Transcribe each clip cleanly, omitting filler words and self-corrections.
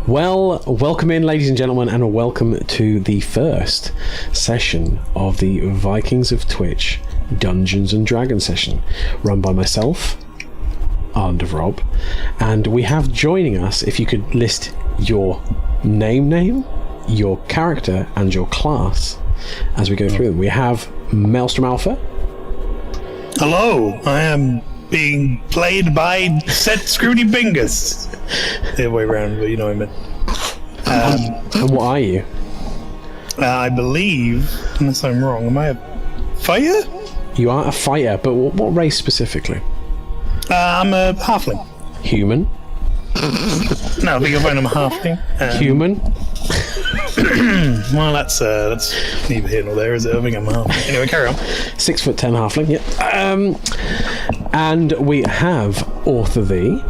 Well, welcome in, ladies and gentlemen, and welcome to the first session of the Vikings of Twitch Dungeons and Dragons session, run by myself, and Rob. And we have joining us, if you could list your name, your character, and your class as we go through them. We have Maelstrom Alpha. Hello, I am being played by Set Screwny Bingus. The other way around, but you know what I meant. And what are you? I believe, unless I'm wrong, am I a fighter? You are a fighter, but what race specifically? I'm a halfling. Human? No, I think you'll find I'm a halfling. Human? Well, that's neither here nor there, is it? I think I'm a halfling. Anyway, carry on. 6'10" halfling, yeah. And we have Author V.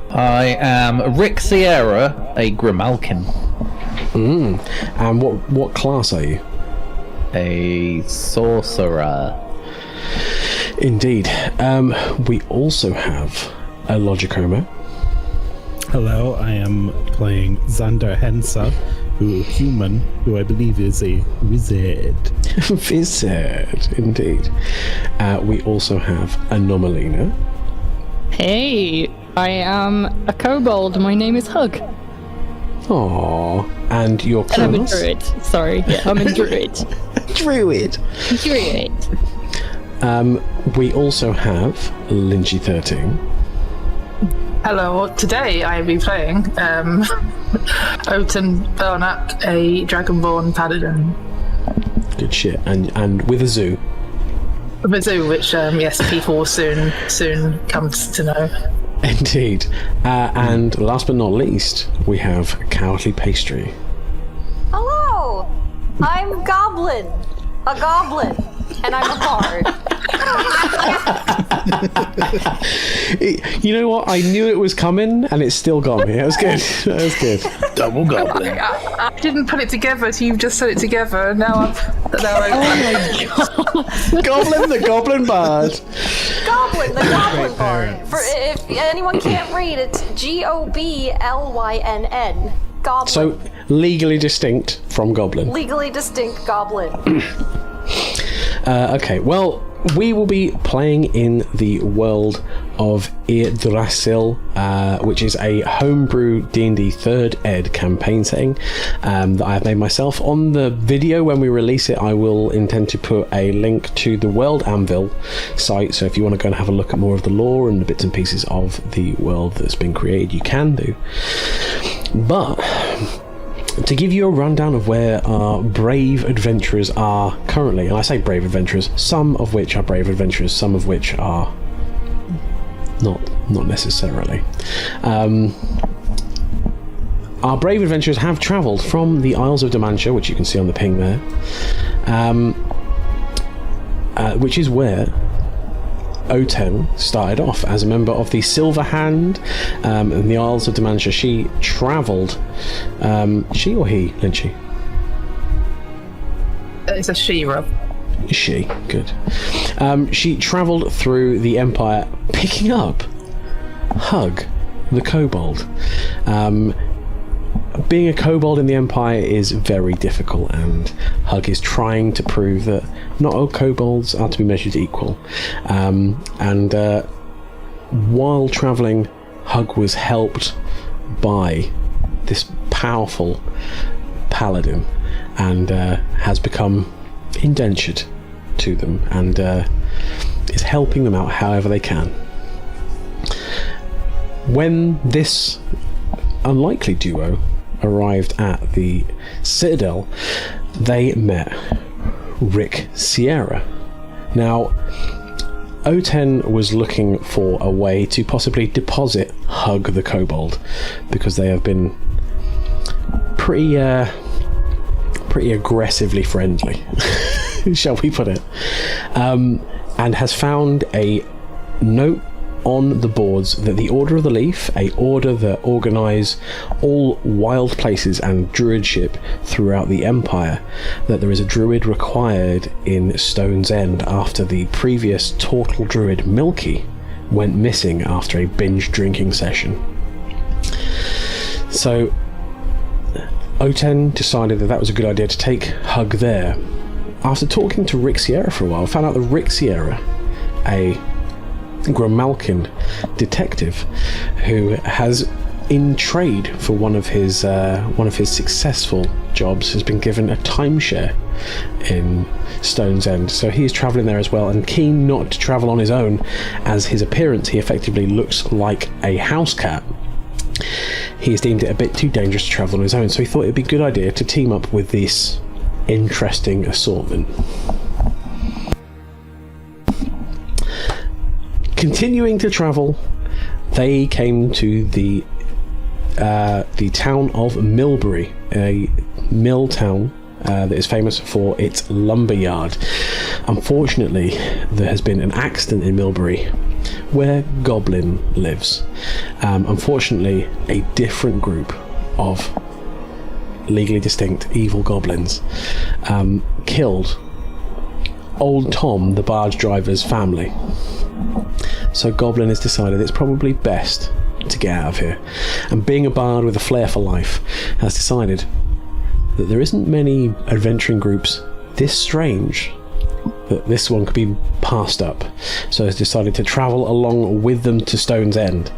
I am Rick Sierra, a Grimalkin. And what class are you? A sorcerer. Indeed. We also have a Logicoma. Hello, I am playing Xander Hensa, who I believe is a wizard. Wizard, indeed. We also have Anomalina. Hey, I am a kobold. My name is Hug. Aww. And your class? And I'm a druid. Sorry, yeah, I'm a druid. Druid. We also have Lynchy 13. Hello, today I will be playing Oten Belknap, a Dragonborn Paladin. Good shit. And with a zoo. With a zoo, which, yes, people will soon come to know. Indeed. And last but not least, we have Cowardly Pastry. Hello! I'm Goblin. A goblin. And I'm a bard. You know what? I knew it was coming, and it's still got me. That was good. That was good. Double goblin. I didn't put it together, so you've just said it together, and now I've... Oh my god. Goblin, the Goblin Bard. Goblin, the goblin bard. For if anyone can't read, it's Goblynn. Goblin. So, legally distinct from Goblin. Legally distinct goblin. Okay, well, we will be playing in the world of Eredrisil, which is a homebrew D&D 3rd ed campaign setting that I have made myself. On the video, when we release it, I will intend to put a link to the World Anvil site, so if you want to go and have a look at more of the lore and the bits and pieces of the world that's been created, you can do. But to give you a rundown of where our brave adventurers are currently, and I say brave adventurers, some of which are brave adventurers, some of which are not necessarily. Our brave adventurers have travelled from the Isles of Demantia, which you can see on the ping there, which is where Oten started off as a member of the Silver Hand in the Isles of Demantia. She travelled. She or he, Lynchy? It's a she, Rob. She, good. She travelled through the Empire, picking up Hug, the kobold. Being a kobold in the Empire is very difficult, and Hug is trying to prove that not all kobolds are to be measured equal. While travelling, Hug was helped by this powerful paladin, and has become indentured to them, and is helping them out however they can. When this unlikely duo arrived at the Citadel, they met Rick Sierra. Now, Oten was looking for a way to possibly deposit Hug the Kobold, because they have been pretty aggressively friendly, shall we put it, and has found a note on the boards that the Order of the Leaf, a order that organise all wild places and druidship throughout the Empire, that there is a druid required in Stone's End after the previous Turtle druid Milky went missing after a binge drinking session. So Oten decided that was a good idea to take Hug there. After talking to Rick Sierra for a while, found out that Rick Sierra, a Grimalkin detective who has, in trade for one of his successful jobs, has been given a timeshare in Stone's End. So he's travelling there as well, and keen not to travel on his own, as his appearance, he effectively looks like a house cat. He's deemed it a bit too dangerous to travel on his own, so he thought it'd be a good idea to team up with this interesting assortment. Continuing to travel, they came to the town of Millbury, a mill town that is famous for its lumberyard. Unfortunately, there has been an accident in Millbury where Goblin lives. Unfortunately, a different group of legally distinct evil goblins killed old Tom, the barge driver's family. So Goblin has decided it's probably best to get out of here, and being a bard with a flair for life, has decided that there isn't many adventuring groups this strange that this one could be passed up, so has decided to travel along with them to Stone's End.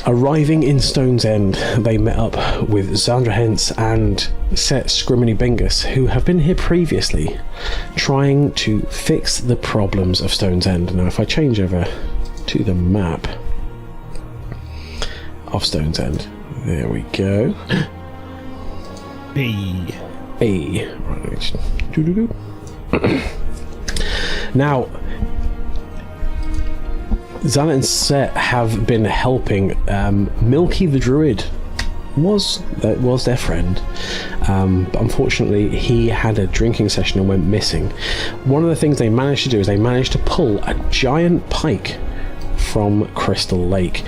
Arriving in Stone's End, they met up with Zandra Hens and Set Scriminy Bingus, who have been here previously, trying to fix the problems of Stone's End. Now, if I change over to the map of Stone's End, there we go. Hey. Right. Now, Zana and Set have been helping. Milky the Druid was their friend, but unfortunately he had a drinking session and went missing. One of the things they managed to do is they managed to pull a giant pike from Crystal Lake.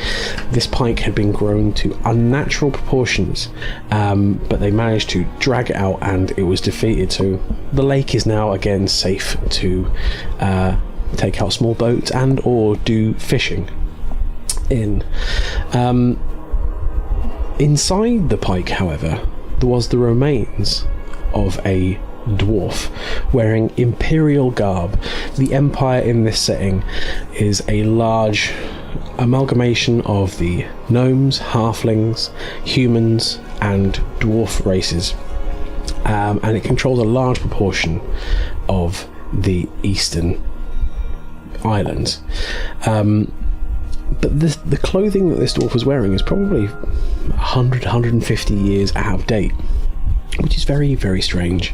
This pike had been grown to unnatural proportions, but they managed to drag it out and it was defeated. So the lake is now again safe to take out small boats and or do fishing in. Inside the pike, however, there was the remains of a dwarf wearing imperial garb. The Empire in this setting is a large amalgamation of the gnomes, halflings, humans and dwarf races, and it controls a large proportion of the eastern islands. But the clothing that this dwarf was wearing is probably 150 years out of date, which is very, very strange.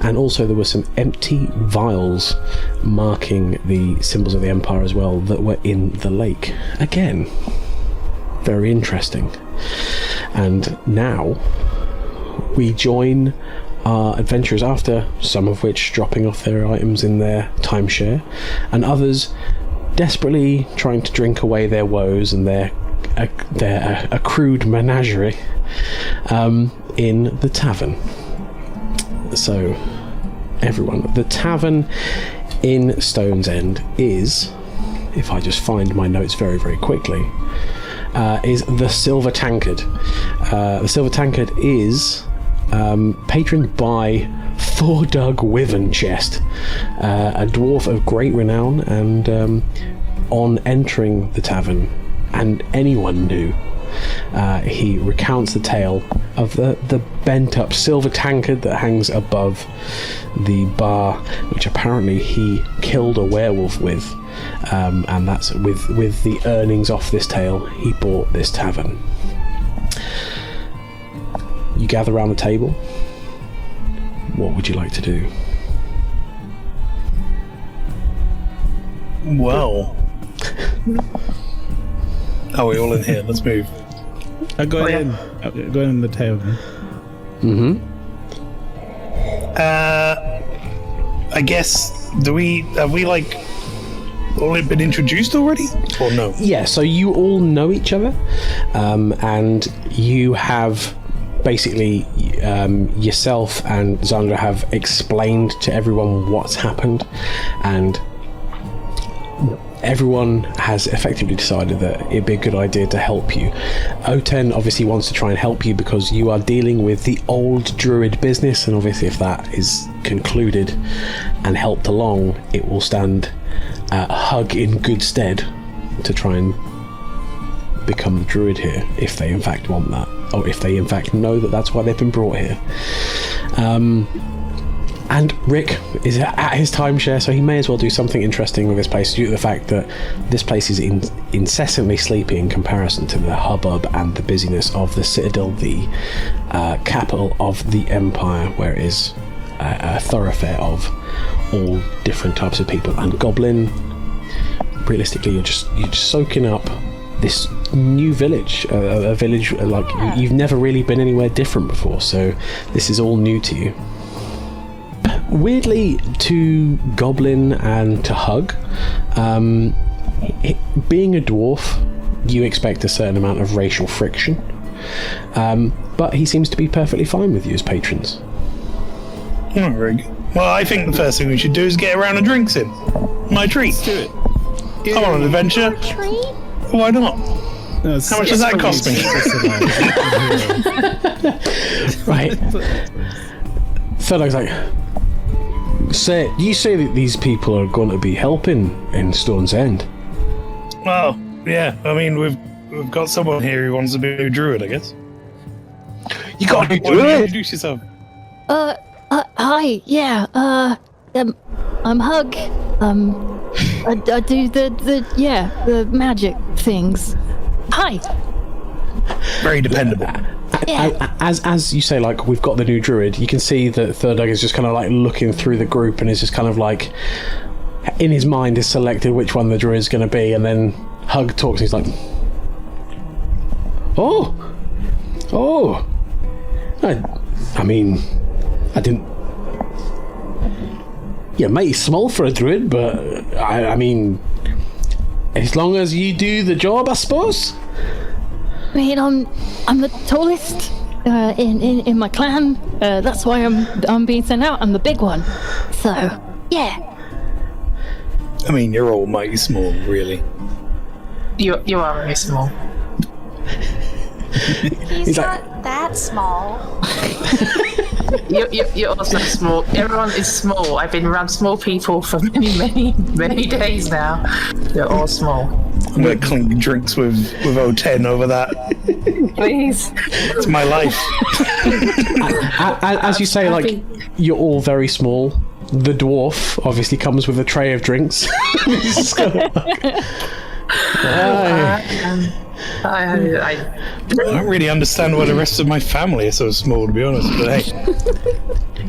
And also there were some empty vials marking the symbols of the Empire as well that were in the lake. Again, very interesting. And now we join our adventurers, after some of which dropping off their items in their timeshare, and others desperately trying to drink away their woes and their accrued menagerie in the tavern. So everyone, the tavern in Stone's End is, if I just find my notes very, very quickly, is the Silver Tankard. The Silver Tankard is patroned by Thordug Wyvernchest, a dwarf of great renown, and on entering the tavern, and anyone knew, he recounts the tale of the bent up silver tankard that hangs above the bar, which apparently he killed a werewolf with, and that's with the earnings off this tale he bought this tavern. You gather around the table. What would you like to do? Well, are we all in here? Let's move. I'm going in the tavern. I guess, have we like all been introduced already, or no? Yeah, so you all know each other, and you have basically yourself and Zandra have explained to everyone what's happened, and everyone has effectively decided that it'd be a good idea to help you. O10 obviously wants to try and help you because you are dealing with the old druid business, and obviously if that is concluded and helped along, it will stand Hug in good stead to try and become the druid here, if they in fact want that, or if they in fact know that that's why they've been brought here. And Rick is at his timeshare, so he may as well do something interesting with this place due to the fact that this place is incessantly sleepy in comparison to the hubbub and the busyness of the Citadel, the capital of the Empire, where it is a thoroughfare of all different types of people. And Goblin, realistically, you're just soaking up this new village, a village like you've never really been anywhere different before, so this is all new to you. Weirdly, to Goblin and to Hug, being a dwarf, you expect a certain amount of racial friction, but he seems to be perfectly fine with you as patrons. Oh, very good. Well, I think the first thing we should do is get around and drinks in. My treat. Do it. I'm on an adventure. Treat? Why not? No, How much does that cost me? Right. Thurdog's like, you say that these people are going to be helping in Stone's End? Well, yeah. I mean, we've got someone here who wants to be a druid, I guess. You got to Why don't you introduce yourself? Hi, yeah, I'm Hug. I do the magic things. Hi. Very dependable. Yeah. As you say, like, we've got the new druid, you can see that Thurdog is just kind of like looking through the group and is just kind of like, in his mind, is selected which one the druid is going to be, and then Hug talks and he's like, oh, I mean, I didn't. Yeah, mighty small for a druid, but I mean, as long as you do the job, I suppose. I mean, I'm the tallest in my clan. That's why I'm being sent out. I'm the big one. So yeah. I mean, you're all mighty small, really. You are very small. He's not that small. You're also small. Everyone is small. I've been around small people for many days now. You're all small. I'm gonna clink drinks with O10 over that. Please. It's my life. As you say, like, you're all very small. The dwarf obviously comes with a tray of drinks. He's just gonna, I don't really understand why the rest of my family is so small, to be honest. But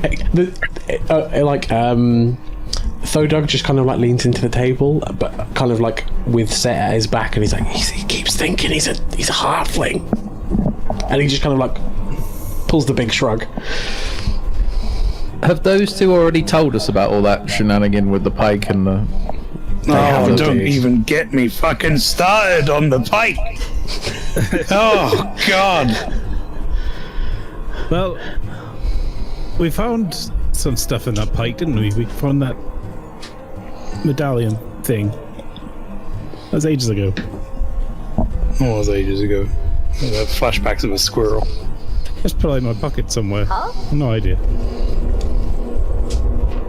hey, Thurdog just kind of like leans into the table, but kind of like with Set at his back, and he's like, he keeps thinking he's a halfling, and he just kind of like pulls the big shrug. Have those two already told us about all that shenanigan with the pike and the... Oh, don't even get me fucking started on the pike. Oh, God. Well, we found some stuff in that pike, didn't we? We found that medallion thing. That was ages ago. That was ages ago. Flashbacks of a squirrel. It's probably in my pocket somewhere. Huh? No idea.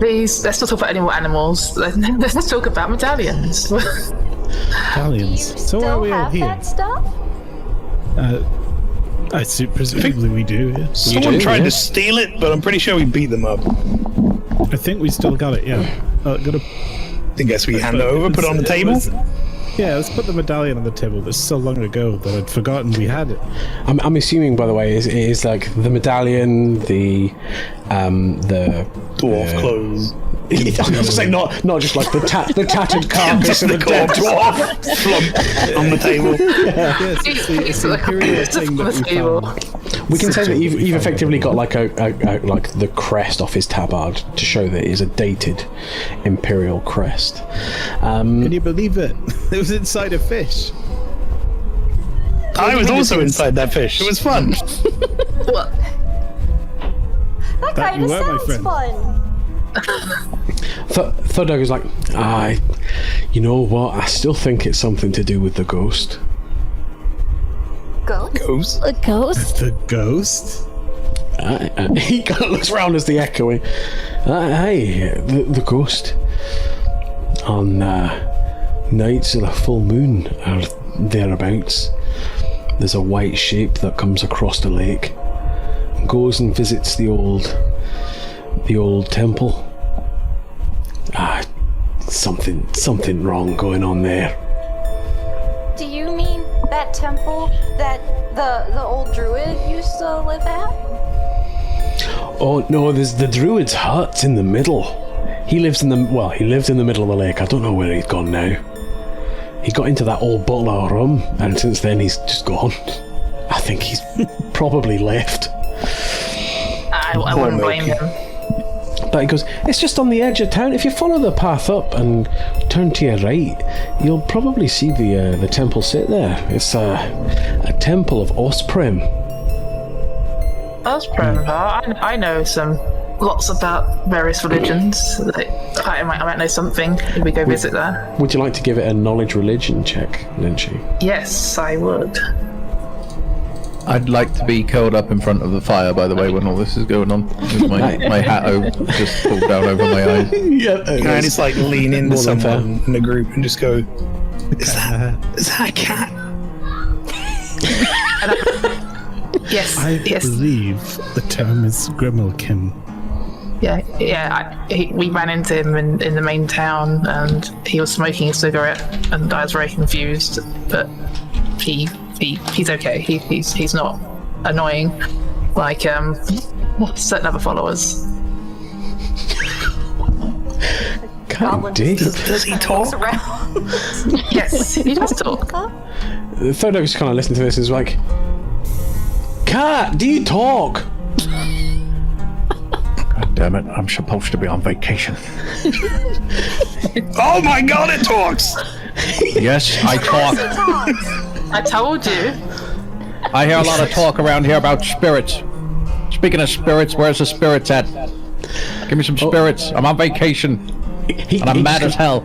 Please, let's not talk about any more animals. Let's talk about medallions. Medallions. So why are Still we all have here? that stuff? Presumably we do. Yeah. Someone tried to steal it, but I'm pretty sure we beat them up. I think we still got it. Yeah. Gotta. I guess we hand it over, put it on the table. Yeah, let's put the medallion on the table. It was so long ago that I'd forgotten we had it. I'm assuming, by the way, it is like the medallion, the Dwarf clothes. I was going to say not just like the tattered carcass of the dead dwarf Flump on the table. Yes, it's the imperial thing that we found. We can say that you've effectively got like a like the crest off his tabard to show that it is a dated imperial crest. Can you believe it? It was inside a fish. I was also inside that fish. It was fun. What? That kind you of were, my sounds friend. fun. Thurdog is like, You know what? I still think it's something to do with the ghost. Ghost? A ghost? The ghost? He kind of looks around as the echoing. Hey, the ghost. On nights of a full moon or thereabouts, there's a white shape that comes across the lake and goes and visits the old temple. Something wrong going on there. Do you mean that temple that the old druid used to live at? Oh no, there's the druid's hut in the middle. He lived in the middle of the lake. I don't know where he's gone now. He got into that old bottle of rum, and since then he's just gone. I think he's probably left. I wouldn't blame him. But he goes, it's just on the edge of town. If you follow the path up and turn to your right, you'll probably see the temple sit there. It's a temple of Osprim. Osprim, I know lots about various religions. I might know something if we go visit there. Would you like to give it a knowledge religion check, Lynchy? Yes, I would. I'd like to be curled up in front of the fire, by the way, when all this is going on. With my hat just pulled down over my eyes. Can I just like lean into someone in the group and just go, is that a cat? Yes, I yes. believe the term is Grimalkin. We ran into him in the main town, and he was smoking a cigarette, and I was very confused. But he's okay. He's not annoying like certain other followers. God damn. Does he talk? Yes, he does talk. The third just kind of listened to this and is like, Cat, do you talk? God damn it, I'm supposed to be on vacation. Oh my god, it talks! Yes, I talk. I told you. I hear a lot of talk around here about spirits. Speaking of spirits, where's the spirits at? Give me some spirits. I'm on vacation. And I'm mad as hell.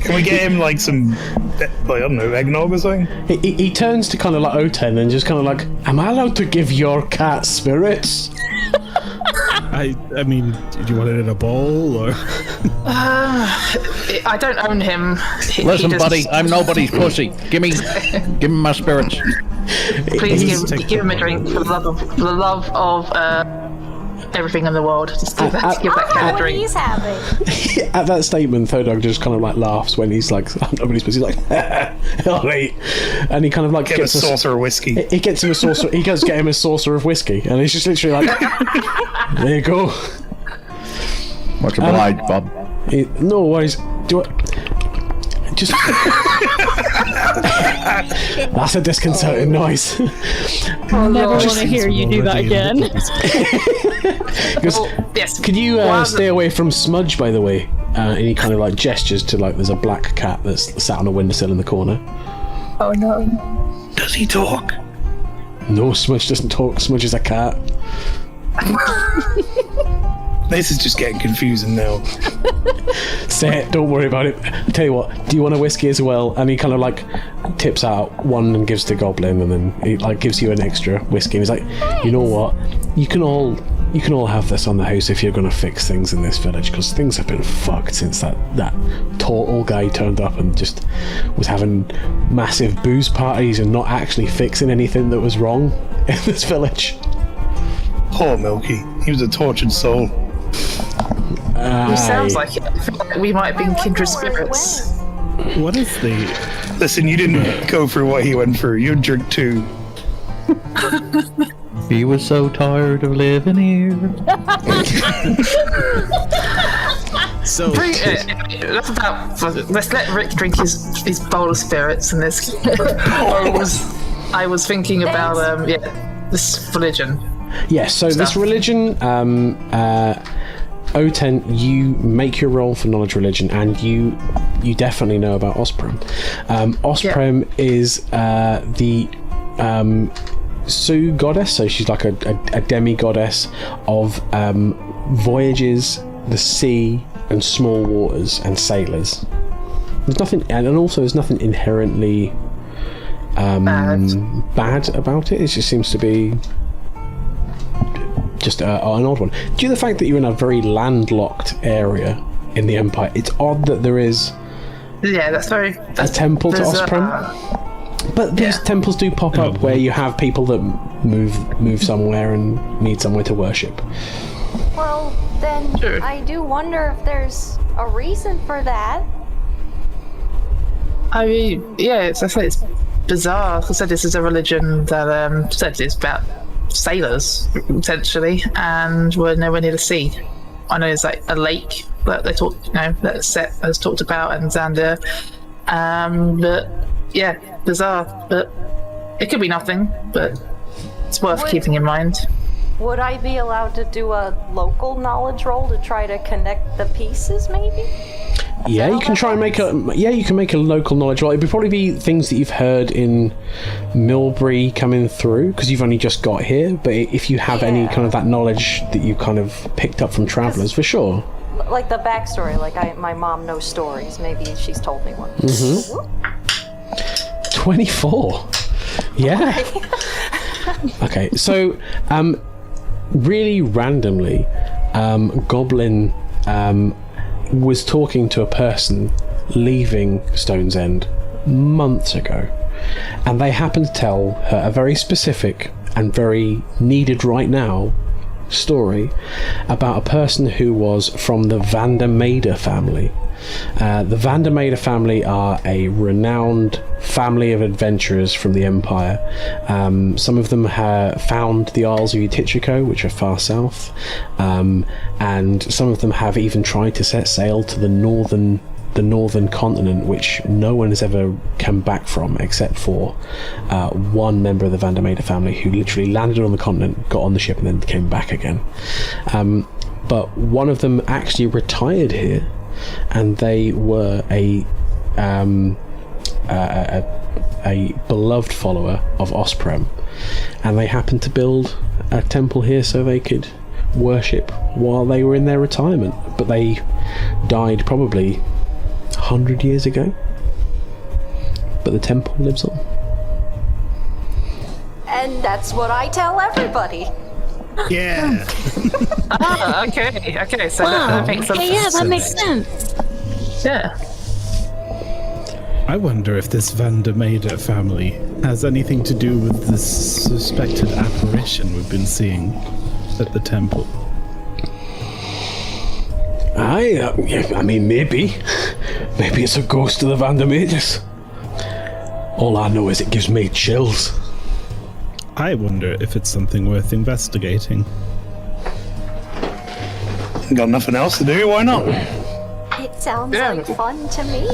Can we get him like some, I don't know, eggnog or something? He turns to kind of like Oten and just kind of like, am I allowed to give your cat spirits? I mean, did you want it in a bowl or? I don't own him. Listen, buddy, I'm nobody's pussy. Give me my spirits. Please give him a drink for the love of everything in the world. Just give that cat a What drink. he's having. At that statement, Thodog just kind of like laughs when he's like, oh, nobody's busy. He's like, all right. And he kind of like Get gets a saucer of whiskey. He gets him a saucer. He goes get him a saucer of whiskey, and he's just literally like, there you go. Much obliged, Bob. No worries. Do it. Just. That's a disconcerting noise. I'll never want to hear you do that again. Yes. Could you stay away from Smudge, by the way? And he kind of like gestures to like there's a black cat that's sat on a windowsill in the corner. Oh no. Does he talk? No, Smudge doesn't talk. Smudge is a cat. This is just getting confusing now. Say it, don't worry about it. I tell you what, do you want a whiskey as well? And he kind of like tips out one and gives to Goblin, and then he like gives you an extra whiskey. And he's like, you know what? You can all have this on the house if you're gonna fix things in this village, because things have been fucked since that total guy turned up and just was having massive booze parties and not actually fixing anything that was wrong in this village. Poor Milky. He was a tortured soul. He sounds like it. I feel like we might have been kindred spirits. What is the? Listen, you didn't go through what he went through. You drink too. He was so tired of living here. So Let's let Rick drink his bowl of spirits, and this. I was thinking about this religion. Yes, so this religion, Oten, you make your roll for knowledge religion, and you definitely know about Osprim. Osprim is the Sioux goddess, so she's like a demi-goddess of voyages, the sea, and small waters, and sailors. There's nothing, and also there's nothing inherently bad about it. It just seems to be just an odd one. Due to the fact that you're in a very landlocked area in the Empire, it's odd that there is that's a temple to Osprey. But these temples do pop up where you have people that move somewhere and need somewhere to worship. Well, then Sure. I do wonder if there's a reason for that. I mean, it's bizarre. Like I said, this is a religion that said it's about sailors, essentially, and we're nowhere near the sea. I know there's like a lake that they talk, that Set has talked about, and Xander. But yeah, bizarre. But it could be nothing. But it's worth keeping in mind. Would I be allowed to do a local knowledge roll to try to connect the pieces, maybe? Yeah, you can try and make a local knowledge roll. It'd probably be things that you've heard in Milbury coming through, because you've only just got here. But if you have any kind of that knowledge that you kind of picked up from travelers, for sure. Like the backstory, my mom knows stories. Maybe she's told me one. 24. Yeah. Okay, so really randomly, Goblin was talking to a person leaving Stone's End months ago, and they happened to tell her a very specific and very needed right now story about a person who was from the Vandermeida family. The Vandermeida family are a renowned family of adventurers from the Empire. Some of them have found the Isles of Utitrico, which are far south, and some of them have even tried to set sail to the northern continent, which no one has ever come back from except for one member of the Vandermeida family, who literally landed on the continent, got on the ship, and then came back again. But one of them actually retired here, and they were a beloved follower of Osprey, and they happened to build a temple here so they could worship while they were in their retirement. But they died probably 100 years ago, but the temple lives on. And that's what I tell everybody. Yeah. Okay. So that makes sense. Okay, yeah, that makes sense. Yeah. I wonder if this Vandermeida family has anything to do with this suspected apparition we've been seeing at the temple. I mean, maybe it's a ghost of the Vandermeidas. All I know is it gives me chills. I wonder if it's something worth investigating. Got nothing else to do, why not? It sounds like fun to me.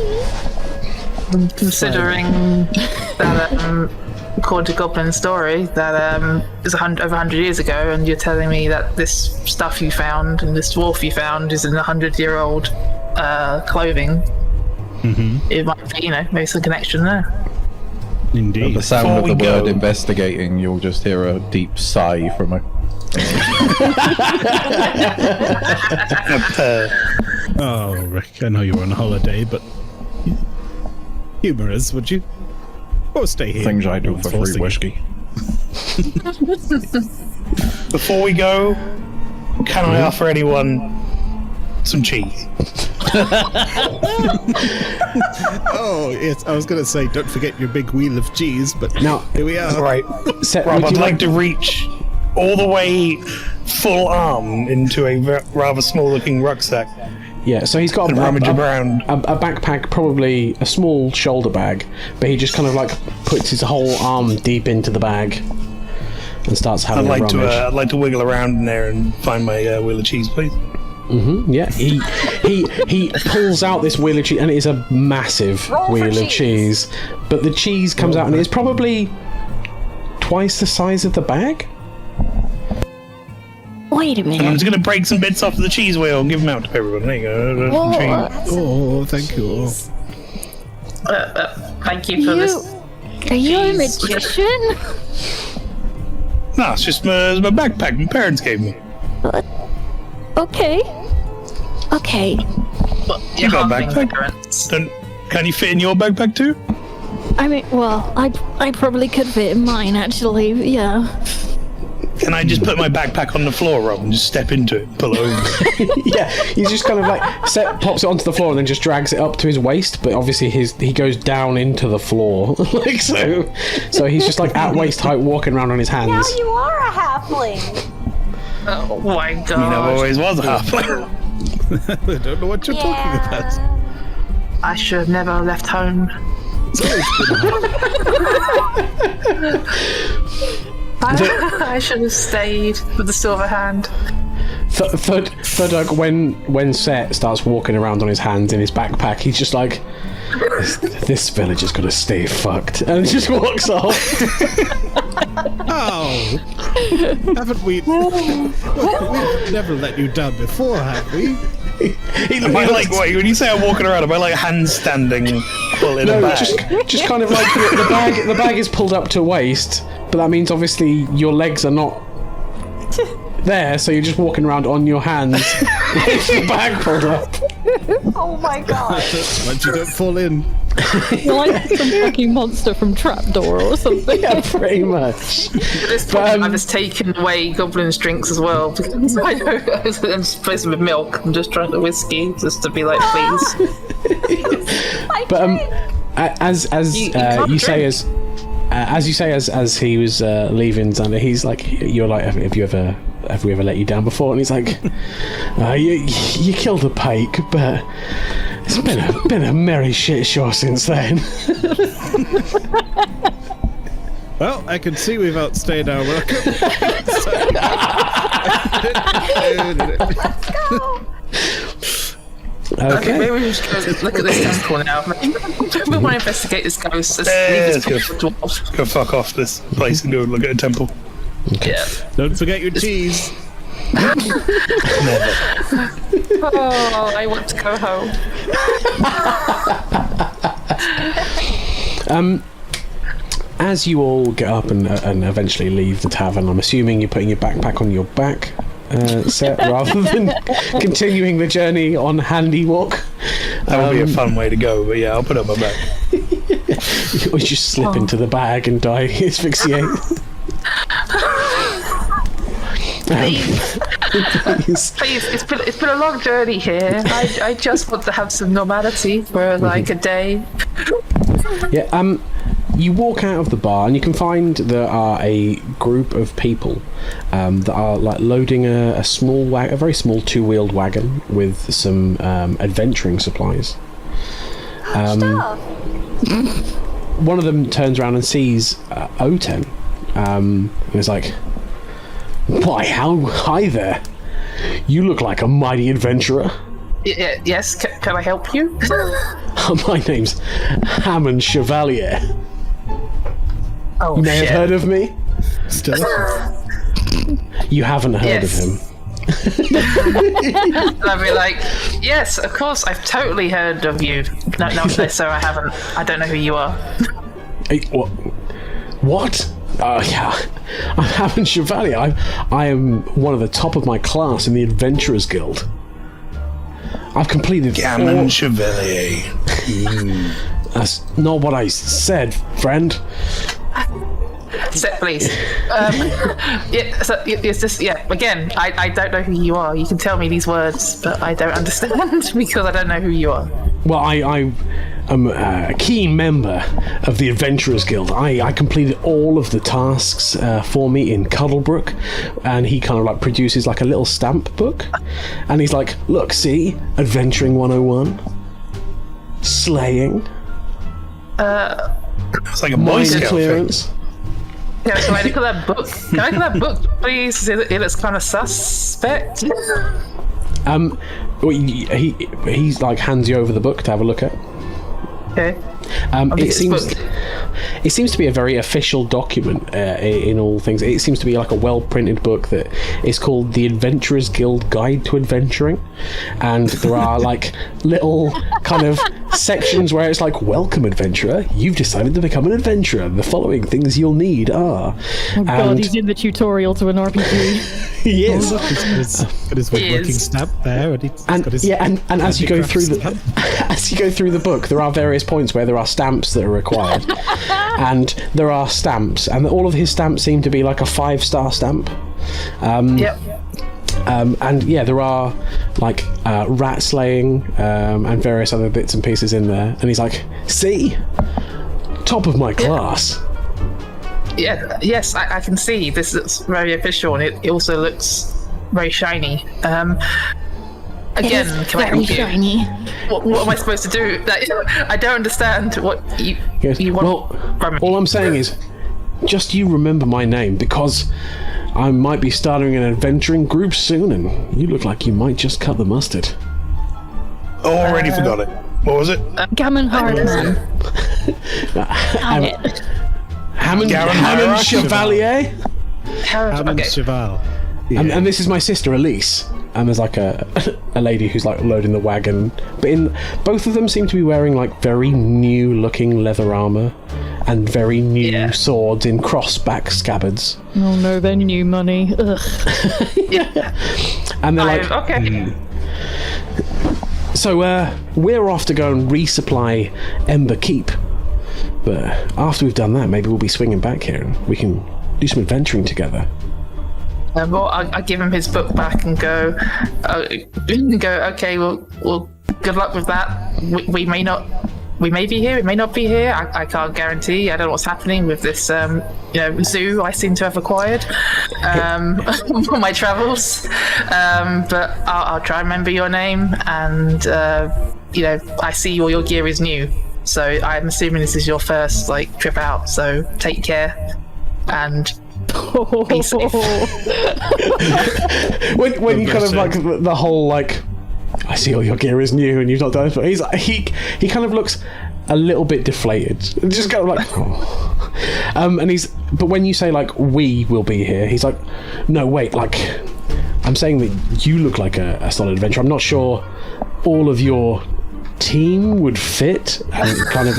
Considering that, according to Goblin's story, that is over 100 years ago, and you're telling me that this stuff you found and this dwarf you found is in 100-year-old clothing. It might be, maybe some connection there. Indeed. At the sound of the word investigating, you'll just hear a deep sigh from her. Oh, Rick, I know you were on holiday, but humorous, would you? Or stay here. Things I do for free whiskey. Before we go, can I offer anyone some cheese? Oh, yes, I was going to say, don't forget your big wheel of cheese, but Now, here we are. Right. Rob, I'd like to reach all the way full arm into a rather small-looking rucksack yeah, so he's got and rummage around. a backpack, probably a small shoulder bag, but he just kind of puts his whole arm deep into the bag and starts having a rummage. I'd like to wiggle around in there and find my wheel of cheese, please. Yeah, he pulls out this wheel of cheese, and it is a massive wheel of cheese. But the cheese comes out, and it's probably twice the size of the bag. Wait a And I'm minute. just going to break some bits off of the cheese wheel and give them out to everyone. There you go. Oh, thank you. Thank you for this. Are you a magician? No, it's just my backpack my parents gave me. Okay. You got can't back. think parents. Don't Can you fit in your backpack too? I mean, well, I probably could fit in mine, actually, yeah. Can I just put my backpack on the floor, Rob, and just step into it and pull it over? Yeah, he just kind of like pops it onto the floor and then just drags it up to his waist, but obviously he goes down into the floor, like so he's just like at waist height walking around on his hands. Now you are a halfling. Oh my god. I mean, I always was a halfling. I don't know what you're talking about. I should have never left home. I should have stayed with the silver hand. Thudug, when Set starts walking around on his hands in his backpack, he's just like, this village is gonna stay fucked, and just walks off. Oh, haven't we? We've never let you down before, have we? Am I like, wait, when you say I'm walking around, am I like handstanding pulling a bag? Just kind of like the bag is pulled up to waist, but that means obviously your legs are not there, so you're just walking around on your hands with the bag pulled up. Oh my god. Once you don't fall in. You're like some fucking monster from Trapdoor or something. Yeah, pretty much. At this point, I've just taken away Goblin's drinks as well, because I know I'm just replacing with milk. I'm just trying to whiskey, just to be like, please. But as you say as he was leaving, Xander, he's like, you're like, have we ever let you down before? And he's like, you killed a pike, but it's been a merry shit show since then. Well, I can see we've outstayed our welcome. Okay. Maybe we should go look at this temple now. We want to investigate this ghost. Let's go fuck off this place and go look at a temple. Yeah. Don't forget your cheese. Never. Oh, I want to go home. As you all get up and eventually leave the tavern, I'm assuming you're putting your backpack on your back, Set, rather than continuing the journey on handy walk. That would be a fun way to go, but yeah, I'll put it on my back. You always just slip into the bag and die asphyxiate. Please, it's been a long journey here. I just want to have some normality for like a day. Yeah, you walk out of the bar and you can find there are a group of people that are like loading a very small two-wheeled wagon with some adventuring supplies. One of them turns around and sees Oten, and is like, "Why, how hi there! You look like a mighty adventurer." Yes, can I help you? My name's Hammond Chevalier. Oh, You may have heard of me. Still? You haven't heard of him. And I'd be like, yes, of course, I've totally heard of you. No, sir, I haven't. I don't know who you are. Hey, what? Yeah, I'm Hammond Chevalier. I am one of the top of my class in the Adventurers Guild. I've completed Hammond Chevalier. That's not what I said, friend. Set, please. Again, I don't know who you are. You can tell me these words, but I don't understand because I don't know who you are. Well, I am a key member of the Adventurers Guild. I completed all of the tasks for me in Cuddlebrook, and he kind of like produces like a little stamp book, and he's like, look, see, Adventuring 101, slaying, It's like a Boy minor Scout clearance. thing. Yeah, can I look at that book? Can I look at that book, please? It looks kind of suspect. He's like hands you over the book to have a look at. Okay. It seems to be a very official document in all things. It seems to be like a well-printed book that is called the Adventurers Guild Guide to Adventuring, and there are like little kind of sections where it's like, welcome adventurer, you've decided to become an adventurer. The following things you'll need are... Oh god, he's in the tutorial to an RPG. He is. Got his woodworking stamp there, and he's got his and as you go through the book, there are various points where there are stamps that are required, and there are stamps, and all of his stamps seem to be like a 5-star stamp. Yep. And yeah, there are like rat slaying and various other bits and pieces in there, and he's like, "See, top of my class." Yeah, yes, I can see. This looks very official, and it also looks very shiny. Again, can I help you? Shiny. What am I supposed to do? Like, I don't understand what you want from me. All I'm saying is, just you remember my name, because I might be starting an adventuring group soon, and you look like you might just cut the mustard. Already forgot it. What was it? Gammon Hardman. Hammond Chevalier? Hammond Cheval. And this is my sister Elise. And there's like a lady who's like loading the wagon. But both of them seem to be wearing like very new looking leather armor and very new swords in crossback scabbards. Oh no, they're new money. Ugh. And they're like, okay. So we're off to go and resupply Ember Keep. But after we've done that, maybe we'll be swinging back here and we can do some adventuring together. Well, I give him his book back and go, okay, well, good luck with that. We may be here, we may not be here. I can't guarantee. I don't know what's happening with this, zoo I seem to have acquired on my travels. But I'll try and remember your name, and I see all your gear is new. So I'm assuming this is your first trip out. So take care and be safe. when you kind of like the whole I see all your gear is new and you've not done it. He kind of looks a little bit deflated, just kind of like, but when you say we will be here, he's like, no wait, I'm saying that you look like a solid adventurer. I'm not sure all of your team would fit, and kind of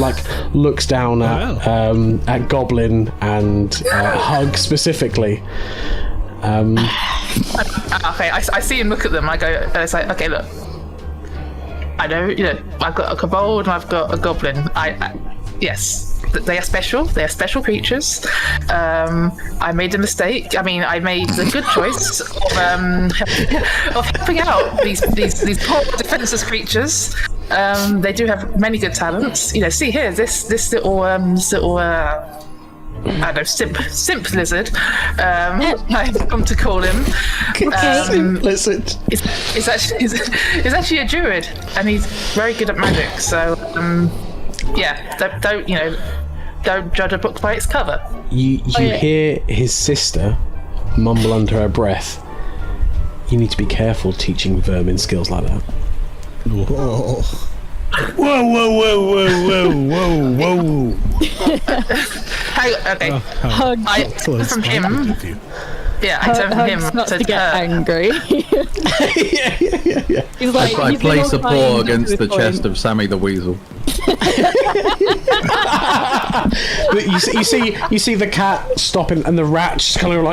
looks down at Goblin and Hug specifically. Okay, I see him look at them. I go, and it's like, okay, look, I know, I've got a kobold and I've got a goblin. Yes, they are special. They are special creatures. I made a mistake. I mean, I made the good choice of helping out these poor defenseless creatures. They do have many good talents. See here, this little I don't know, simp lizard. I've come to call him. Simp lizard. It's actually a druid, and he's very good at magic. So don't judge a book by its cover. You hear his sister mumble under her breath, "You need to be careful teaching vermin skills like that." Whoa. Whoa. Okay. Hug. I from him. Yeah, I turned from him starts to to get her. angry. Yeah. He's like, I place a paw against the chest of Sammy the Weasel. But you see the cat stopping, and the rat just kind of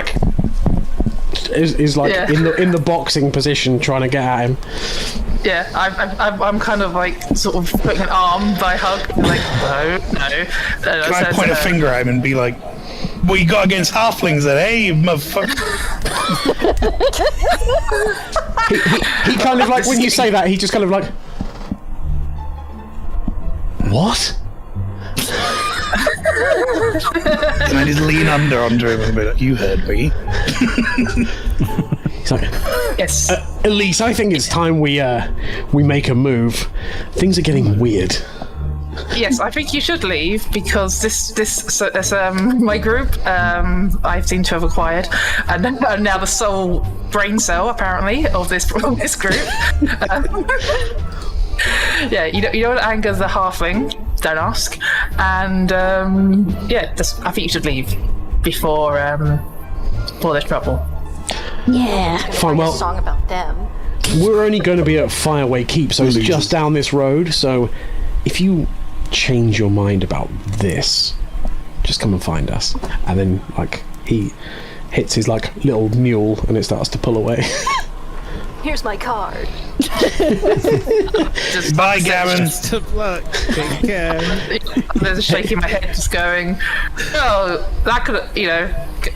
is in the boxing position, trying to get at him. Yeah, I'm kind of sort of putting an arm by Hug, no. Can I point a finger at him and be like, "What you got against halflings then, eh, motherfucker?" he kind of when you say that, he just kind of what? And I just lean under him and be like, "You heard me." He's like, Yes. Elise, I think it's time we make a move. Things are getting weird. Yes, I think you should leave, because this my group I seem to have acquired, and now the sole brain cell apparently of this group. Yeah, you know what angers the halfling? Don't ask. And I think you should leave before there's trouble. Yeah. Fine, A well, song about them. we're only going to be at Fireway Keep, so it's just down this road. So if you change your mind about this, just come and find us. And then, like, he hits his, like, little mule and it starts to pull away. Here's my card. Bye, Gavin. Best of luck. Take care. I'm just shaking my head, just going, oh, that could,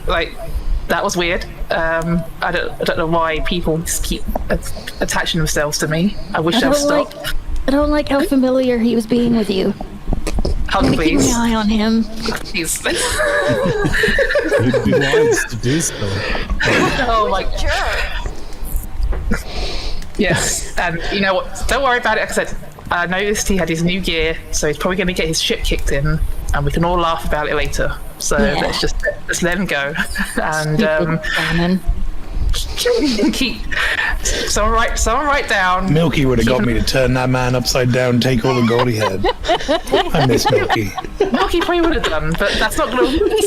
like, that was weird. I don't know why people just keep attaching themselves to me. I wish they'd stop. I don't like how familiar he was being with you. Hug, Keep please. an eye on him. Please. It'd be wise to do so. Oh my. Jerk. Yes, and you know what? Don't worry about it. Like I said, I noticed he had his new gear, so he's probably going to get his shit kicked in, and we can all laugh about it later. So let's just let him go, and Salmon. keep someone write down. Milky would have got me to turn that man upside down, take all the gold he had. I miss Milky. Milky probably would have done, but it's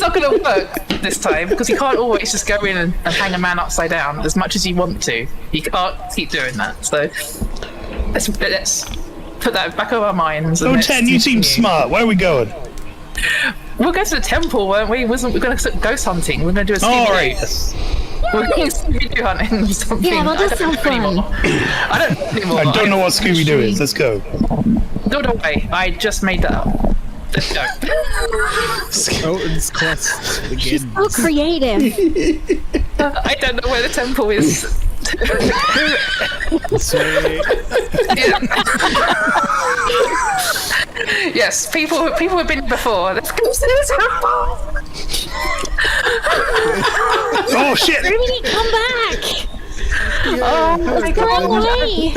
not gonna work this time because you can't always just go in and hang a man upside down as much as you want to. You can't keep doing that. So let's put that back over our minds. Oh, Ten, you seem smart. Where are we going? We'll go to the temple, weren't we? We're going to ghost hunting. We're going to do a All Scooby-Doo. right. Yes. We're going to Scooby-Doo hunting or something. Yeah, that does sound fun. I don't know anymore. I don't know what Scooby-Doo is. Let's go. Go away. I just made that up. Let's go. Colton's quest She's begins. so creative. I don't know where the temple is. Sweet. Yes, people have been before. Let's go to the temple. Oh, shit. Ruby, come back! Oh my Go god. away!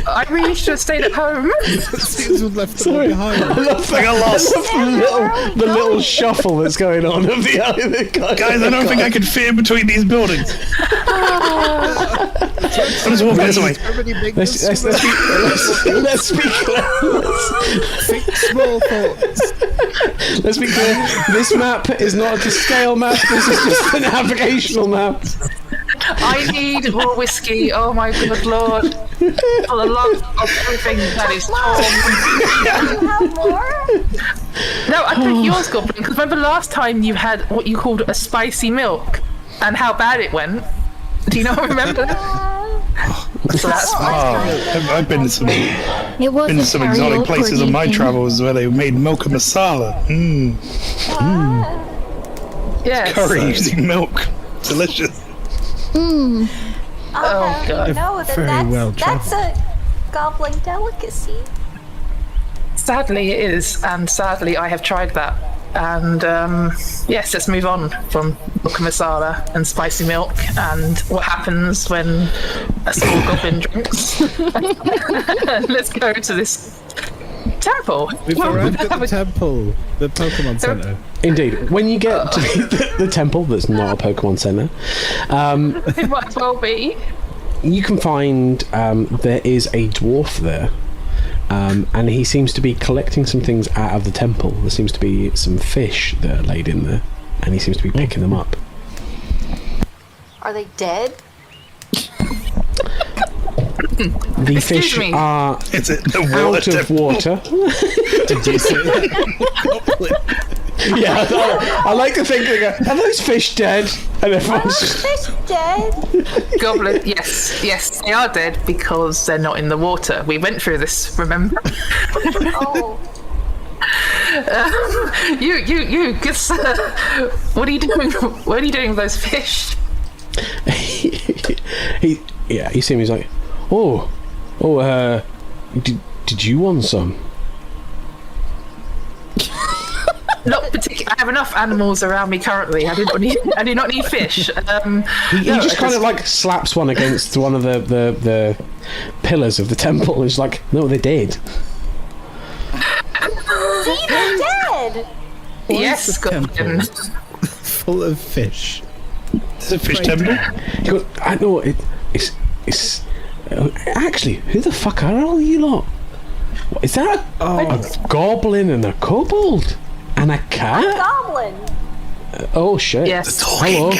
I really should have stayed at home. Seems we've left them all behind. I got lost. the little shuffle that's going on of the Guys, I don't think I can fit in between these buildings. I'm just walking this way. Let's be clear. This map is not a scale map. This is just a navigational map. I need more whiskey. Oh my good lord. For the love of everything that is torn. You have more? No, I think yours, Goblin, because remember last time you had what you called a spicy milk and how bad it went? Do you not remember that? So that's I've been to some, It was exotic places on my travels where they made milk and masala. yes. Curry using milk. Delicious. Oh, God. No, that's a goblin delicacy. Sadly it is, and sadly I have tried that. And yes, let's move on from milk and masala and spicy milk and what happens when a small goblin drinks. Let's go to this temple. We've arrived at the temple, the Pokemon Center. Indeed. When you get to the temple that's not a Pokemon Center, It might as well be. you can find there is a dwarf there. And he seems to be collecting some things out of the temple. There seems to be some fish that are laid in there, and he seems to be picking them up. Are they dead? The Excuse fish me. are Is it the out water? of water. Did you say that? Yeah, I like to think they go, are those fish dead? And everyone's just, Fish dead. Goblin, yes, they are dead because they're not in the water. We went through this, remember? Oh, You, good sir. What are you doing? What are you doing with those fish? he sees me, he's like, did you want some? Not particularly. I have enough animals around me currently. I do not need fish. He just kind of like slaps one against one of the pillars of the temple. It's like, no, they're dead. see, they're dead. Yes, Goblin. Full of fish. Is it fish temple? He goes, I know it's actually, who the fuck are all you lot? What, is that a goblin and a kobold and a cat? Goblin. Oh shit! Yes. Hello.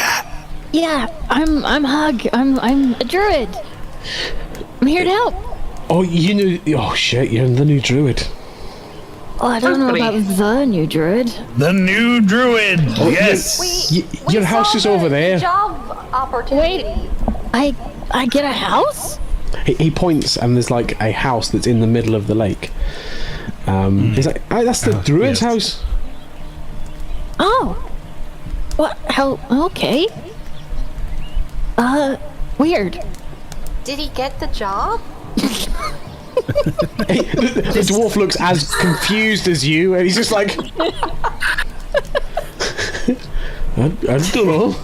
Yeah, I'm Hug. I'm a druid. I'm here to help. Oh, you knew. Oh shit! You're the new druid. Oh, I don't know about the new druid. The new druid. Yes. Your house is over there. Job opportunity. I get a house? He points, and there's like a house that's in the middle of the lake. He's like, that's the druid's house. Oh. What? How? Okay. Weird. Did he get the job? The dwarf looks as confused as you, and he's just like, I don't know.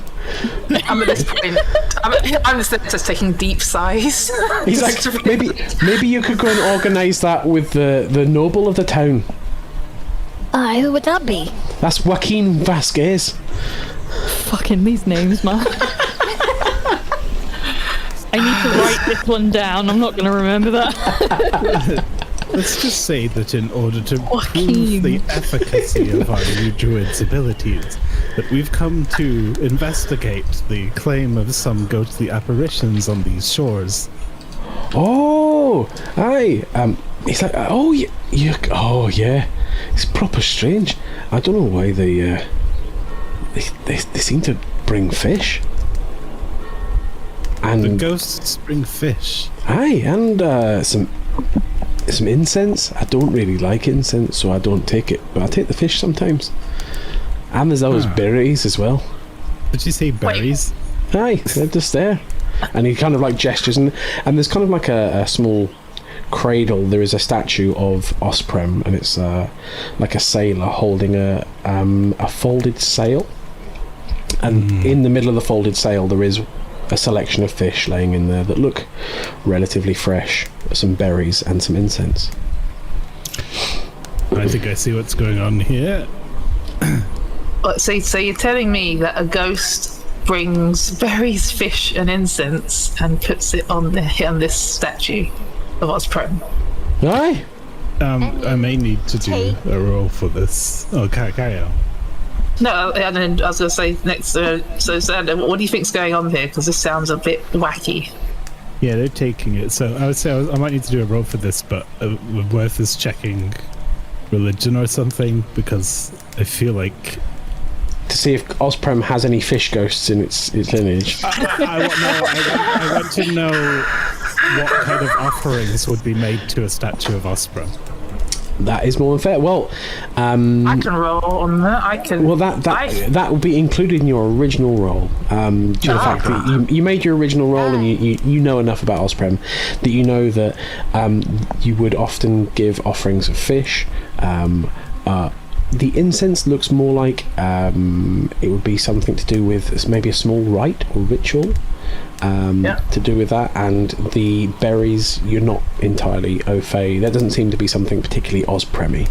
I'm at this point. I'm just taking deep sighs. He's like, maybe you could go and organise that with the noble of the town. Who would that be? That's Joaquin Vasquez. Fucking these names, man. I need to write this one down. I'm not going to remember that. Let's just say that in order to prove the efficacy of our new druid's abilities, that we've come to investigate the claim of some ghostly apparitions on these shores. Oh, aye. He's like, oh, yeah. It's proper strange. I don't know why they seem to bring fish. And The ghosts bring fish. aye, and some incense. I don't really like incense, so I don't take it. But I take the fish sometimes. And there's always berries as well. Did you say berries? Aye, they're just there. And he kind of like gestures, and there's kind of like a small cradle. There is a statue of Osprem, and it's like a sailor holding a folded sail. And in the middle of the folded sail, there is a selection of fish laying in there that look relatively fresh. Some berries and some incense. I think I see what's going on here. So you're telling me that a ghost brings berries, fish, and incense and puts it on this statue of Osprem? Aye. I may need to do a roll for this. Oh, carry on. No, and then I was going to say next. So, Xander, what do you think's going on here? Because this sounds a bit wacky. Yeah, they're taking it. So I would say I might need to do a roll for this, but worth is checking religion or something, because I feel like To see if Osprem has any fish ghosts in its lineage. I want to know what kind of offerings would be made to a statue of Osprem. That is more than fair. Well, I can roll on that. I can. well, that will be included in your original roll. Due to the fact that you made your original roll, and you know enough about Osprem that you know that you would often give offerings of fish. The incense looks more like it would be something to do with maybe a small rite or ritual to do with that, and the berries, you're not entirely au fait. That doesn't seem to be something particularly Ospremy.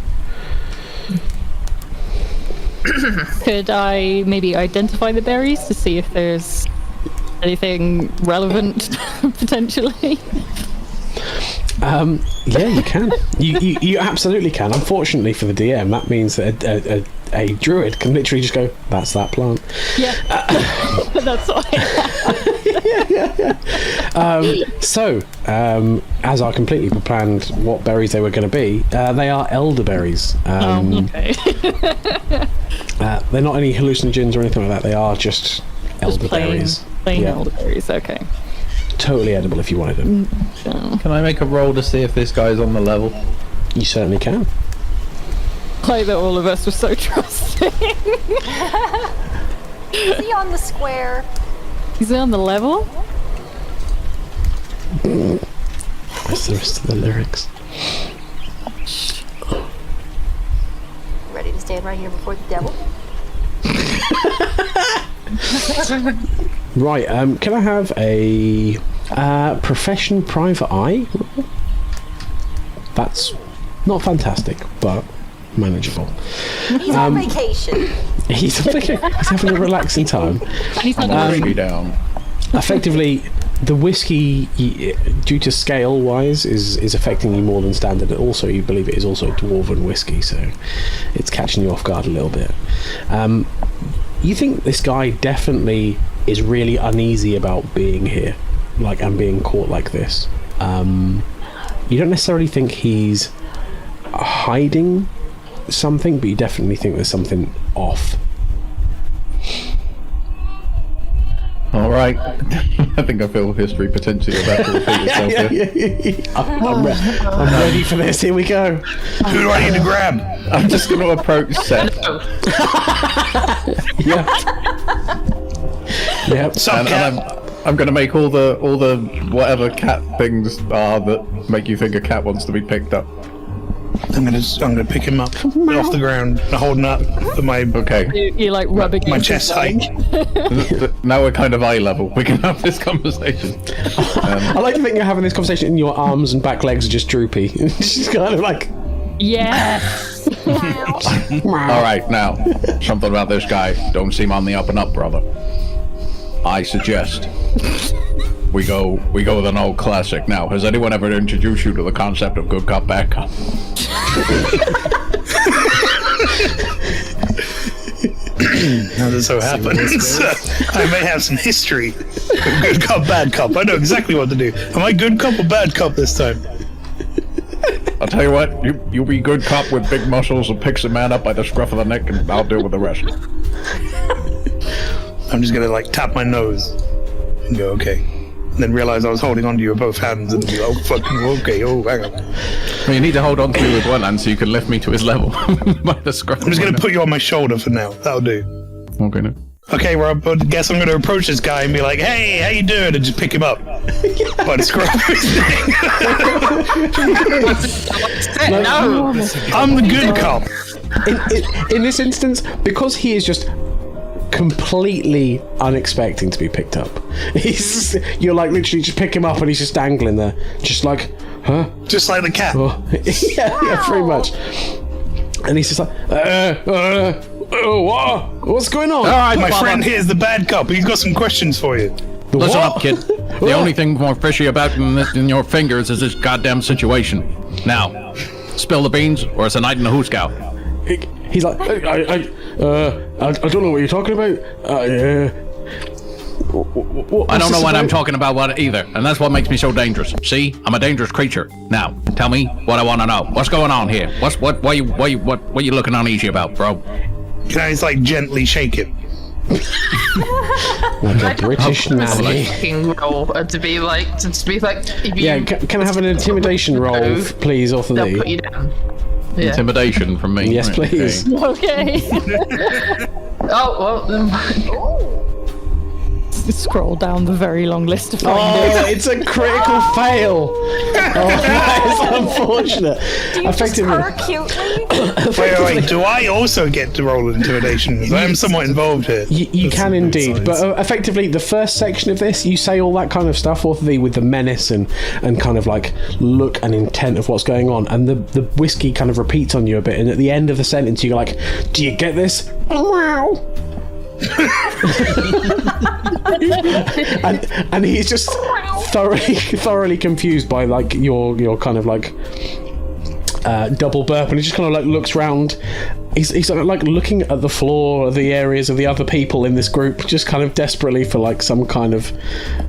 Could I maybe identify the berries to see if there's anything relevant potentially? Yeah, you can. You absolutely can. Unfortunately for the DM, that means that a druid can literally just go, "That's that plant." Yeah, that's why. So, as I completely planned what berries they were going to be, they are elderberries. Okay. They're not any hallucinogens or anything like that. They are just elderberries. Plain elderberries. Okay. Totally edible if you wanted them. Can I make a roll to see if this guy's on the level? You certainly can. Like that all of us were so trusting. Is he on the square? Is he on the level? That's the rest of the lyrics. Ready to stand right here before the devil? Right, can I have a profession private eye? That's not fantastic, but manageable. He's on vacation. He's having a relaxing time. He's not Down. Effectively, the whiskey, due to scale wise, is affecting you more than standard. Also, you believe it is also dwarven whiskey, so it's catching you off guard a little bit. You think this guy definitely is really uneasy about being here, and being caught like this. You don't necessarily think he's hiding something, but you definitely think there's something off. All right. I think I feel history potentially about to repeat itself. I'm ready for this. Here we go. Who do I need to grab? I'm just going to approach Seth. Yep. Sup, And I'm going to make all the whatever cat things are that make you think a cat wants to be picked up. I'm gonna pick him up off the ground, holding up my You like rubbing my into chest height. Now we're kind of eye level. We can have this conversation. I like to think you're having this conversation and your arms and back legs are just droopy. She's kind of like, Yes. All right, now something about this guy don't seem on the up and up, brother. I suggest we go with an old classic. Now, has anyone ever introduced you to the concept of good cop, bad cop? Now that so happens, I may have some history. Good cop, bad cop. I know exactly what to do. Am I good cop or bad cop this time? I'll tell you what, you be good cop with big muscles and picks a man up by the scruff of the neck, and I'll deal with the rest. I'm just gonna like tap my nose and go, okay. And then realize I was holding onto you with both hands and be like, oh, fucking okay, oh, hang on. Well, you need to hold on to me with one hand so you can lift me to his level. By the scruff. I'm just gonna put you on my shoulder for now. That'll do. Okay, no. Okay, well, I guess I'm gonna approach this guy and be like, hey, how you doing? And just pick him up by the scruff of his neck. No. I'm the good cop. in this instance, because he is just completely unexpecting to be picked up. You're like literally just pick him up and he's just dangling there, just like, huh? Just like the cat. Oh. yeah, pretty much. And he's just like, what's going on? All right, My Father. friend here's the bad cop. He's got some questions for you. Listen up, kid. The only thing more fishy about in your fingers is this goddamn situation. Now, spill the beans, or it's a night in the hoosegow. He's like, I don't know what you're talking about. I don't know what I'm talking about either, and that's what makes me so dangerous. See, I'm a dangerous creature. Now, tell me what I want to know. What's going on here? What are you looking uneasy about, bro? Can I just like gently shake him? Like a British nanny. Roll to be like, if you, Yeah, can I have an intimidation roll, please, off of they'll put the... you down. Yeah. Intimidation from me. Yes, Right, please. okay. Okay. Oh well. Scroll down the very long list to find Oh, it's a critical fail. Oh, that is unfortunate. Do you just purr cutely? Wait. Do I also get to roll intimidation? Because I am somewhat involved here. You That's can a good indeed, size. but effectively the first section of this, you say all that kind of stuff with the menace and kind of like look and intent of what's going on, and the whiskey kind of repeats on you a bit, and at the end of the sentence you're like, do you get this? Wow. and he's just thoroughly confused by like your kind of like double burp, and he just kind of like looks round. He's like looking at the floor, the areas of the other people in this group, just kind of desperately for like some kind of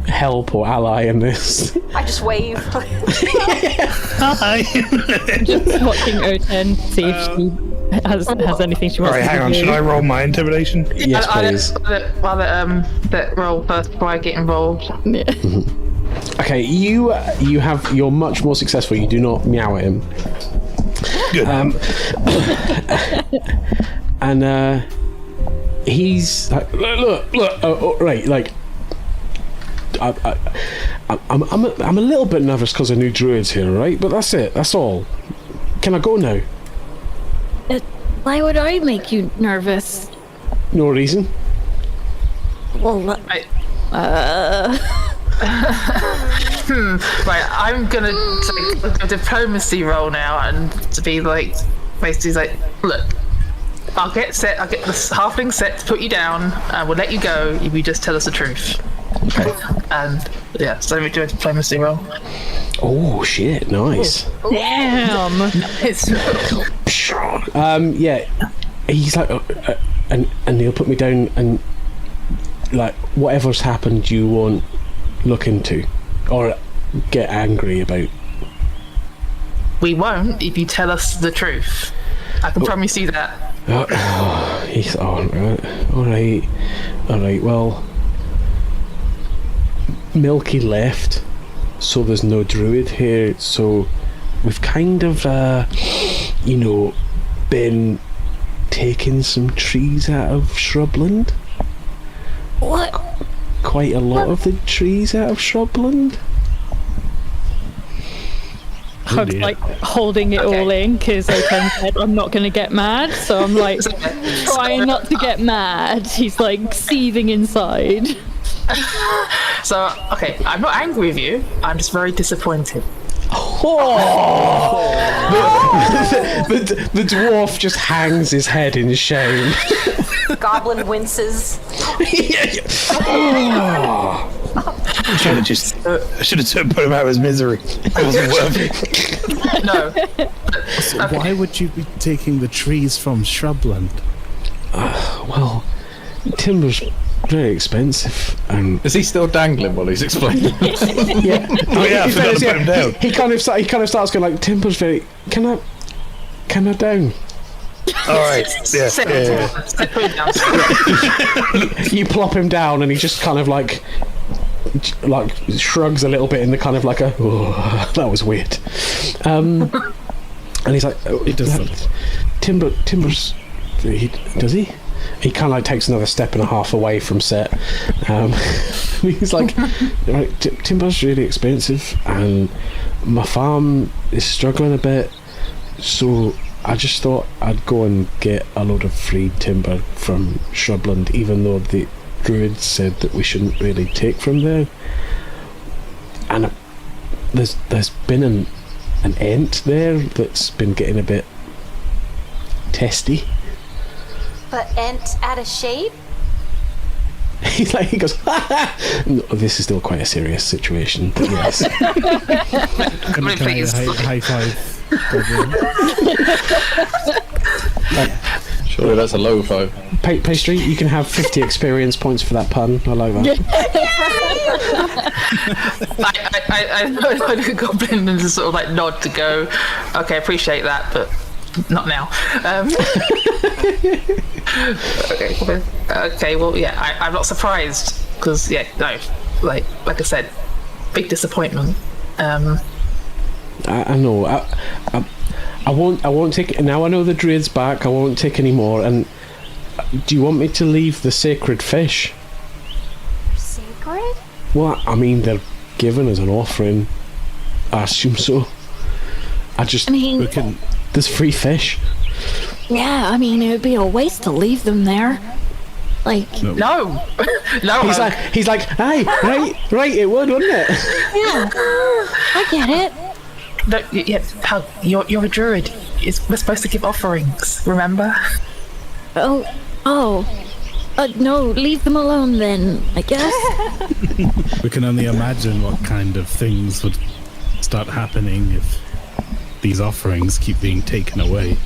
help or ally in this. I just wave. Hi. Just watching O10, see if she has anything she wants Alright, to hang on. do. Should I roll my intimidation? Yes, please. Let roll first before I get involved. Yeah. Okay, you're much more successful. You do not meow at him. Good. And he's like, look, right, like, I'm a little bit nervous because of new druids here, right? But that's it. That's all. Can I go now? Why would I make you nervous? No reason. Well, Right, I'm gonna take a diplomacy roll now and to be like, basically like, look, I'll get the halfling set to put you down and we'll let you go if you just tell us the truth. Okay. And yeah, so we do a diplomacy roll. Oh shit! Nice. damn. It's Yeah, he's like, and he'll put me down, and like whatever's happened, you won't look into or get angry about. we won't if you tell us the truth. I can promise you that. He's on. All right. Well, Milky left, so there's no druid here. So we've kind of, been taking some trees out of shrubland. What? Quite a lot of the trees out of shrubland. I'm like holding it all in because I'm not going to get mad, so I'm like trying not to get mad. He's like seething inside. So, okay, I'm not angry with you. I'm just very disappointed. The dwarf just hangs his head in shame. Goblin winces. I should have put him out of his misery. It wasn't worth it. No. So why would you be taking the trees from shrubland? Well, timber's very expensive, and Is he still dangling while he's explaining? yeah. Oh yeah, I forgot to put him down. He kind of starts going like, timber's very. Can I down? All right. Yeah. Put it down. You plop him down, and he just kind of like shrugs a little bit in the kind of like a, oh, that was weird. And he's like, He doesn't. Timber's. Does he? He kind of like takes another step and a half away from Set. He's like, right, timber's really expensive, and my farm is struggling a bit, so I just thought I'd go and get a load of free timber from shrubland, even though the druids said that we shouldn't really take from there. And there's been an ent there that's been getting a bit testy. But ent out of shape? He goes, ha ha! No, this is still quite a serious situation, but yes. Can I please. high five? Goblin? Surely that's a low five. Pastry, you can have 50 experience points for that pun. I like that. I know the goblin and just sort of like nod to go, okay, appreciate that, but not now. Okay, well, yeah, I'm not surprised because, yeah, no, like I said, big disappointment. I know. I won't take. Now I know the druid's back. I won't take any more. And do you want me to leave the sacred fish? Sacred? Well, I mean, they're given as an offering. I assume so. I mean, We can. There's free fish. yeah, I mean, it would be a waste to leave them there. Like, No. He's like, hey, right, it would, wouldn't it? yeah, I get it. No, yeah, Pal, you're a druid. We're supposed to give offerings, remember? No, leave them alone then, I guess. We can only imagine what kind of things would start happening if these offerings keep being taken away.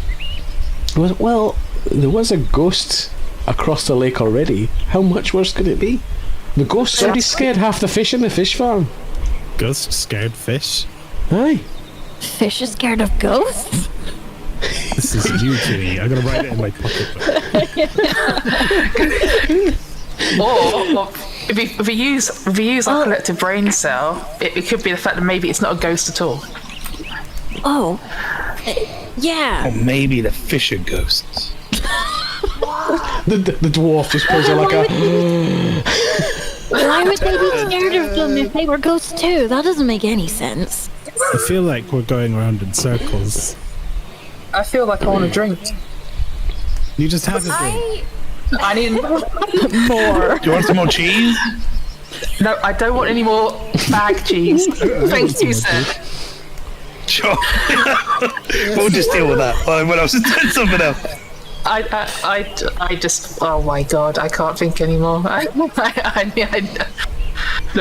Well, there was a ghost across the lake already. How much worse could it be? The ghost's already scared half the fish in the fish farm. Ghost scared fish? Aye. Fish is scared of ghosts? This is you, Ginny. I'm gonna write it in my pocketbook. Or if we use our collective brain cell, it could be the fact that maybe it's not a ghost at all. Oh, yeah. Or maybe the fish are ghosts. The dwarf just pulls out like a. Why would they be scared of them if they were ghosts too? That doesn't make any sense. I feel like we're going around in circles. I feel like I want a drink. You just have a drink. I need more. Do you want some more cheese? No, I don't want any more bag cheese. Thank you, sir. Sure. We'll just deal with that. When I was doing something else. I just, oh my god, I can't think anymore. Look,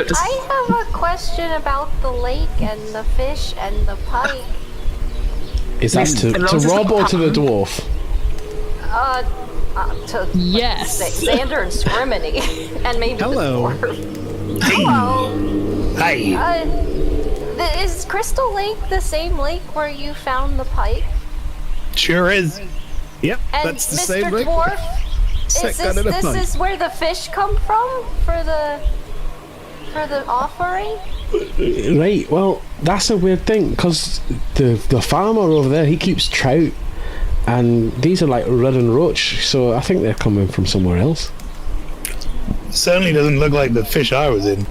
just, I have a question about the lake and the fish and the pike. Is that to Rob or to the dwarf? To Yes. Xander and Scriminy, and maybe Hello. the dwarf. Hello. Hey. Is Crystal Lake the same lake where you found the pike? Sure is. Yep, And that's the Mr. same lake. Dwarf, This is where the fish come from for the offering? Right, well, that's a weird thing, because the farmer over there, he keeps trout, and these are like red and roach, so I think they're coming from somewhere else. Certainly doesn't look like the fish I was in.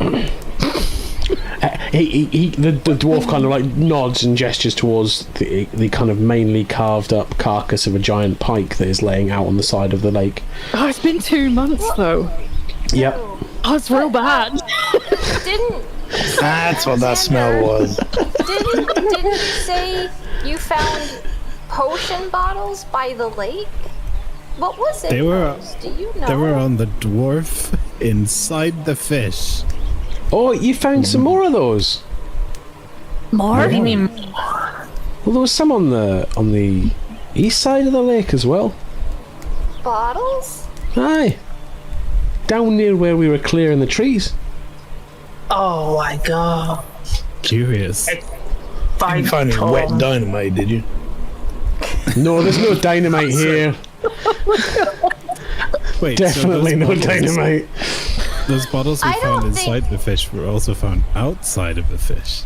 The dwarf kind of like nods and gestures towards the kind of mainly carved up carcass of a giant pike that is laying out on the side of the lake. Oh, it's been 2 months though. Yep. Oh, it's real bad. Didn't That's what that smell was. didn't you say you found potion bottles by the lake? What was it? They were- those? Do you know? They were on the dwarf inside the fish. Oh, you found some more of those? More? What do you mean? Well, there was some on the east side of the lake as well. bottles? Aye. Down near where we were clearing the trees. Oh my god. Curious. Didn't find any wet dynamite, did you? No, there's no dynamite here. Wait, Definitely so no those bottles- dynamite. Those bottles we I found don't think- inside the fish were also found outside of the fish.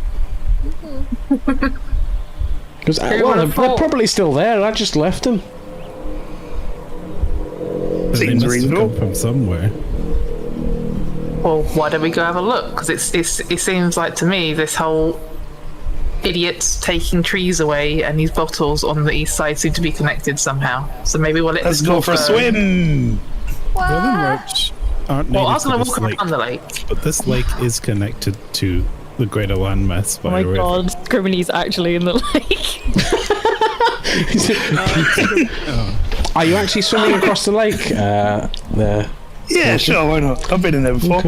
Because Who well, would've they're thought? probably still there. I just left them. But they Seems must have reasonable. come from somewhere. Well, why don't we go have a look? Because it seems like to me this whole idiots taking trees away and these bottles on the east side seem to be connected somehow. So maybe we'll let Let's this go go for a swim. What? Golden roach aren't Well, I native was to going to this walk lake, around the lake. but this lake is connected to the greater landmass Oh by my a river. god, Scriveny's actually in the lake. Are you actually swimming across the lake? There. Yeah, sure, why not? I've been in there before.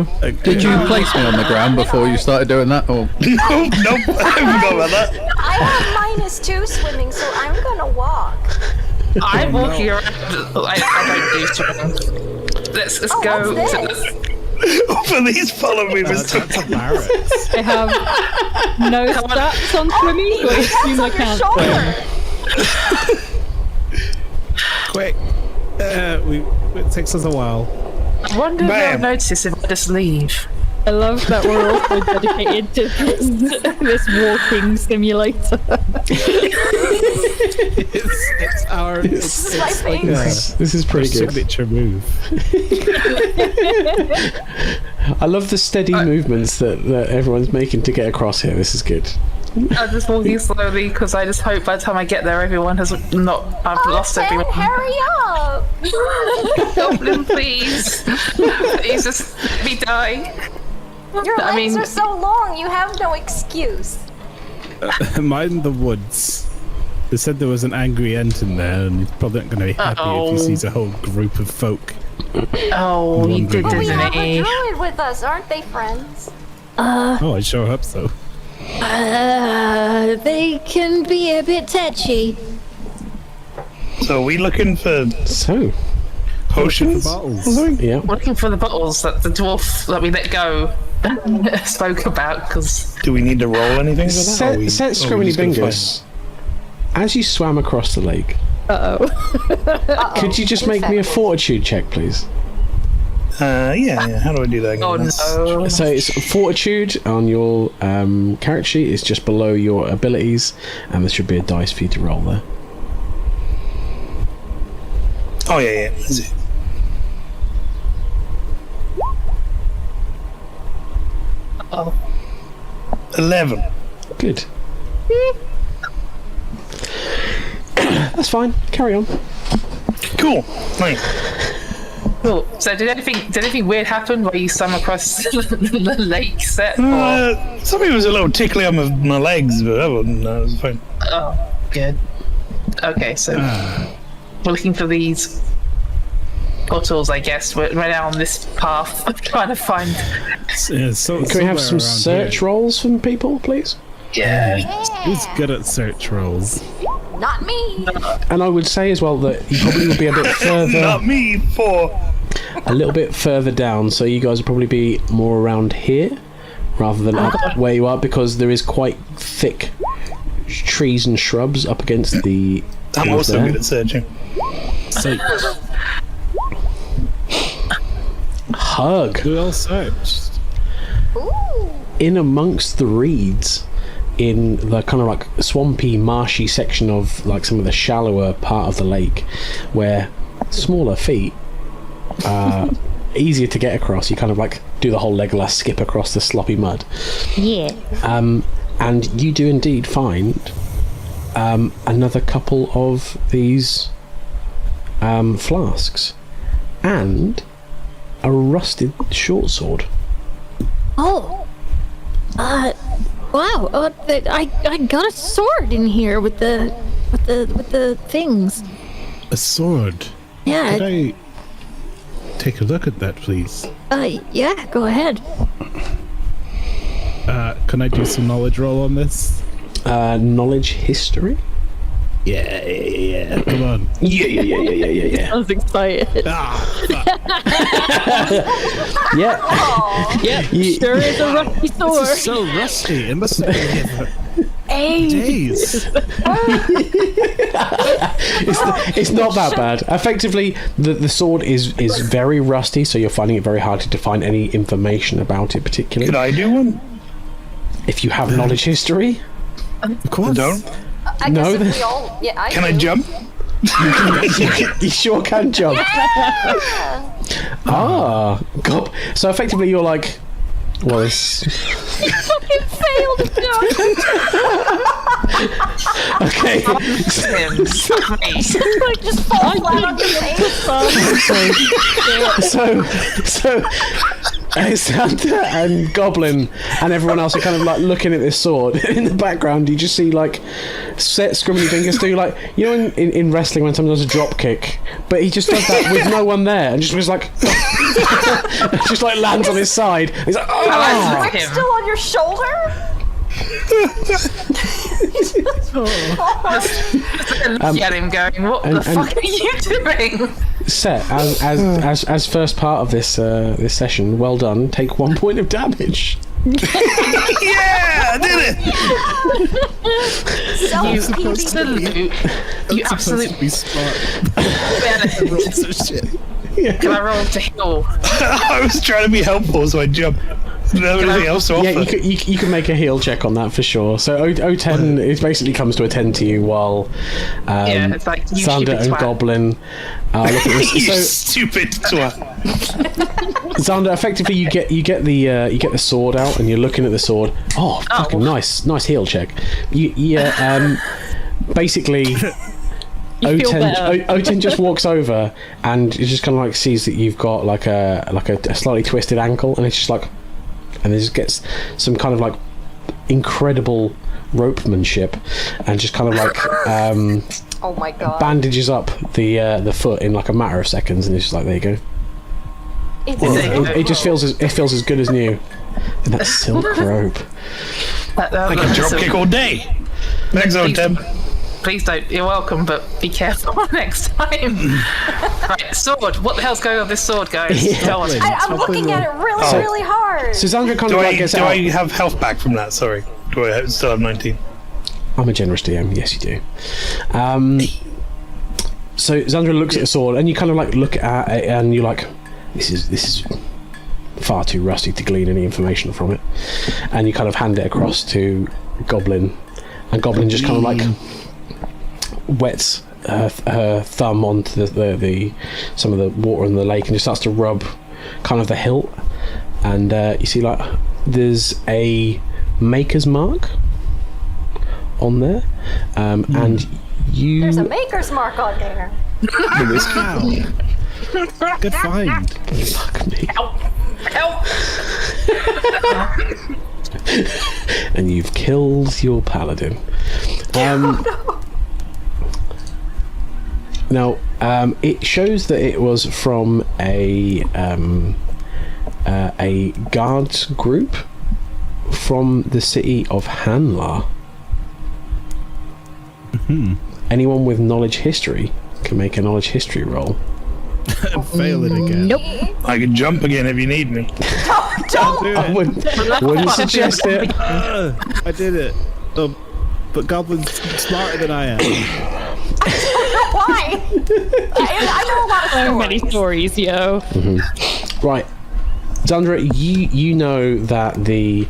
Did you place me on the ground before you started doing that? Or Nope, I forgot about that. I have -2 swimming, so I'm gonna walk. I'm walking around. I don't do swimming. Let's Oh, go. what's this? Please follow me, Mr. That's a barracks. I have no stats on swimming, but I assume I Your can't. shoulder. Quick. It takes us a while. I wonder if they'll Bam. notice if I just leave. I love that we're also dedicated to this walking simulator. It's our This is my favorite. This is pretty good. signature move. I love the steady movements that everyone's making to get across here. This is good. I'm just walking slowly because I just hope by the time I get there, everyone has not. I've lost Ted, everyone. hurry up! Goblin, please. Please just let me die. Your I legs mean- are so long, you have no excuse. Mind the woods. They said there was an angry ent in there, and he's probably not going to be happy if Uh-oh. he sees a whole group of folk. Oh, he did, But we doesn't have a he? druid with us, aren't they, friends? Oh, I sure hope so. They can be a bit touchy. So are we looking for So, potions? bottles. yeah. We're looking for the bottles that the dwarf that we let go spoke about because Do we need to roll anything for that? or we- Set or we Scrimminy just gonna Bingus. As you swam across the lake, could you just make me a fortitude check, please? find- yeah. How do I do that again? oh no, So it's fortitude on your character sheet. It's just below your abilities, and there should be a dice for you to roll there. Oh, yeah. Is it? oh, 11. Good. That's fine. Carry on. Cool. Nice. cool. So did anything weird happen while you swam across the lake set? Something was a little tickly on my legs, but other than that, it was fine. Oh, good. Okay, so we're looking for these bottles, I guess. We're down this path trying to find. Can we have some search rolls from people, please? Yeah. Who's good at search rolls? Not me. And I would say as well that you probably would be a bit further, Not me, a little bit further down. So you guys would probably be more around here rather than up where you are, because there is quite thick trees and shrubs up against the. I'm also good at searching. So, Hug. well searched. Ooh. In amongst the reeds, in the kind of like swampy, marshy section of like some of the shallower part of the lake, where smaller feet are easier to get across. You kind of like do the whole Legolas skip across the sloppy mud. Yeah. And you do indeed find another couple of these flasks and a rusted short sword. Oh. Wow. I got a sword in here with the things. A sword. Yeah. Could I take a look at that, please? Yeah. Go ahead. Can I do some knowledge roll on this? Knowledge history? Yeah. Come on. Yeah. I was excited. Yeah. Yep. Sure is a rusty sword. This is so rusty. It must have been here for days. It's not that bad. Effectively, the sword is very rusty, so you're finding it very hard to find any information about it particularly. Could I do one? If you have knowledge history. Of course. Don't. I No, guess if we all. Yeah, I Can I do. jump? You sure can jump. God. So effectively you're like, well, this... Fucking failed the Okay. Like just fall flat on your face. So Santa and Goblin and everyone else are kind of like looking at this sword. In the background, you just see like set scribbly fingers do like, you know, in wrestling when someone does a drop kick, but he just does that with no one there and just was like, just like lands on his side. He's like, oh! Rick still on your shoulder? Look at him going, what the fuck are you doing? Set as first part of this this session. Well done. Take 1 point of damage. Yeah, I did it. You absolute Be smart. benefit. So shit. Can I roll to heal? I was trying to be helpful, so I jumped. Didn't have anything else to offer. Yeah, you can make a heal check on that for sure. So O10 it basically comes to attend to you while Yeah, it's like, you Xander stupid and twat. Goblin are looking at You this. stupid twat. So Xander, effectively you get the sword out and you're looking at the sword. Oh, fucking nice heal check. Basically O10 just walks over and it just kind of like sees that you've got like a slightly twisted ankle, and it's just like, and it just gets some kind of like incredible ropemanship and just kind of like Oh my god. bandages up the foot in like a matter of seconds, and it's just like, there you go. It just feels as good as new. And that silk rope. I can drop kick all day. Next on, Tim. Please don't. You're welcome, but be careful next time. Right, sword. What the hell's going on with this sword, guys? Tell us. I'm looking at it really hard. So Xander kind Do of I like gets do out. I have health back from that? Sorry. Do I still have 19? I'm a generous DM. Yes, you do. So Xander looks at the sword, and you kind of like look at it, and you're like, "This is far too rusty to glean any information from it." And you kind of hand it across to Goblin, and Goblin just kind of like wets her thumb onto the some of the water in the lake, and just starts to rub kind of the hilt, and you see like there's a maker's mark on there, and you There's a maker's mark on there. Wow. Good find. Fuck me. Help! And you've killed your paladin. Now, it shows that it was from a guards group from the city of Hanlar. Anyone with knowledge history can make a knowledge history roll. Fail it again. Nope. I can jump again if you need me. Don't. I wouldn't suggest it. I did it. but goblins smarter than I am. Why? I know a lot of So many stories, yo. Right, Zandra, you know that that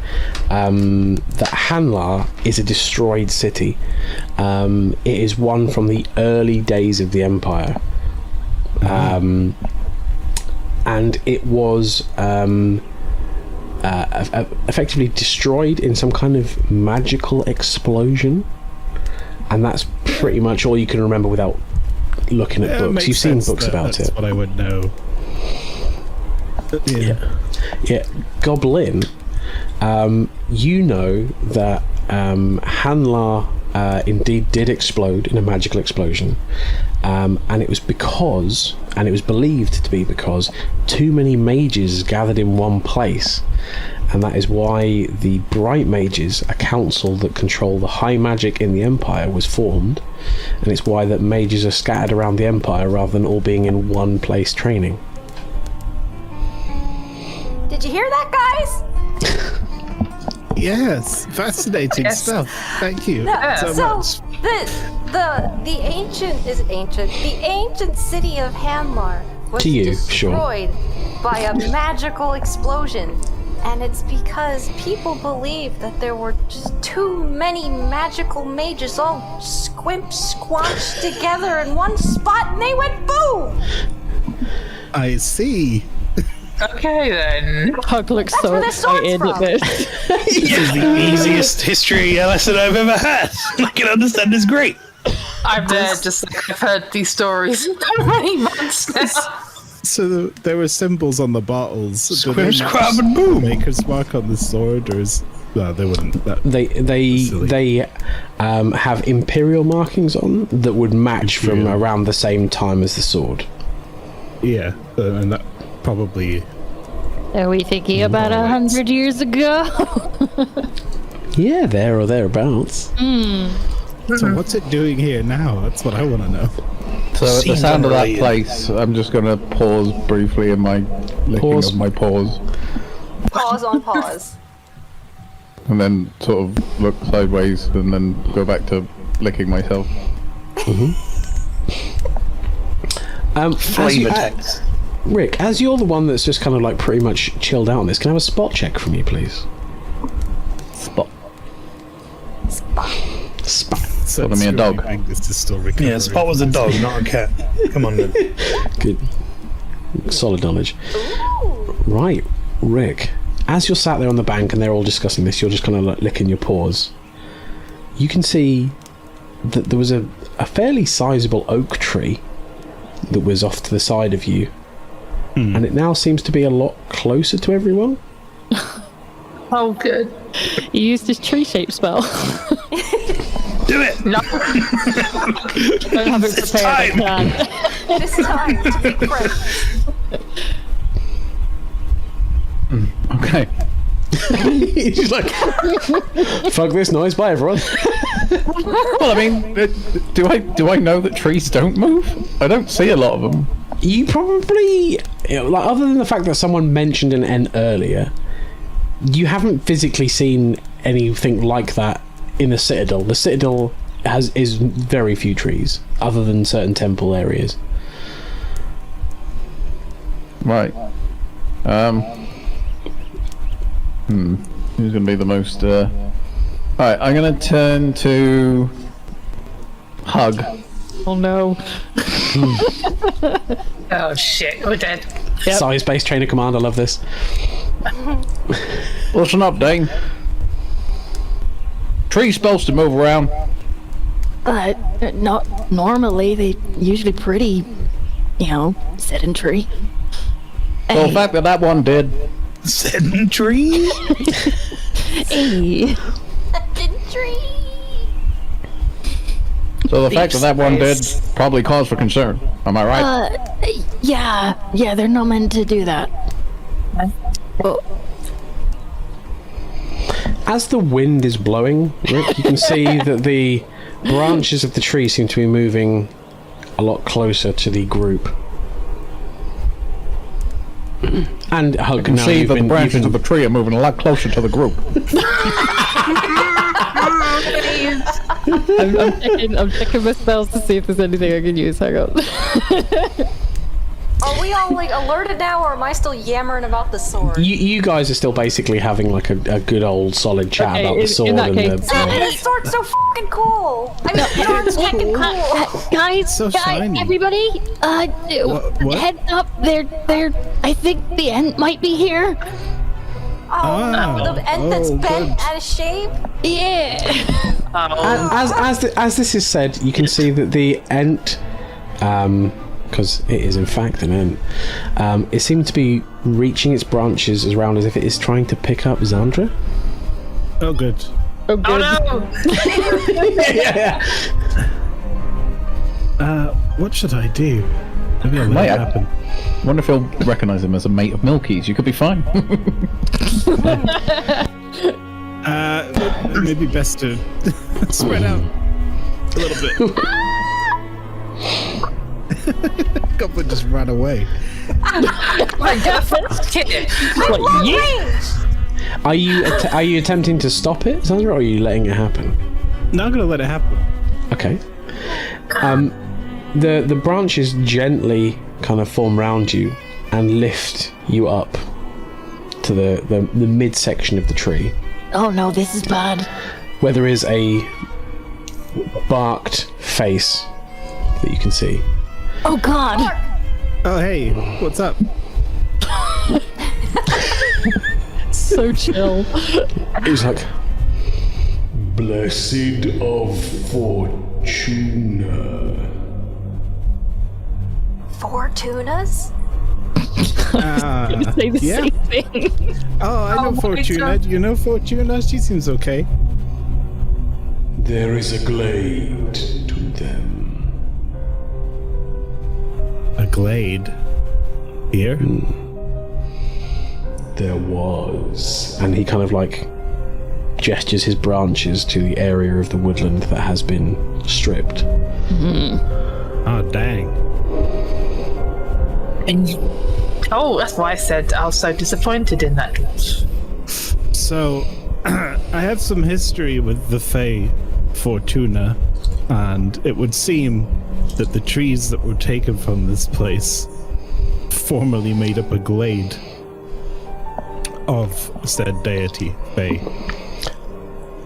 Hanlar is a destroyed city. It is one from the early days of the Empire, and it was effectively destroyed in some kind of magical explosion, and that's pretty much all you can remember without looking at books. You've seen books about that's it. what I would know. Yeah, Goblin, you know that Hanlar indeed did explode in a magical explosion, and it was believed to be because too many mages gathered in one place, and that is why the Bright Mages, a council that control the high magic in the Empire, was formed, and it's why that mages are scattered around the Empire rather than all being in one place training. Did you hear that, guys? Yes, fascinating stuff. Thank you so much. The ancient city of Hanlar was To you, destroyed by a magical explosion. And it's because people believed that there were just too many magical mages all squanched together in one spot, and they went boom! I see. Okay then. Hug looks That's so where the sword's excited at from. this. This is the easiest history lesson I've ever had. I can understand this great. I'm there just like I've heard these stories for many months now. So there were symbols on the bottles. Squish, crab, and boom. Maker's mark on the sword, or is no? They wouldn't. They have imperial markings on that would match from around the same time as the sword. Yeah, and that probably. Are we thinking about 100 years ago? Yeah, there or thereabouts. So what's it doing here now? That's what I want to know. So at the Seems sound of that unrelated. place, I'm just going to pause briefly in my licking Pause. of my paws, Pause on pause. and then sort of look sideways, and then go back to licking myself. Flavor text. Rick, as you're the one that's just kind of like pretty much chilled out on this, can I have a spot check from you, please? Spot. Spot. So Follow me a dog. Angus is still recovering. Yeah, Spot was a dog, not a cat. Come on then. Good. Solid knowledge. Right, Rick. As you're sat there on the bank and they're all discussing this, you're just kind of like licking your paws. You can see that there was a fairly sizable oak tree that was off to the side of you, and it now seems to be a lot closer to everyone. Oh, good. You used his tree shape spell. Do it. No, I haven't It's prepared time. that. This time to be friends. Okay. He's just like, fuck this noise, bye everyone. Well, I mean, do I know that trees don't move? I don't see a lot of them. You probably, like, other than the fact that someone mentioned an N earlier, you haven't physically seen anything like that in the Citadel. The Citadel is very few trees, other than certain temple areas. Right. Who's gonna be the most? Alright, I'm gonna turn to Hug. Oh no. oh shit, we're dead. Yep. Size-based trainer command. I love this. Listen up, Dane. Trees supposed to move around. Not normally. They usually pretty, sedentary. Well, the fact that one did. Sedentary. Hey. So the fact that one did probably cause for concern. Am I right? Yeah, they're not meant to do that. Well, As the wind is blowing, Rick, you can see that the branches of the tree seem to be moving a lot closer to the group. And Hug, You can now see you've that the been, branches of the tree are moving a lot closer to the group. I'm checking my spells to see if there's anything I can use. Hang on. Are we all like alerted now, or am I still yammering about the sword? You guys are still basically having like a good old solid chat Okay, about the sword in that and case- The sword's so fucking cool. I mean, the sword's fucking cool. Guys, So shiny. everybody, What? heads up. They're. I think the end might be here. Oh, the end that's oh, bent good. out of shape. Yeah. as this is said, you can see that the Ent, because it is in fact an Ent, it seems to be reaching its branches around as if it is trying to pick up Xandra. Oh, good. Oh, good. What should I do? Maybe I'll let Mate, it I happen. wonder if he'll recognise him as a mate of Milky's. You could be fine. Maybe best to spread out a little bit. Goblin just ran away. My girlfriend's kid. Are you attempting to stop it, Xandra, or are you letting it happen? Now I'm gonna let it happen. Okay. The branches gently kind of form round you and lift you up to the midsection of the tree, Oh no, this is bad. where there is a barked face that you can see. Oh God. Oh, hey, what's up? So chill. It was like, "Blessed of Fortuna." Fortunas? Say the Yeah. same thing. Oh, I know Fortuna. Do you know Fortuna? She seems okay. There is a glade to them. A glade. Here? There was. And he kind of like gestures his branches to the area of the woodland that has been stripped. Oh, dang. And oh, that's why I said I was so disappointed in that. So, I have some history with the Fae Fortuna, and it would seem that the trees that were taken from this place formerly made up a glade of said deity, Fae.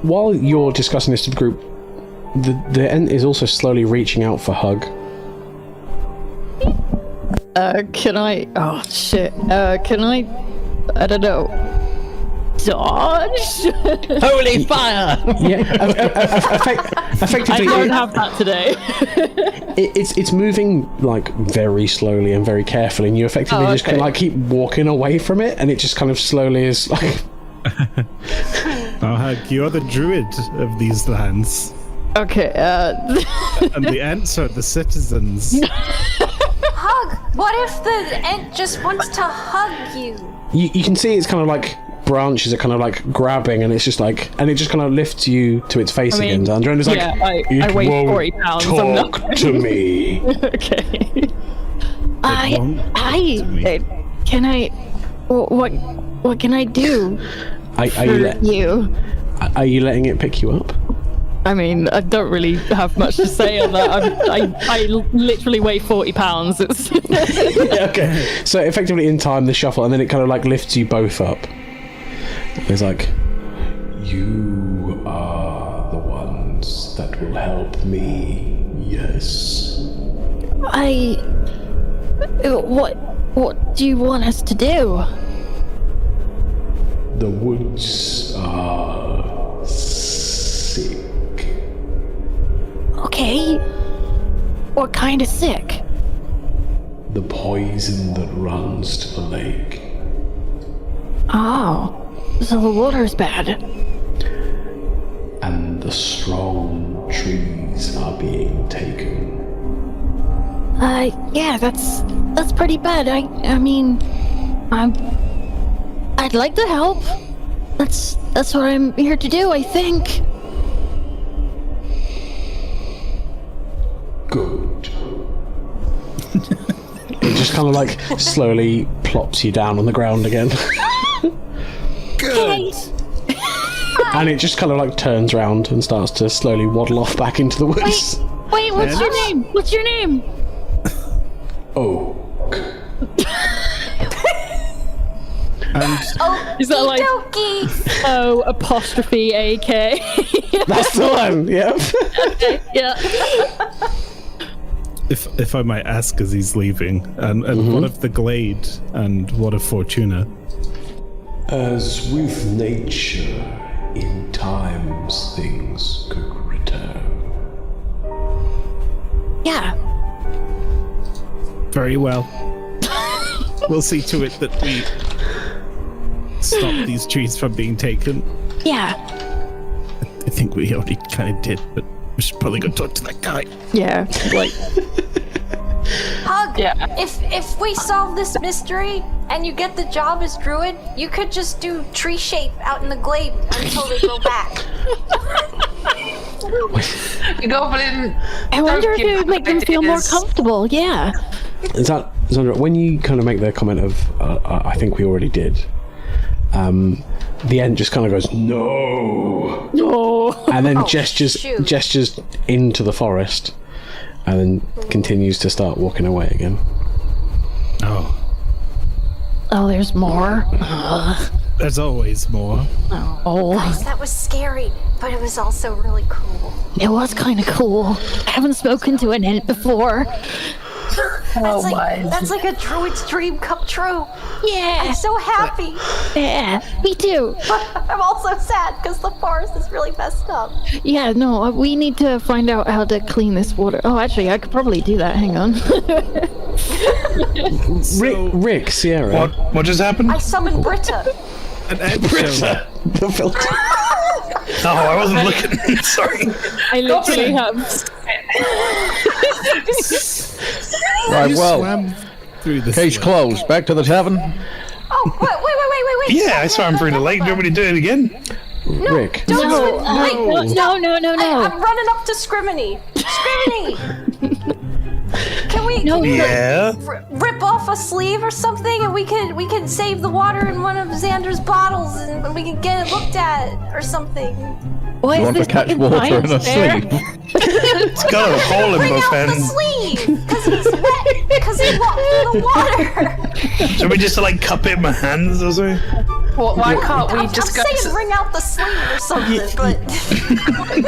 While you're discussing this to the group, the Ent is also slowly reaching out for Hug. Can I? Oh shit. Can I? I don't know. Dodge? Holy fire! Yeah, I effectively, don't have that today. it's moving like very slowly and very carefully, and you effectively just kind of like keep walking away from it, and it just kind of slowly is like. Oh, heck, you're the druid of these lands, Okay. and the Ents are the citizens. Hug! What if the Ent just wants to hug you? You can see it's kind of like branches are kind of like grabbing, and it's just like, and it just kind of lifts you to its face again, Xandra, and it's like, I "It weigh won't 40 pounds. I'm not. talk to me. Okay. won't Can I? What can I do Are you for you? are you letting it pick you up? I mean, I don't really have much to say on that. I literally weigh 40 pounds. It's Okay. So effectively in time, the shuffle, and then it kind of like lifts you both up. It's like, you are the ones that will help me. Yes. What do you want us to do? The woods are sick. Okay. What kind of sick? The poison that runs to the lake. Oh, so the water's bad. And the strong trees are being taken. Yeah, that's pretty bad. I mean, I'd like to help. That's what I'm here to do, I think. Good. It just kind of like slowly plops you down on the ground again. Good. and it just kind of like turns around and starts to slowly waddle off back into the woods. Wait, what's your name? What's your name? Oh. Is that like Okey-dokey. O apostrophe AK? That's the one, yep. Yeah. If I might ask as he's leaving, and what of the glade and what of Fortuna? As with nature, in times things could return. Yeah. Very well. We'll see to it that we stop these trees from being taken. Yeah. I think we already kind of did, but we should probably go talk to that guy. Yeah. Like. Hug, Yeah. if we solve this mystery and you get the job as druid, you could just do tree shape out in the glade until they grow back. Goblin. I wonder if it would make them feel more ideas. comfortable. Yeah. Is that Zandra, when you kind of make the comment of I think we already did, the end just kind of goes no, and then gestures into the forest, and then continues to start walking away again. Oh, There's more. there's always more. Oh, Guys, that was scary, but it was also really cool. it was kind of cool. I haven't spoken to an ant before. That's like a druid's dream come true. Yeah. I'm so happy. Yeah. Me too. I'm also sad because the forest is really messed up. Yeah. No, we need to find out how to clean this water. Oh, actually, I could probably do that. Hang on. Rick, Sierra, What just happened? I summoned Britta. An ant showed up. the filter. Oh, I wasn't looking. Sorry. I literally have. Right, You well, swam through the case swamp. closed. Back to the tavern. Oh, wait. Yeah, I swam through the lake. Do you want me to do it again? Rick, Don't No, swim. Wait, no. I'm running up to Scriminy. Can we Yeah. rip off a sleeve or something, and we can save the water in one of Xander's bottles, and we can get it looked at or something. Why You is want to this catch fucking water in a science there? sleeve? It's got a hole in Bring both out the ends. sleeve, because he's wet, because he walked through the water. Should we just like cup it in my hands or something? Why can't we I'm just go? saying bring out the sleeve or something, but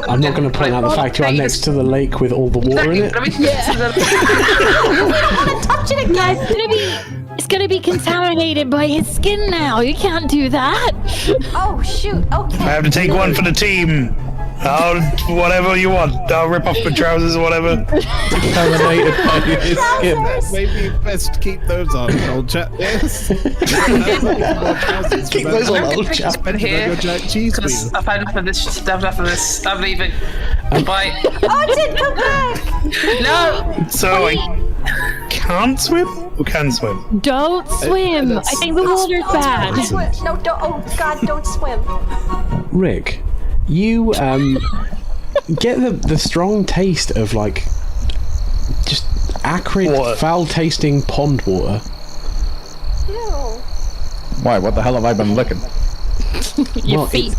I'm not going to point out the fact you are next to the lake with all the water in it. Let me get to the. we don't want to touch it again. It's gonna be contaminated by his skin now. You can't do that. Oh shoot! I Okay. have to take one for the team. I'll whatever you want. I'll rip off my trousers or whatever. Contaminated by his skin. Trousers. Maybe best keep those on, old chap. Yes. Keep those on, old chap. But here, Your giant cheese because wheel. I've had enough of this. I've had enough of this. I'm leaving. Bye. Oh, it did come back. No. So I can't swim or can swim? Don't swim. I think the water's bad. No, don't. Oh God, don't swim. Rick, you get the strong taste of like just acrid, What? foul-tasting pond water. Ew. Why? What the hell have I been licking? Your Well, feet.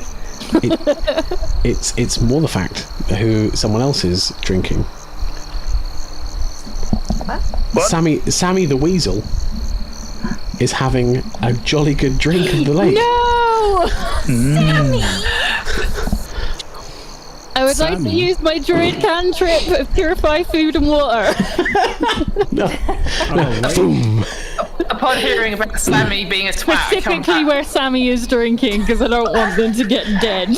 It's more the fact who someone else is drinking. What? Sammy the Weasel is having a jolly good drink of the lake. No! I would like to Sammy. use my druid cantrip of purify food and water. Boom. Upon hearing about Sammy being a twat, I come Specifically back. where Sammy is drinking, because I don't want them to get dead.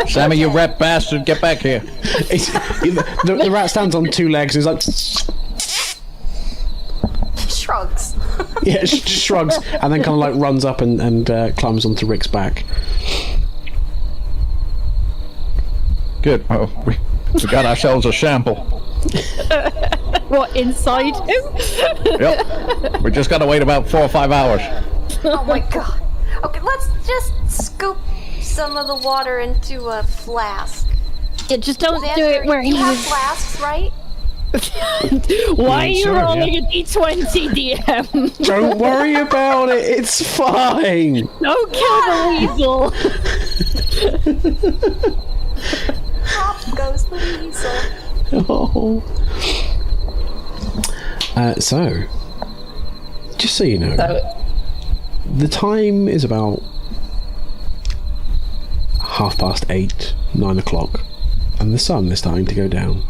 Sammy, you rat bastard, get back here. The rat stands on two legs and is like, Shrugs. yeah, just shrugs, and then kind of like runs up and climbs onto Rick's back. Good. Oh, we got ourselves a sample. What, inside him? Yep. We just gotta wait about 4 or 5 hours. Oh my God. Okay, let's just scoop some of the water into a flask. Yeah, just don't do Xander, it where you he have was. flasks, right? Why are you sure, rolling a d20, DM? Don't worry about it. It's fine. Don't kill the weasel. Off goes the weasel. So, just so you know, the time is about 8:30, 9 o'clock, and the sun is starting to go down.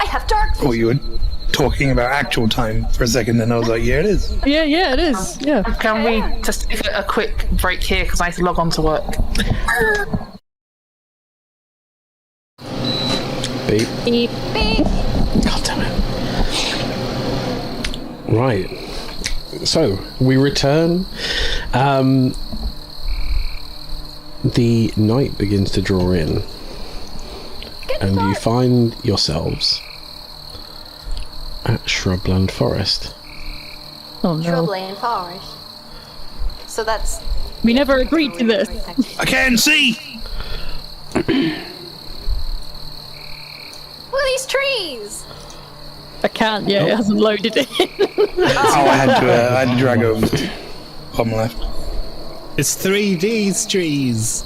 I have dark vision. Oh, you were talking about actual time for a second, and I was like, yeah, it is. Yeah, it is. Yeah. Can we just take a quick break here because I have to log on to work? Beep. Beep. Beep. God damn it. Right. So, we return. The night begins to draw in, and you find yourselves at Shrubland Forest. Oh no. Shrubland Forest. So that's... We never agreed to this. I can't see! Look at these trees! I can't yet, it hasn't loaded in. Oh, I had to drag over to bottom left. It's 3D's trees.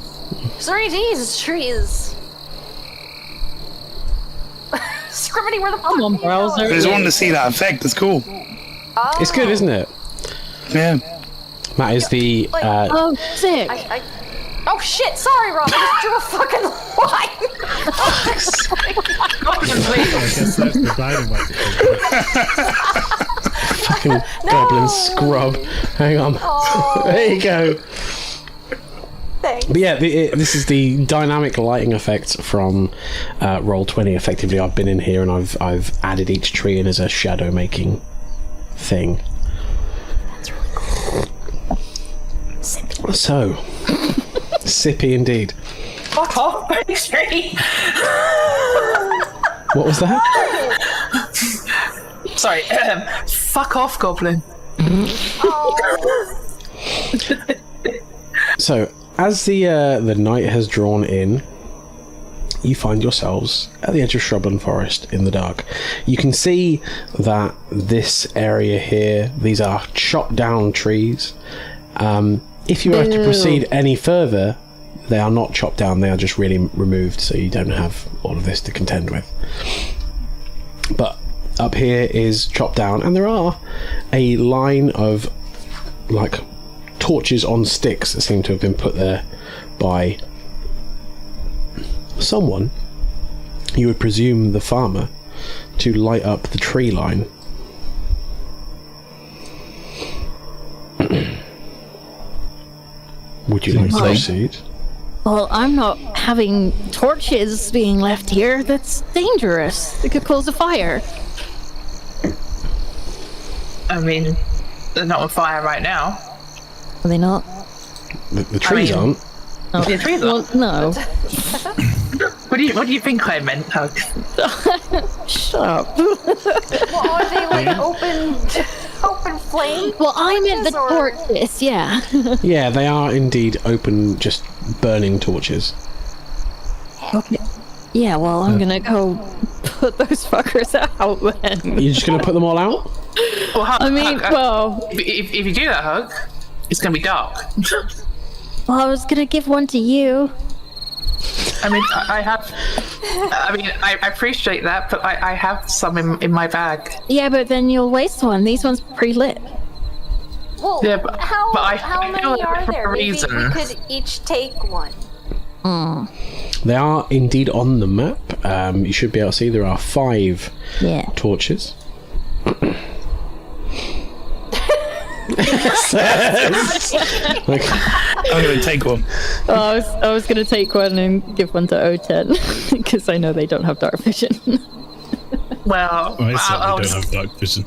3D's trees. Scribbity, where the fuck Come on, are you browser. I going? just wanted to see that effect. It's cool. Oh, It's good, isn't it? Yeah. That is the Oh, sick. Oh shit, sorry Rob, I just drew a fucking line! I guess that's the dynamite. fucking goblin scrub. Hang on. There you go. Thanks. But yeah, this is the dynamic lighting effect from Roll20. Effectively, I've been in here and I've added each tree in as a shadow making thing. That's really cool. Sippy. So, sippy indeed. Fuck off, pastry! What was that? Sorry, fuck off, goblin. So, as the night has drawn in, you find yourselves at the edge of Shrubland Forest in the dark. You can see that this area here, these are chopped down trees. If you were to proceed any further, they are not chopped down, they are just really removed, so you don't have all of this to contend with. But up here is chopped down, and there are a line of like torches on sticks that seem to have been put there by someone, you would presume the farmer, to light up the tree line. Would you like to proceed? Well, I'm not having torches being left here. That's dangerous. It could cause a fire. I mean, they're not on fire right now. Are they not? The trees mean- aren't. Oh. The trees are. Well, no. What do you think I meant, Hug? Shut up. Well, are they like open flame? Well, I meant the torches, or- torches, yeah. Yeah, they are indeed open, just burning torches. Okay. Yeah, well, I'm gonna go put those fuckers out then. You're just going to put them all out? Well, Hug, I mean, Hug, well, if you do that, Hug, it's gonna be dark. I was gonna give one to you. I mean, I appreciate that, but I have some in my bag. Yeah, but then you'll waste one. These ones pre-lit. Well, Yeah, but how I many feel like are for there? a Maybe reason. we could each take one. They are indeed on the map. You should be able to see there are 5 Yeah. torches. Like, I'm going to take one. Oh, I was gonna take one and give one to O10 because I know they don't have dark vision. Well, I I'll certainly don't have dark vision.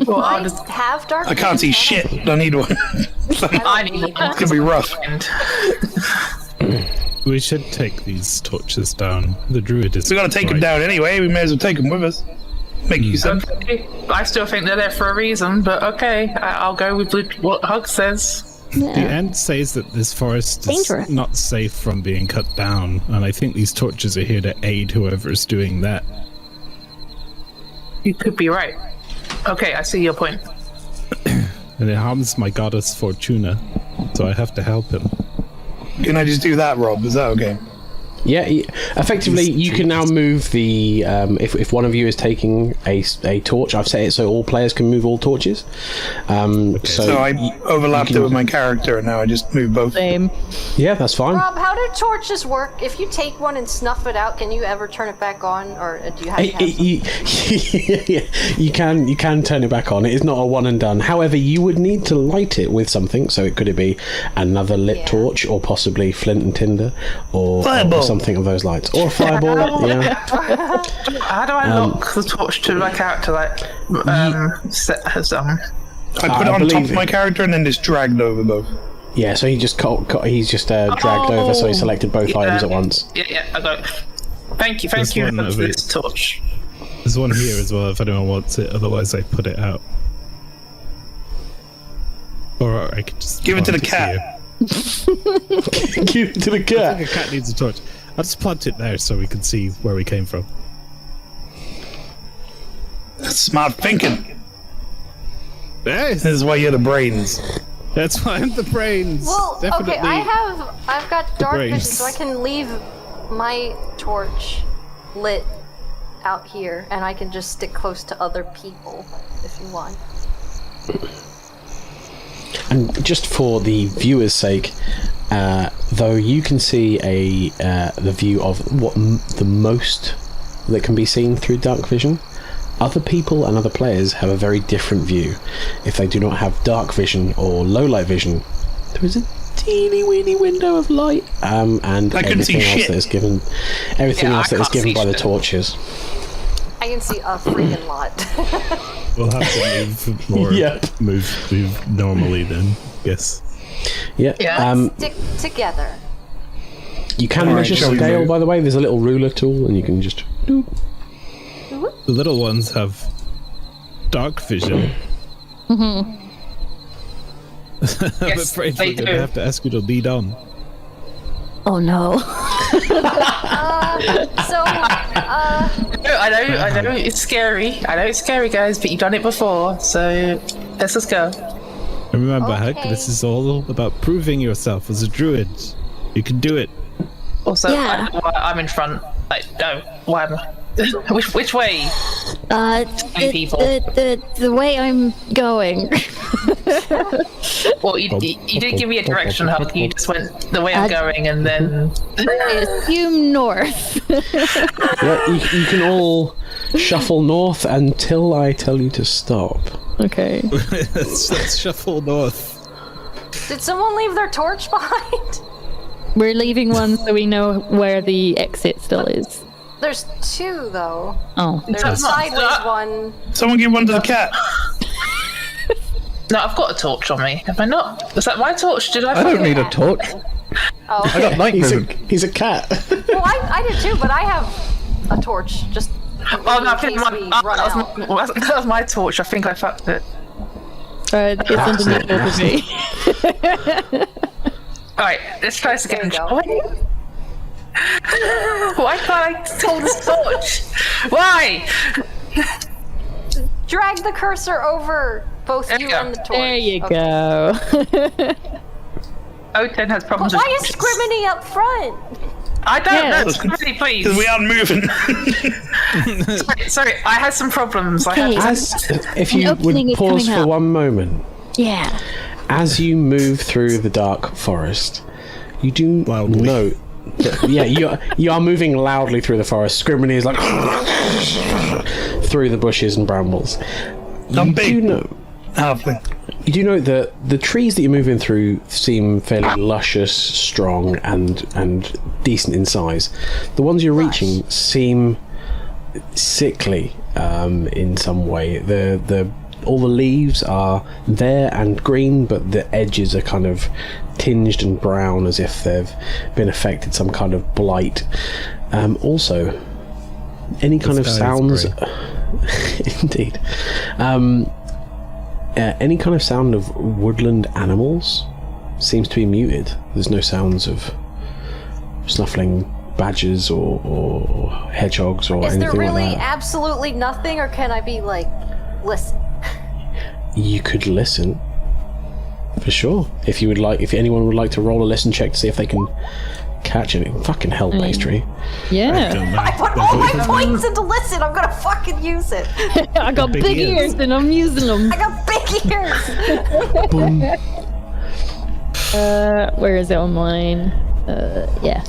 well, I'll I just, have dark. I can't see vision. shit. Don't need one. I need one. It's going to be rough. We should take these torches down. The druid is. We got to take them down anyway. We may as well take them with us. Make you some. Okay. I still think they're there for a reason, but okay, I'll go with what Hug says. The end says that this forest is Dangerous. not safe from being cut down, and I think these torches are here to aid whoever is doing that. You could be right. Okay, I see your point. And it harms my goddess Fortuna, so I have to help him. Can I just do that, Rob? Is that okay? Yeah, effectively, you can now move the. If one of you is taking a torch, I've set it so all players can move all torches. So I overlapped it with my character, and now I just move both. Same. Yeah, that's fine. Rob, how do torches work? If you take one and snuff it out, can you ever turn it back on, or do you have to have You can turn it back on. It is not a one and done. However, you would need to light it with something. So it could be another lit torch, or possibly flint and tinder, or something of those lights, or a fireball. Yeah. How do I lock the torch to my character? Like, set has I put it on top of my character and then just dragged over both. Yeah, so he just he's just dragged over, so he selected both items at once. Yeah, I got it. Thank you for this torch. There's one here as well if anyone wants it, otherwise I put it out. Or I could just give it to the cat. Give it to the cat. I think a cat needs a torch. I'll just plant it there so we can see where we came from. That's smart thinking. Hey. This is why you're the brains. That's why I'm the brains. Well, Definitely okay, I've got dark vision, brains. so I can leave my torch lit out here, and I can just stick close to other people if you want. And just for the viewer's sake, though you can see the view of the most that can be seen through dark vision, other people and other players have a very different view. If they do not have dark vision or low light vision, there is a teeny weeny window of light, and everything else that is given, by the torches. I can see a freaking lot. We'll have to move more. Move normally then. Yes. Yeah. Let's stick together. You can measure scale, by the way. There's a little ruler tool, and you can just. The little ones have dark vision. I'm afraid we're going to have to ask you to lead on. Oh no. I know it's scary. I know it's scary, guys, but you've done it before, so let's just go. And remember, Heck, this is all about proving yourself as a druid. You can do it. Also, Yeah. I'm in front. Like, no, why am I? Which way? People. The way I'm going. Well, you did give me a direction, Huck. You just went the way I'm going, and then I assume north. Yeah, you can all shuffle north until I tell you to stop. Okay. Let's shuffle north. Did someone leave their torch behind? We're leaving one so we know where the exit still is. There's two, though. Oh. There's a sideways one. Someone give one to the cat. No, I've got a torch on me. Have I not? Was that my torch? Did I? I don't need a torch. Oh, I got night vision. He's a cat. well, I did too, but I have a torch. Just Oh no, I think that was my torch. I think I fucked it. It's underneath both of me. Alright, let's try this again. There you go. Why can't I hold this torch? Why? Drag the cursor over both you and the torch. There you go. O10 has problems Why with is Scrimminy up front? I don't Yeah. know, Scrimminy, please. Because we aren't moving. Sorry, I had some problems. If you opening would is pause coming for up. one moment. Yeah. As you move through the dark forest, you do Loudly. note that, you are moving loudly through the forest. Scrimminy is like through the bushes and brambles. I'm You big. do know Halfling. You do know that the trees that you're moving through seem fairly luscious, strong, and decent in size. The ones you're reaching seem sickly in some way. All the leaves are there and green, but the edges are kind of tinged and brown, as if they've been affected some kind of blight. Also, any kind of sky is sounds. Indeed. Any kind of sound of woodland animals seems to be muted. There's no sounds of snuffling badgers or hedgehogs or Is anything there really like that. absolutely nothing, or can I be like, listen? You could listen, for sure. If you would like, if anyone would like to roll a listen check to see if they can catch anything. Fucking hell, pastry. Yeah. I put all my points into listen. I'm gonna fucking use it. I got big ears and I'm using them. I got big ears. Boom. Where is it on mine? Yeah.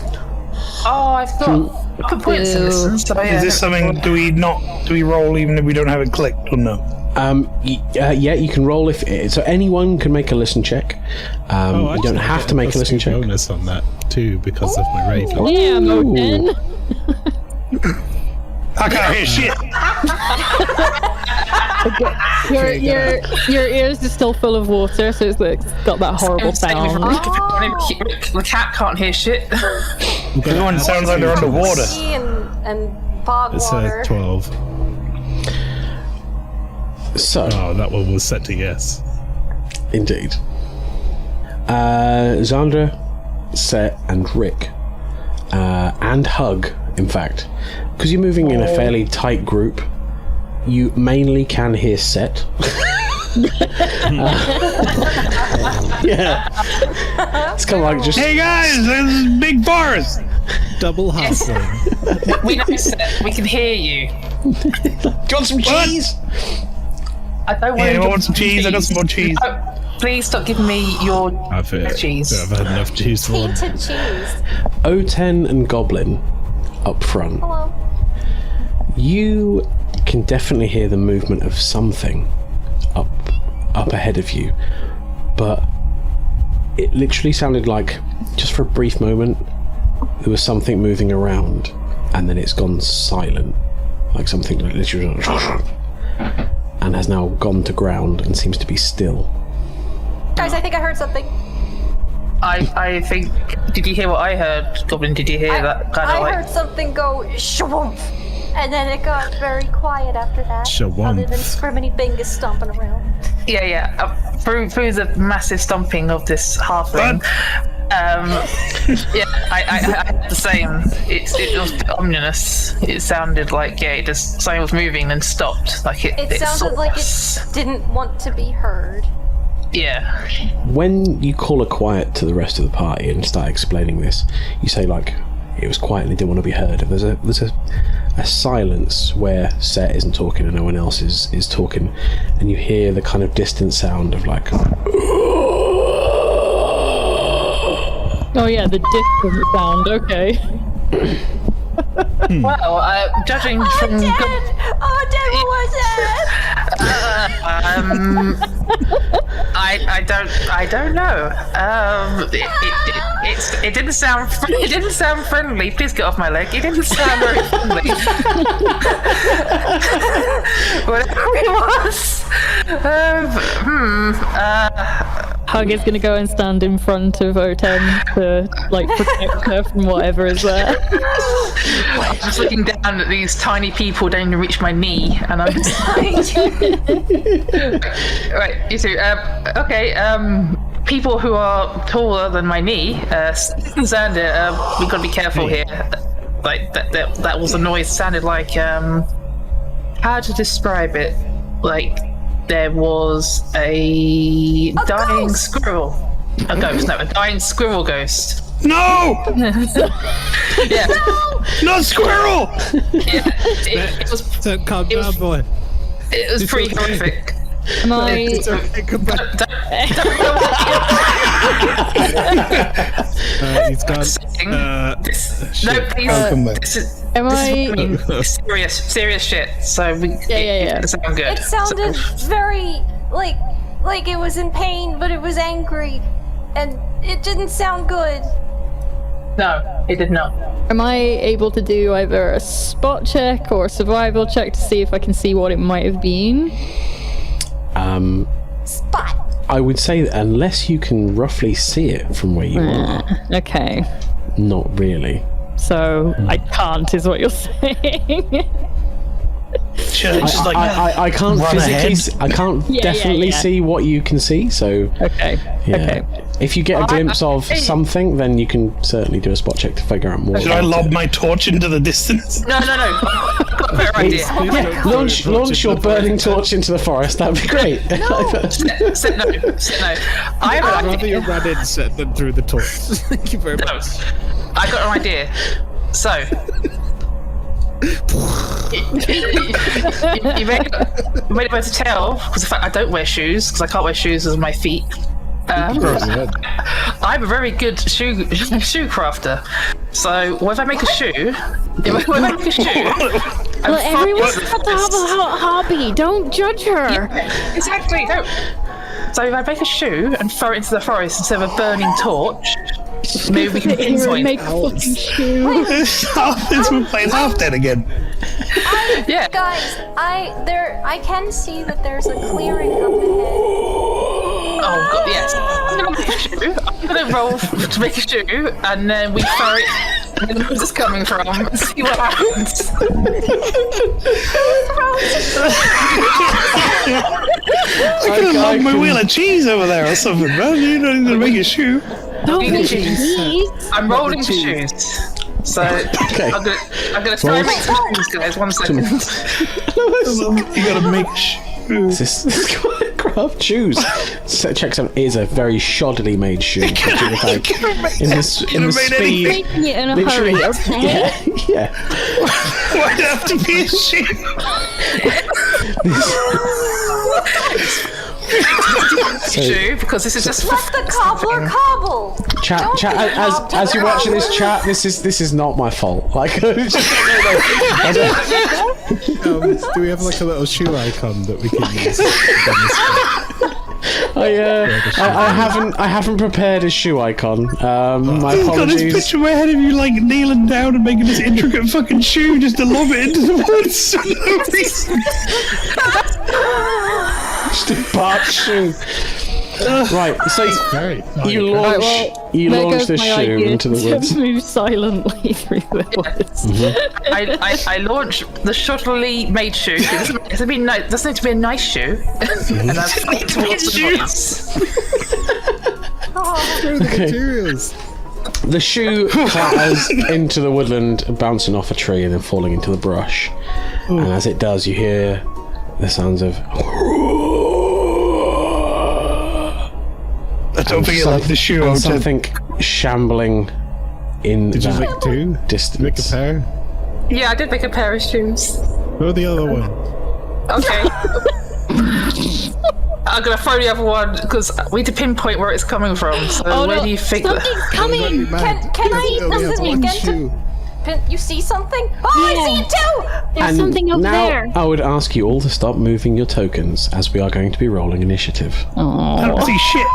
Oh, I've got good points in listen. So yeah. Is this something? Do we roll even if we don't have it clicked or no? Yeah, you can roll if so. Anyone can make a listen check. You don't have to make a listen check. Bonus on that too because of my raven. Yeah, Moten. I can't hear shit. Your ears are still full of water, so it's like, got that horrible sound. The cat can't hear shit. Everyone sounds like they're underwater. Sea and bog It's water. 12. So, Oh, that one was set to yes. indeed, Xandra, Set, and Rick, and Hug. In fact, because you're moving in a fairly tight group, you mainly can hear Set. Yeah, it's kind of like just. Hey guys, this is Big Forest. Double hustling. We know Seth. We can hear you. Do you want some cheese? I don't Yeah, want I want some cheese. I got some more cheese. Oh, please stop giving me your cheese. I've had enough cheese for one. Tainted cheese. O10 and Goblin up front. Hello. You can definitely hear the movement of something up ahead of you, but it literally sounded like, just for a brief moment, there was something moving around, and then it's gone silent, like something literally, and has now gone to ground and seems to be still. Guys, I think I heard something. I think. Did you hear what I heard, Goblin? Did you hear that kind of I like? heard something go shwoomph, and then it got very quiet after that. Shwoomph. Other than Scriminy Bingus stomping around. Yeah. Through the massive stomping of this halfling. Yeah, I had the same. It was a bit ominous. It sounded like something was moving and stopped. Like It sounded like it didn't want to be heard. Yeah. When you call a quiet to the rest of the party and start explaining this, you say like it was quiet and it didn't want to be heard. There's a silence where Set isn't talking and no one else is talking, and you hear the kind of distant sound of like. Oh yeah, the distant sound. Okay. Well, judging from. Oh, Dad, what was that? I don't know. It didn't sound. It didn't sound friendly. Please get off my leg. It didn't sound very friendly. Whatever it was. Hug is gonna go and stand in front of O10 to like protect her from whatever is there. I'm just looking down at these tiny people, don't even reach my knee, and I'm just like, right, you two. Okay. People who are taller than my knee. Xander, we gotta be careful here. Like that was a noise. Sounded like how to describe it? Like there was a dying ghost! squirrel. A ghost? No, a dying squirrel ghost. No, Yeah. not squirrel. It was. So calm It was- down, boy. It was pretty horrific. Am I? It's okay, come back. He's gone. No, please. Welcome back. This is Am I? serious shit. So Yeah. It sounds good. It sounded very like it was in pain, but it was angry, and it didn't sound good. No, it did not. Am I able to do either a spot check or a survival check to see if I can see what it might have been? Spot. I would say that unless you can roughly see it from where you are, Okay. not really. So I can't, is what you're saying. Check Should I just I can't run physically. ahead? I can't definitely see what you can see. So Okay. yeah. Okay. If you get a glimpse of something, then you can certainly do a spot check to figure out more. Should I about lob it. my torch into the distance? No. I've got a better idea. Yeah, launch your burning torch into the forest. That'd be great. No. I have I'd an rather idea. you run in set than through the torch. Thank you very No, much. I got an idea. So, you may be able to tell because the fact I don't wear shoes because I can't wear shoes because of my feet. I'm a very good shoe crafter. So, if I make a shoe, Well, everyone's got to have a hobby. Don't judge her. exactly. Don't. So if I make a shoe and throw it into the forest instead of a burning torch, maybe we can pinpoint. Make a fucking shoe. We're playing half dead again. Yeah. Guys, I can see that there's a clearing up ahead. Oh god, yes. I'm gonna make a shoe. I'm gonna roll to make a shoe, and then we throw it. Where this is coming from? And see what happens. I could have lobbed my wheel of cheese over there or something, man. You don't need to make a shoe. Don't Need a make cheese. cheese. I'm rolling for shoes. So I'm gonna try and make some shoes, guys. 1 second. You gotta make a shoe. This craft shoes. So checks out is a very shoddily made shoe. In the speed, Making it in a literally, hurry, okay? yeah. Why'd it have to be a shoe? Shoe because this is just Let the cobbler cobble. Chat, Don't be robbed as you're watching this cobbler. chat, this is not my fault. Like, Do we have like a little shoe icon that we can use? I haven't prepared a shoe icon. My I've got this apologies. picture in my head of you like kneeling down and making this intricate fucking shoe just to lob it into the woods for no reason. Just a bark shoe. Right, so Very you launch the shoe into the woods. To move silently through the woods. I launch the shoddily made shoe. It doesn't need to be a nice shoe. And I fly it towards the woods. Through the materials. The shoe clatters into the woodland, bouncing off a tree and then falling into the brush. And as it does, you hear the sounds of. I don't think you like the shoe. And I'll something shambling in Did you that make two? distance. Make a pair? Yeah, I did make a pair of shoes. Throw the other one. Okay. I'm gonna throw the other one because we need to pinpoint where it's coming from. So where do you think that? Something's coming. Can I eat Only has something one again? shoe. You see something? Oh, I see it too! There's something up now there. I would ask you all to stop moving your tokens as we are going to be rolling initiative. I don't see shit.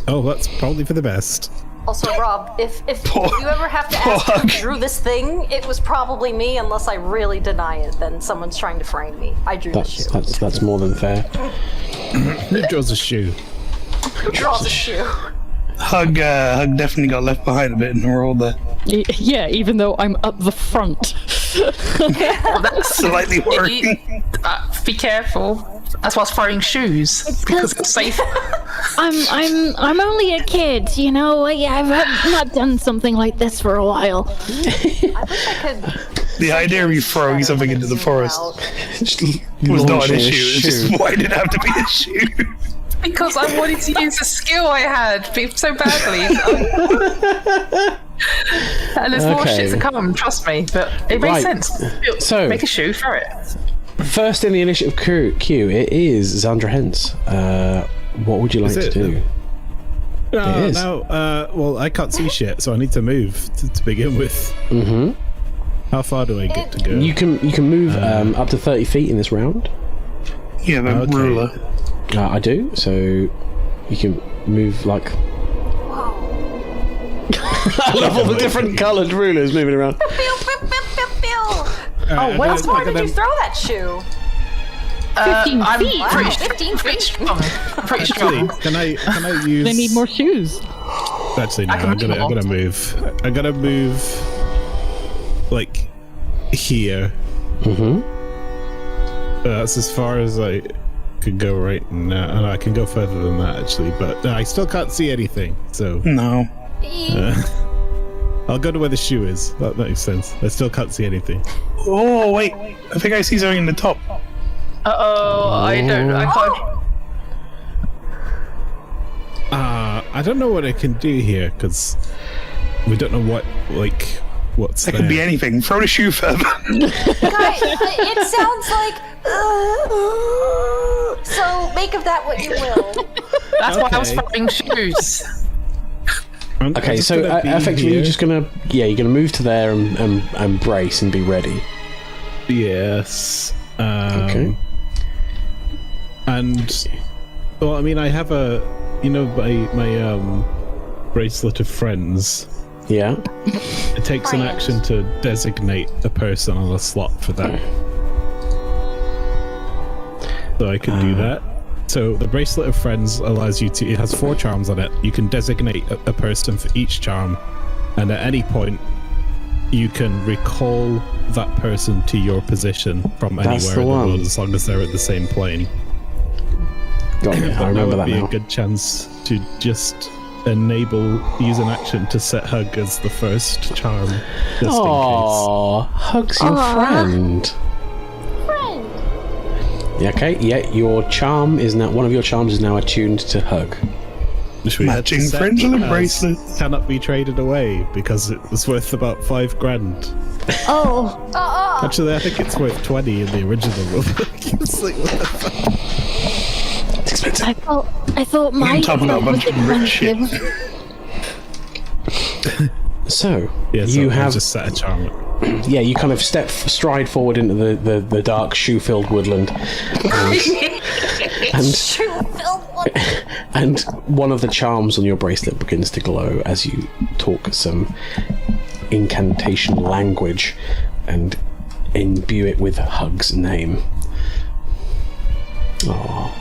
Oh, that's probably for the best. Also, Rob, if you ever have to ask who drew this thing, it was probably me, unless I really deny it, then someone's trying to frame me. I drew the shoe. That's more than fair. Who draws a shoe? Who draws a shoe? Hug definitely got left behind a bit in the world there. Yeah, even though I'm up the front. Slightly worrying. Be careful. That's why I was throwing shoes because it's safe. I'm only a kid, you know. I've not done something like this for a while. I wish I could. The idea of you throwing something into the forest was not an issue. It's just why did it have to be a shoe? Because I wanted to use a skill I had so badly. And there's more shit to come, trust me. But it makes sense. So- make a shoe, throw it. First in the initiative queue, it is Zandra Hens. What would you like to do? No, is. well, I can't see shit, so I need to move to begin with. Mm-hmm. How far do I get to go? You can move up to 30 feet in this round. Yeah, the Okay. ruler. I do, so you can move like. I love all the different coloured rulers moving around. Pew, pew, pew, pew, pew. Alright, How I'm far did gonna- you throw that shoe? 15 I'm feet. Wow, pretty, 15 pretty feet. strong. Pretty Actually, strong. can I use? They need more shoes. Actually, no. I can I'm gonna move. move. I'm gonna move like here. Mm-hmm. That's as far as I could go right now. And I can go further than that, actually, but I still can't see anything, so... No. I'll go to where the shoe is. That makes sense. I still can't see anything. Oh, wait. I think I see something in the top. I can't. I don't know what I can do here, because we don't know what's That there. could be anything. Throw the shoe further. Guys, it sounds like. So make of that what you will. That's why I was Okay. throwing shoes. I'm Okay, just so gonna be effectively here. you're just gonna you're gonna move to there and brace and be ready. Yes. Okay. And well, I mean, I have my bracelet of friends. Yeah. It takes an action to designate a person on a slot for that. So I can do that. So the bracelet of friends allows you to. It has 4 charms on it. You can designate a person for each charm, and at any point, you can recall that person to your position from That's anywhere the in the one. world, as long as they're at the same plane. Got it. I remember would that be now. a good chance to just use an action to set Hug as the first charm, just in Aww, Hug's your friend. Friend. Yeah, okay, yeah, one of your charms is now attuned to Hug. case. Should we head to Matching set friendship as bracelet. cannot be traded away because it was worth about 5 grand. Oh, Actually, I think it's worth 20 in the original one. It's like, what the fuck? It's expensive. I thought my I'm talking about a bunch was of rich shit. expensive. So, Yeah, so you I have just set a charm. yeah, you kind of stride forward into the dark shoe-filled woodland, and one of the charms on your bracelet begins to glow as you talk some incantation language and imbue it with Hug's name. Oh,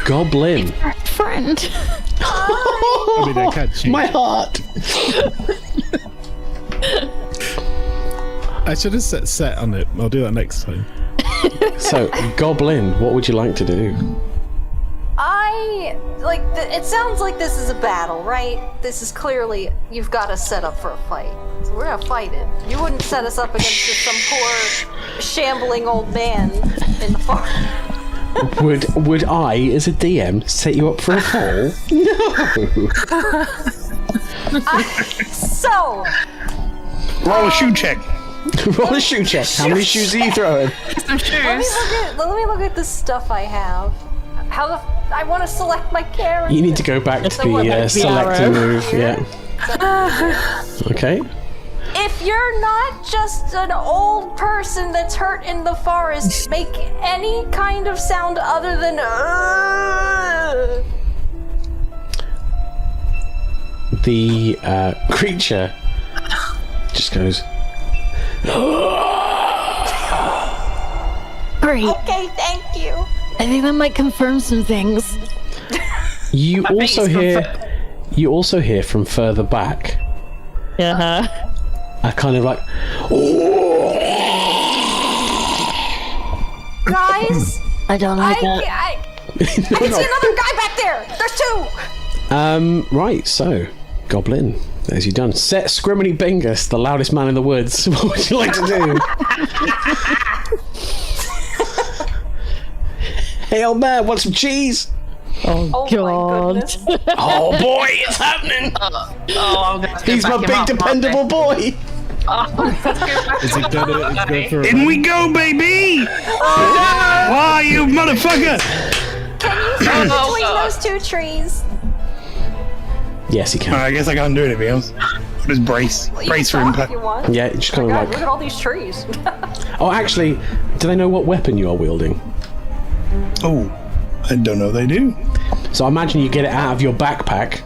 Goblin. Friend. I mean, I can't change. My heart. I should have set on it. I'll do that next time. So, Goblin, what would you like to do? It sounds like this is a battle, right? This is clearly, you've got us set up for a fight. So we're gonna fight it. You wouldn't set us up against just some poor, shambling old man in the forest. Would I, as a DM, set you up for a fall? No. So, Roll a shoe check. Roll a shoe check. How many shoes are you throwing? Some shoes. let me look at the stuff I have. I want to select my character. You need to go back to the select and move. Yeah. Okay. If you're not just an old person that's hurt in the forest, make any kind of sound other than The creature just goes. Great. Okay, thank you. I think that might confirm some things. You also face hear. You also hear from further back. Yeah. A kind of like. Guys, I don't like that. I can see another guy back there. There's 2. Right. So, Goblin, there's you done. Set Scriminy Bingus, the loudest man in the woods. What would you like to do? Hey, old man, want some cheese? Oh God. my goodness. Oh boy, it's happening! He's my big dependable boy. Is it gonna go for a In we go, baby! Wow, you motherfucker! Can you see between those 2 trees? Yes, he can. I guess I can't do anything else. Just brace. You Brace for can talk impact. if you want. Yeah, just kind of God, look like. at all these trees. Oh, actually, do they know what weapon you are wielding? Oh, I don't know if they do. So I imagine you get it out of your backpack.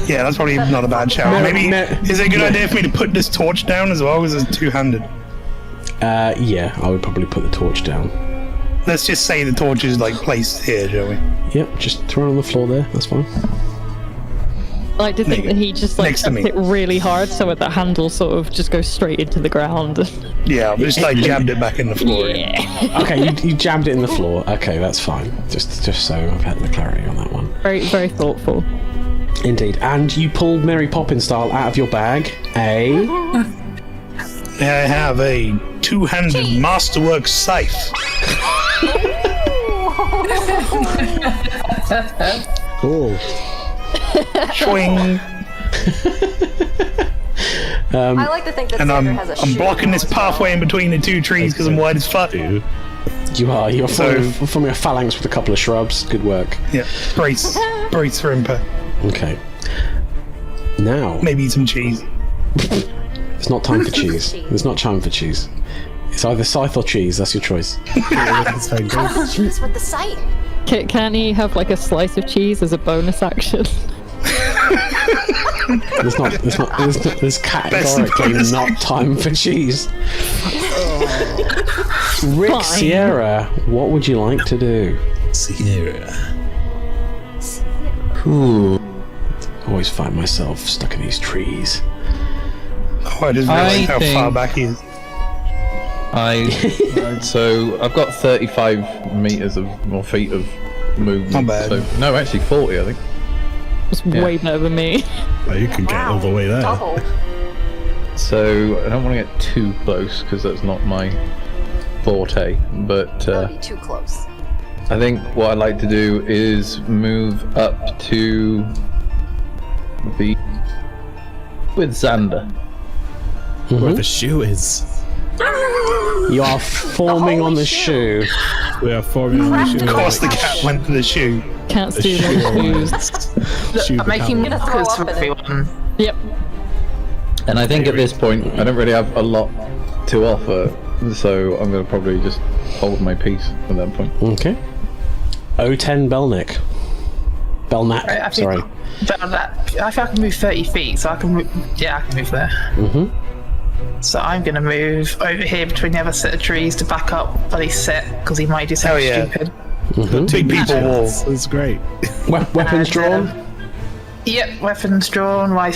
Yeah, that's probably not a bad shout. Maybe is it a good idea for me to put this torch down as well, because it's 2-handed? Yeah, I would probably put the torch down. Let's just say the torch is like placed here, shall we? Yep, just throw it on the floor there. That's fine. I like to think that he just like Next to tapped me. it really hard so that the handle sort of just goes straight into the ground. Yeah, I just like jammed it back in the floor. Okay, you jammed it in the floor. Okay, that's fine. Just so I've had the clarity on that one. Very, very thoughtful. Indeed. And you pulled Mary Poppins style out of your bag a... I have a two-handed masterwork scythe. Cool. Swing. I like to think that And Xander I'm has a I'm shoe blocking now this as well. pathway in between the two trees because I'm wide as fuck. You're forming a phalanx with a couple of shrubs. Good work. Yeah, brace for impact. Okay. Now, Maybe some cheese. it's not time for cheese. There's not time for cheese. It's either scythe or cheese. That's your choice. That's very good. Cheese with the sight. Can he have like a slice of cheese as a bonus action? There's categorically not time for cheese. Rick Fine. Sierra, what would you like to do? Sierra. Always find myself stuck in these trees. Oh, I just realized how far back he is. So I've got 35 meters of or feet of movement. Not bad. So, no, actually 40, I think. It's way better than me. Oh, you can get all the way there. Double. So I don't want to get too close because that's not my forte. But That'd be too close. I think what I'd like to do is move up to with Xander. Where the shoe is. You are forming on the shoe. We are forming on the shoe. Of course, the cat went to the shoe. Can't The steal those shoes. shoe I'm making power. markers Throw for up in it. everyone. Yep. And I think at this point I don't really have a lot to offer, so I'm going to probably just hold my peace at that point. Okay. O10 Belknap. Belknap, I think- sorry. But I think I can move 30 feet, so I can move. Yeah, I can move there. Mm-hmm. So I'm gonna move over here between the other set of trees to back up Buddy's set because he might do something Hell yeah. stupid. Big people wall. That's great. Weapons drawn? Yep, weapons drawn, my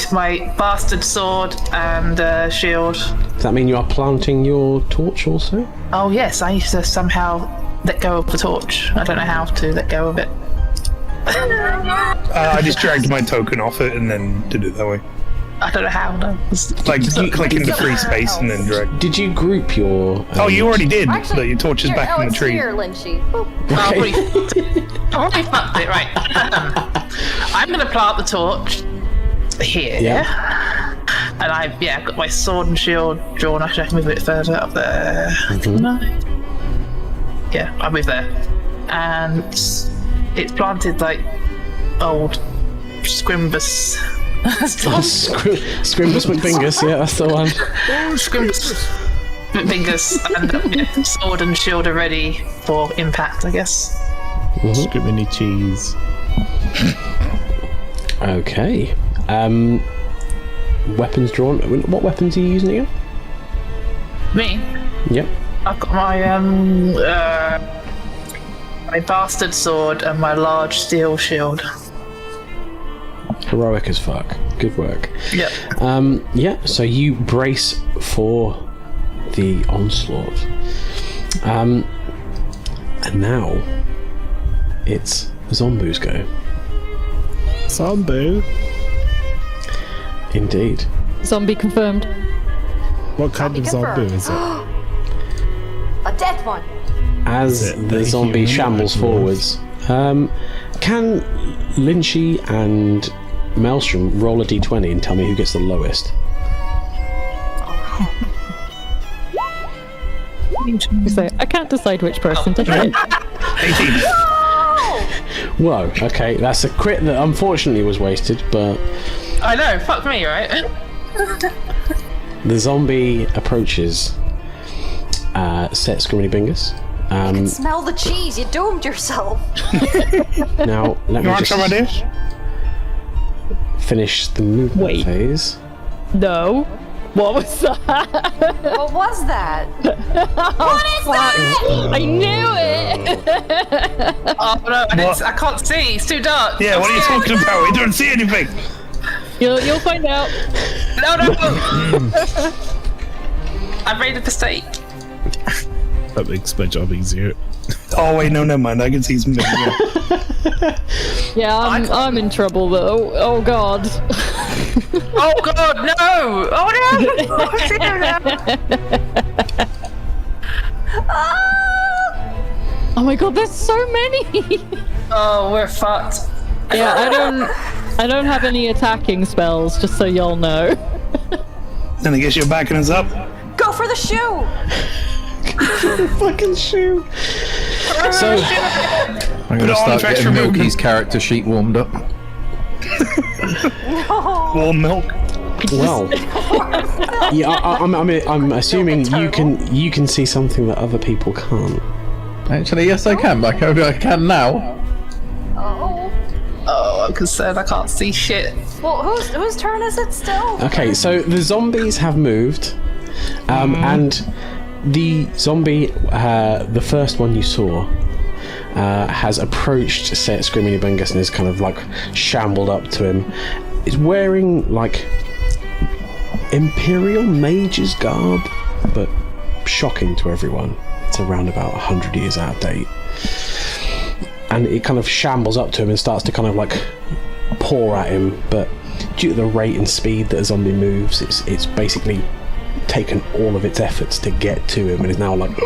bastard sword and shield. Does that mean you are planting your torch also? Oh yes, I used to somehow let go of the torch. I don't know how to let go of it. I just dragged my token off it and then did it that way. I don't know how. No. Like, click into free space and then drag. Did you group your... Oh, you already did. Actually, But your torch is here, back in the it's tree. Here, Lynchy. Boop. Oh, I fucked it, right. I'm going to plant the torch here. Yeah. And I've got my sword and shield drawn. Actually, I can move a bit further up there. No. Yeah, I'll move there. And it's planted like old Squimbus. Scrimbus McFingers, yeah, that's the one. Squimbus fingers and sword and shield are ready for impact, I guess. Scrimminy cheese. Okay. Weapons drawn. What weapons are you using again? Me, Yep. I've got my bastard sword and my large steel shield. Heroic as fuck. Good work. Yep. Yeah, so you brace for the onslaught. And now it's Zombu's go. Zombu. Indeed. Zombie confirmed. What kind of zombie is it? A dead one. As Is it the the zombie human shambles or- forwards, can Lynchy and Maelstrom roll a d20 and tell me who gets the lowest? So I can't decide which person to hit. 18. Whoa, okay, that's a crit that unfortunately was wasted, but I know, fuck me, right? the zombie approaches Set Scrimmy Bingus. Smell the cheese. You doomed yourself. Now, let You me want some of just this? finish the movement Wait. phase. No. What was that? What was that? What is that? I knew it. Oh no, I can't see. It's too dark. Yeah, what are you talking about? We don't see anything. You'll find out. No! I made a mistake. That makes my job easier. Oh wait, no, never mind. I can see something. Yeah, I'm in trouble though. Oh god. Oh god, no! Oh no! Oh my god, there's so many. Oh, we're fucked. Yeah, I don't have any attacking spells, just so y'all know. Then I guess you're backing us up. Go for the shoe! Fucking shoe. So, I'm going to on, start fetch getting your movement. Milky's character sheet warmed up. Warm milk. well, yeah, I'm assuming you can see something that other people can't. Actually, yes, I can. I can now. Oh, I'm concerned. I can't see shit. Well, whose turn is it still? Okay, so the zombies have moved, and the zombie, the first one you saw, has approached Screaming Bungus and is kind of like shambled up to him. Is wearing like Imperial Mage's garb, but shocking to everyone. It's around about 100 years out of date. And it kind of shambles up to him and starts to kind of like pour at him, but due to the rate and speed that a zombie moves, it's basically taken all of its efforts to get to him and is now like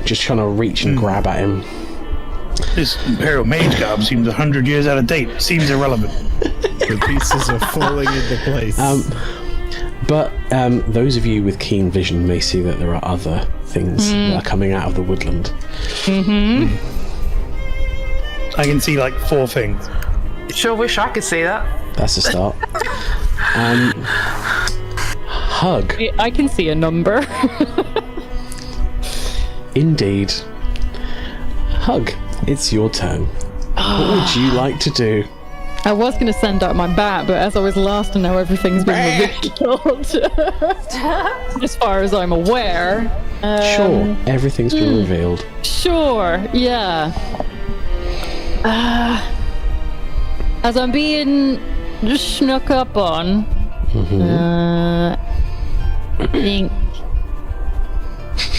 just trying to reach and grab at him. This Imperial Mage garb seems 100 years out of date. Seems irrelevant. The pieces are falling into place. But those of you with keen vision may see that there are other things that are coming out of the woodland. I can see like 4 things. Sure wish I could see that. That's a start. Hug. I can see a number. Indeed. Hug, it's your turn. What would you like to do? I was going to send out my bat, but as I was last and now everything's been revealed. As far as I'm aware. Sure, everything's been revealed. Sure, yeah. As I'm being just snuck up on, I think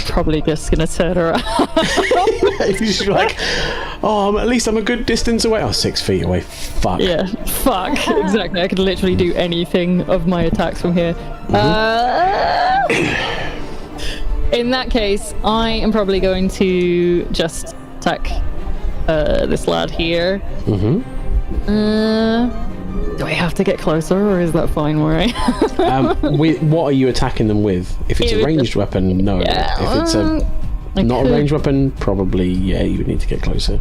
probably just gonna turn around. She's like, oh, at least I'm a good distance away. Oh, 6 feet away. Fuck. Yeah, fuck. Exactly. I could literally do anything of my attacks from here. In that case, I am probably going to just attack this lad here. Do I have to get closer, or is that fine where I What are you attacking them with? If it's a ranged weapon, no. Yeah, If it's a not a ranged weapon, probably, yeah, you would need to get closer.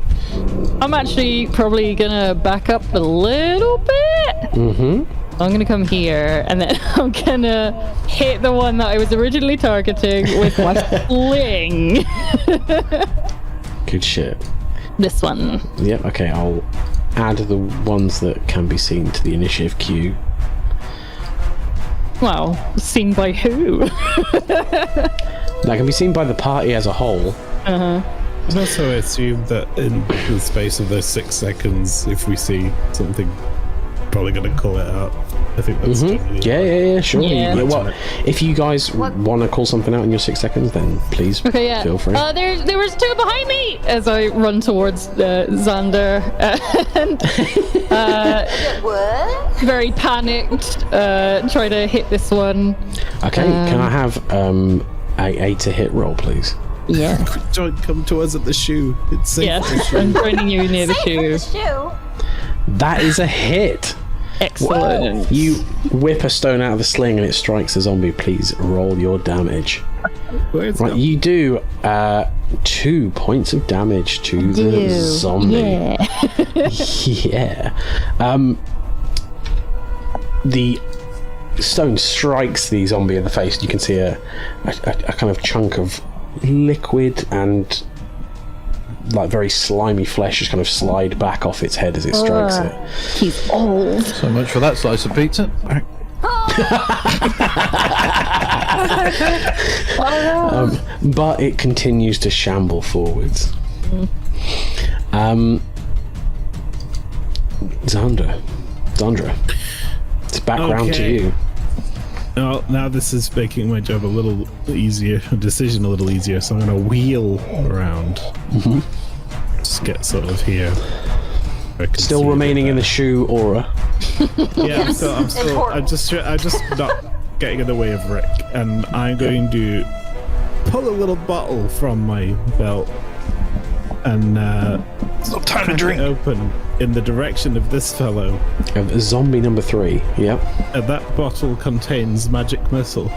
I'm actually probably gonna back up a little bit. I'm gonna come here, and then I'm gonna hit the one that I was originally targeting with my sling. Good shit. This one. Yep, okay, I'll add the ones that can be seen to the initiative queue. Well, seen by who? That can be seen by the party as a whole. And also, I assume that in the space of those 6 seconds, if we see something, probably going to call it out. I think that's generally Yeah, sure. Yeah. If you guys want to call something out in your 6 seconds, then please feel free. There was 2 behind me as I run towards Xander and What? very panicked, try to hit this one. Okay, can I have a to hit roll, please? Yeah. Don't come to us at the shoe. It's safe. Yes, I'm joining you near the shoe. Shoe. That is a hit. Excellent. You whip a stone out of the sling and it strikes the zombie. Please roll your damage. Where's Right, you do 2 points of damage to the zombie. Yeah. The stone strikes the zombie in the face. You can see a kind of chunk of liquid and like very slimy flesh just kind of slide back off its head as it strikes it. He's old. So much for that slice of pizza. But it continues to shamble forwards. Xander, Zandra, it's background to Okay. you. Now this is making my job a little easier, decision a little easier, so I'm going to wheel around. Just get sort of here. I can Still see remaining it in the there. shoe aura. Yeah, I'm just not getting in the way of Rick, and I'm going to pull a little bottle from my belt and It's not time to crack drink. it open in the direction of this fellow. Zombie number 3. Yep. And that bottle contains magic missile.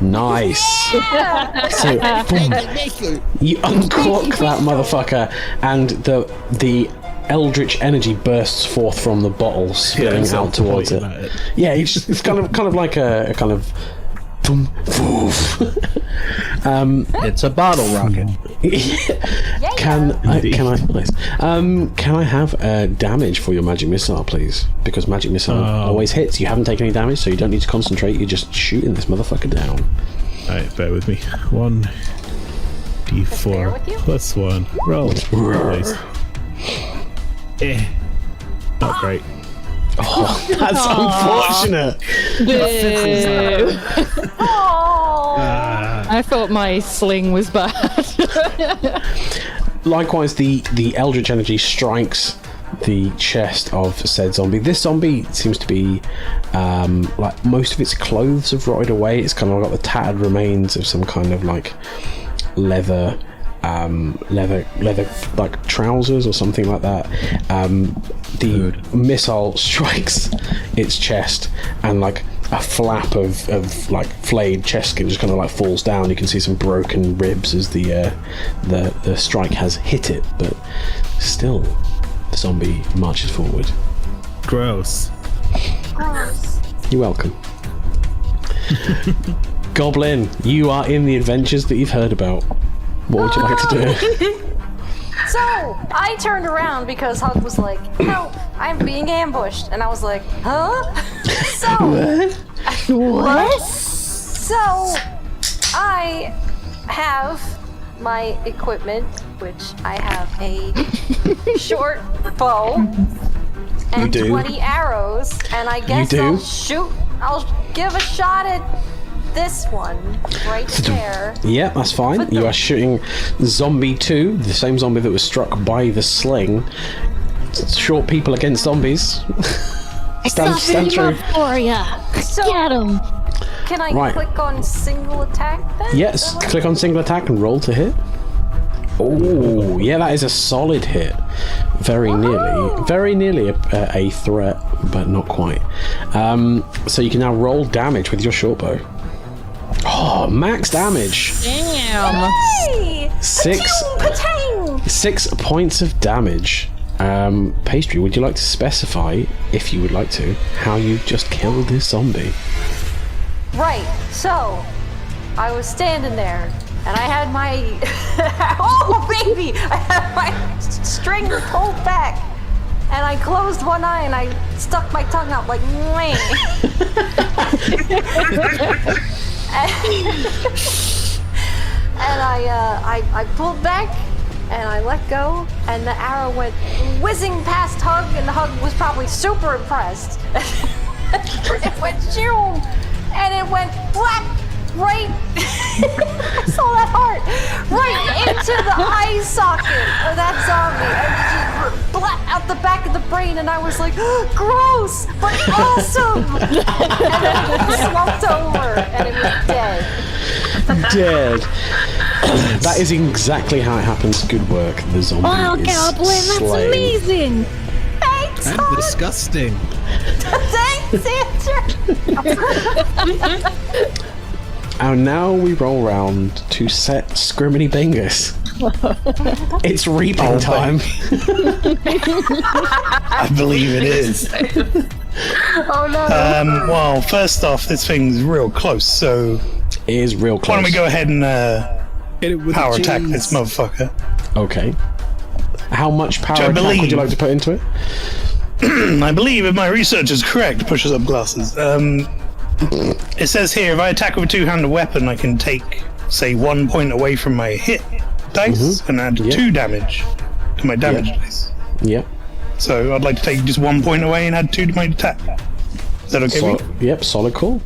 Nice. So, boom, you uncork that motherfucker, and the eldritch energy bursts forth from the bottle, spilling out towards it. Yeah, it's kind of like a kind of. Boom, woof. It's a bottle rocket. Can I please? Can I have damage for your magic missile, please? Because magic missile always hits. You haven't taken any damage, so you don't need to concentrate. You're just shooting this motherfucker down. Alright, bear with me. 1 d4 plus 1. Roll. Please. Not great. Oh, that's unfortunate. I thought my sling was bad. Likewise, the eldritch energy strikes the chest of said zombie. This zombie seems to be like most of its clothes have rotted away. It's kind of got the tattered remains of some kind of like leather like trousers or something like that. The missile strikes its chest, and like a flap of like flayed chest skin just kind of like falls down. You can see some broken ribs as the strike has hit it, but still the zombie marches forward. Gross. You're welcome. Goblin, you are in the adventures that you've heard about. What would you like to do? So I turned around because Hug was like, "Help! I'm being ambushed," and I was like, "Huh?" What? So I have my equipment, which I have a short bow and do. 20 arrows, and I guess do. I'll give a shot at this one right there. Yeah, that's fine. You are shooting Zombie 2, the same zombie that was struck by the sling. Short people against zombies. stand through. for ya. So Get him. can I Right. click on single attack then? Yes, click on single attack and roll to hit. Oh, yeah, that is a solid hit. Very nearly a threat, but not quite. So you can now roll damage with your short bow. Oh, max damage. Damn. Hey! 6 Patang! 6 points of damage. Pastry, would you like to specify, if you would like to, how you just killed this zombie? Right, so I was standing there and I had my oh baby! I had my string pulled back and I closed one eye and I stuck my tongue out like Mwah. And I pulled back and I let go, and the arrow went whizzing past Hug, and the Hug was probably super impressed. It went zoom, and it went black right. I saw that heart right into the eye socket of that zombie, and just black out the back of the brain, and I was like, gross, but awesome. And then it slumped over, and it was dead. Dead. That is exactly how it happens. Good work. The zombie Wow, is Goblin, that's slain. amazing. Thanks, And Hug. disgusting. Thanks, Andrew. And now we roll round to set Scriminy Bingus. It's reaping time. I believe it is. Oh no. Well, first off, this thing's real close, so It is real close. why don't we go ahead and Hit it with power the attack cheese. this motherfucker? Okay. How much power I attack would believe- you like to put into it? I believe if my research is correct, pushes up glasses. It says here, if I attack with a two-handed weapon, I can take, say, 1 point away from my hit dice and add 2 damage to my damage dice. Yep. So I'd like to take just 1 point away and add 2 to my attack. Is that okay with you? Yep, solid call.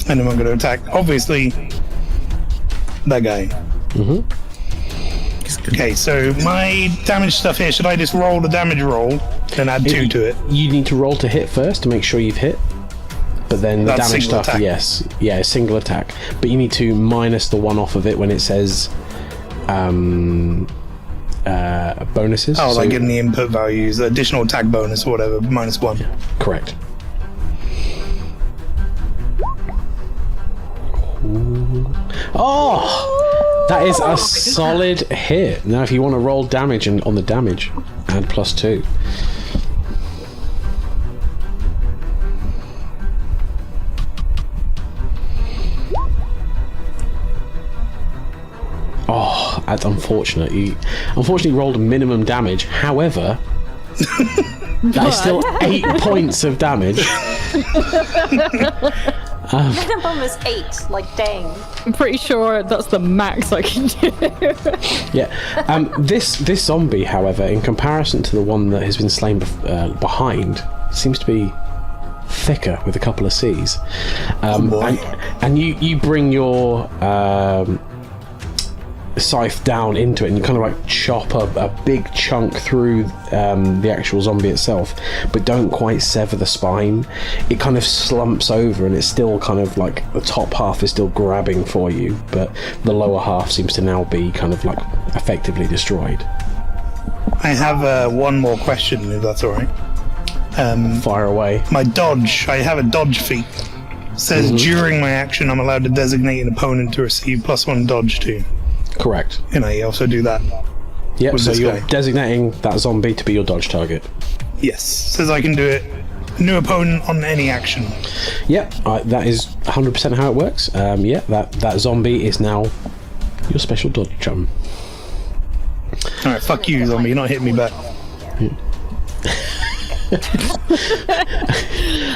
And then I'm going to attack, obviously, that guy. Okay, so my damage stuff here, should I just roll the damage roll, then add 2 to it? You need to roll to hit first to make sure you've hit. But then the That's damage single stuff, attack. yes. Yeah, single attack. But you need to minus the 1 off of it when it says bonuses. Oh, So- like in the input values, additional attack bonus or whatever, -1. Correct. Oh! That is a solid hit. Now, if you want to roll damage and on the damage, add +2. Oh, that's unfortunate. You unfortunately rolled minimum damage. However, that is still 8 points of damage. Minimum is 8. Like, dang. I'm pretty sure that's the max I can do. Yeah. This zombie, however, in comparison to the one that has been slain behind, seems to be thicker with a couple of C's. And you bring your scythe down into it and you kind of like chop a big chunk through the actual zombie itself, but don't quite sever the spine. It kind of slumps over and it's still kind of like the top half is still grabbing for you, but the lower half seems to now be kind of like effectively destroyed. I have one more question, if that's alright. Fire away. My dodge, I have a dodge feat. It says during my action I'm allowed to designate an opponent to receive +1 dodge to. Correct. And I also do that. Yep, with so this you're guy. designating that zombie to be your dodge target. Yes, says I can do it. New opponent on any action. Yep, that is 100% how it works. Yeah, that zombie is now your special dodge chum. Alright, fuck you, zombie, you're not hitting me back.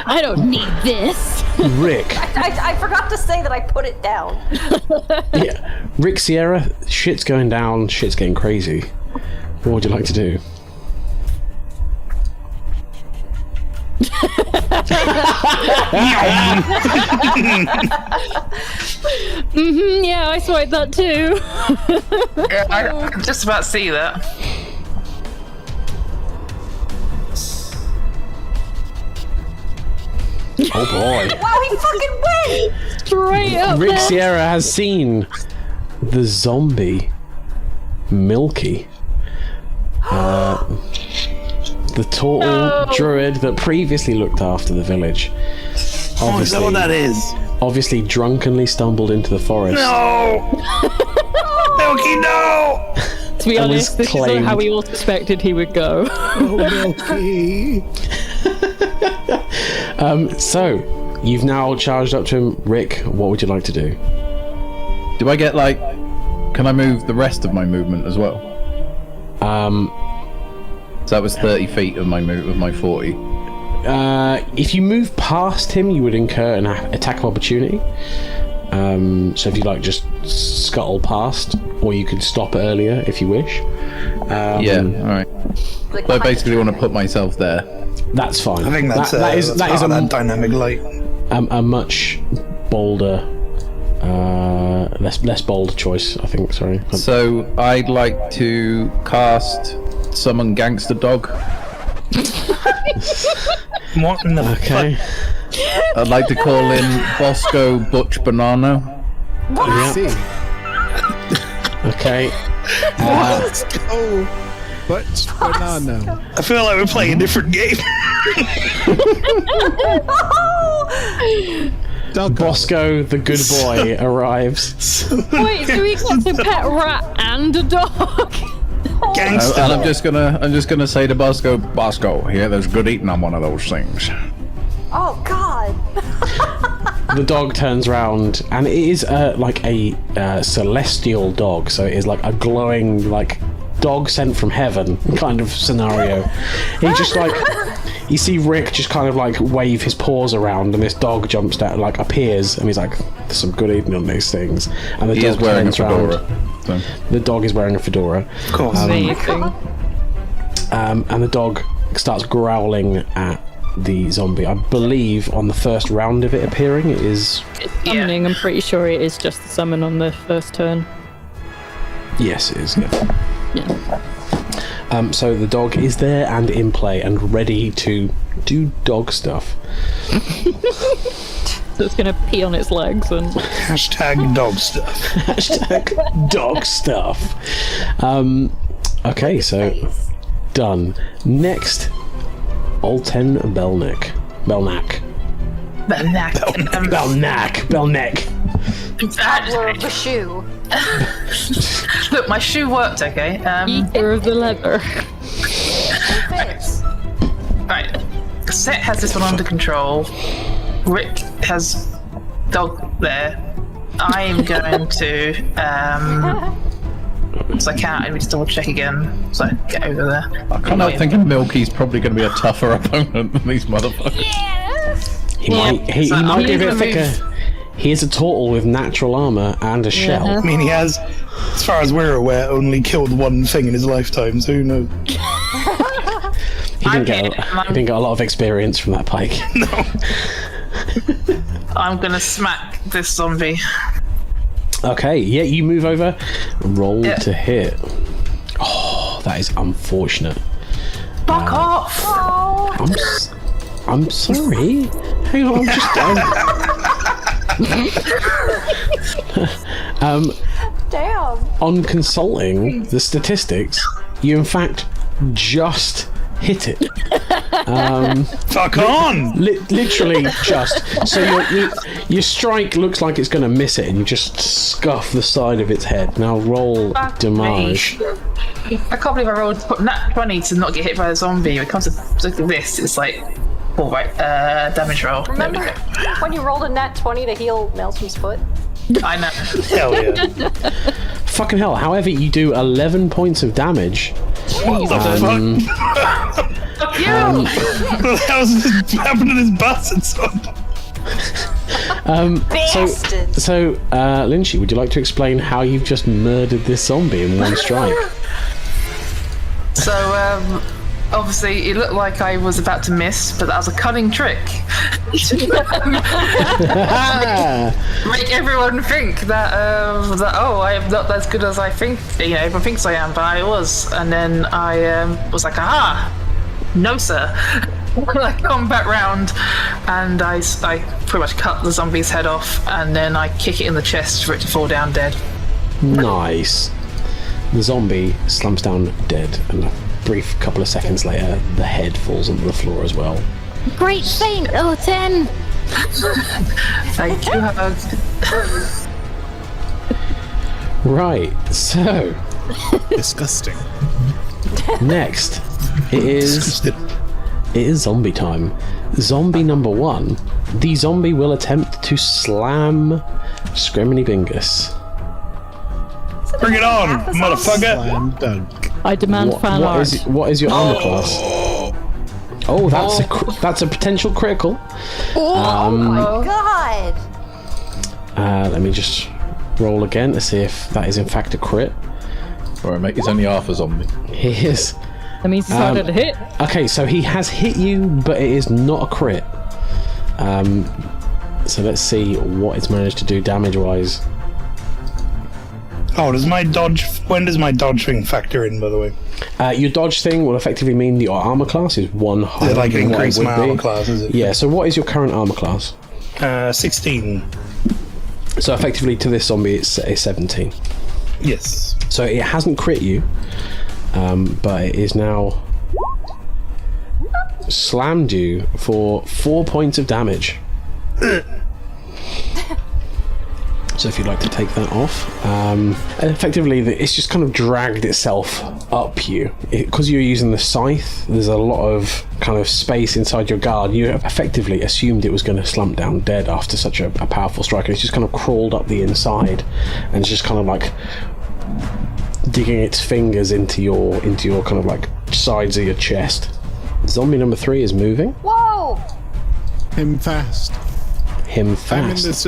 I don't need this. Rick. I forgot to say that I put it down. Yeah, Rick Sierra, shit's going down, shit's getting crazy. What would you like to do? Yeah, I swiped that too. Yeah, I'm just about to see that. Oh boy. Wow, he fucking went! Straight up Rick there. Sierra has seen the zombie Milky. The tall druid that previously looked after the village. Oh, is that what that is? Obviously drunkenly stumbled into the forest. No! Milky, no! To be honest, this claimed. is how we all suspected he would go. Oh, Milky. So, you've now charged up to him. Rick, what would you like to do? Do I get like? Can I move the rest of my movement as well? So that was 30 feet of my move of my 40. If you move past him, you would incur an attack of opportunity. So if you like, just scuttle past, or you could stop earlier if you wish. Yeah, all right. Like, So I basically want to put myself there. That's fine. I think that's that is part of that dynamic light. a much bolder, less bold choice. I think. Sorry. So I'd like to cast Summon Gangster Dog. What in the Okay. I'd like to call in Bosco Butch Banana. I see. Okay. Let's go. But banana. I feel like we're playing a different game. Dog. Bosco, the good boy, arrives. Wait, so he gets a pet rat and a dog? Gangster. And I'm just gonna say to Bosco, yeah, there's good eating on one of those things. Oh God! The dog turns around, and it is like a celestial dog. So it is like a glowing, like dog sent from heaven kind of scenario. He just like, you see Rick just kind of like wave his paws around, and this dog jumps down, like appears, and he's like, "There's some good eating on these things." And the He dog is wearing a turns around. fedora. So. The dog is wearing a fedora. Of course. Amazing. And the dog starts growling at the zombie. I believe on the first round of it appearing, it is... It's summoning, I'm pretty sure it is just the summon on the first turn. Yes, it is, yeah. Yeah. So the dog is there and in play and ready to do dog stuff. So it's going to pee on its legs and... Hashtag dog stuff. Hashtag dog stuff. Okay, so done. Next, Olten Belnek. Toddler of the shoe. Look, my shoe worked, okay? Eater of the leather. Fits. Right. Set has this one under control. Rick has dog there. I am going to so I can't. Let me just double check again so I can get over there. I kind of thinking Milky's probably going to be a tougher opponent than these motherfuckers. He might be a bit thicker. He is a turtle with natural armor and a shell. I mean, he has, as far as we're aware, only killed one thing in his lifetime, so who knows? He didn't get a lot of experience from that pike. No. I'm gonna smack this zombie. Okay, yeah, you move over. Roll to hit. Oh, that is unfortunate. Fuck off! I'm sorry. Hang on, I'm just Damn. on consulting the statistics, you in fact just hit it. Fuck on! Literally just. So your strike looks like it's going to miss it, and you just scuff the side of its head. Now roll damage. I can't believe I rolled nat 20 to not get hit by a zombie. When it comes to this, it's like, all right, damage roll. Remember when you rolled a nat 20 to heal Maelstrome's foot? I know. Hell yeah. Fucking hell. However, you do 11 points of damage. What the fuck? Fuck you! What the hell's happened to this bastard son? Bastard! So, Lynchy, would you like to explain how you've just murdered this zombie in one strike? So, obviously, it looked like I was about to miss, but that was a cunning trick. Make everyone think that I am not as good as I think. Everyone thinks I am, but I was. And then I was like, aha, no sir. I come back round, and I pretty much cut the zombie's head off, and then I kick it in the chest for it to fall down dead. Nice. The zombie slumps down dead, and a brief couple of seconds later, the head falls onto the floor as well. Great Saint Olten! Thank you, Hug. Right, so Disgusting. next it is zombie time. Zombie number 1. The zombie will attempt to slam Scriminy Bingus. Bring it on, motherfucker! Slam dunk. I demand fan art. What is your armor class? Oh, that's a potential critical. Oh my god! Let me just roll again to see if that is in fact a crit. Alright, mate, he's only half a zombie. He is. That means it's harder to hit. Okay, so he has hit you, but it is not a crit. So let's see what it's managed to do damage-wise. Oh, when does my dodge thing factor in, by the way? Your dodge thing will effectively mean that your armor class is 1 higher. Is it like than what increase it would my be. armor class, is it? Yeah, so what is your current armor class? 16. So effectively to this zombie it's a 17. Yes. So it hasn't crit you, but it is now slammed you for 4 points of damage. So if you'd like to take that off, effectively it's just kind of dragged itself up you. Because you're using the scythe, there's a lot of kind of space inside your guard. You effectively assumed it was going to slump down dead after such a powerful strike, and it's just kind of crawled up the inside, and it's just kind of like digging its fingers into your kind of like sides of your chest. Zombie number 3 is moving. Whoa! Him fast. Him I'm in fast. this.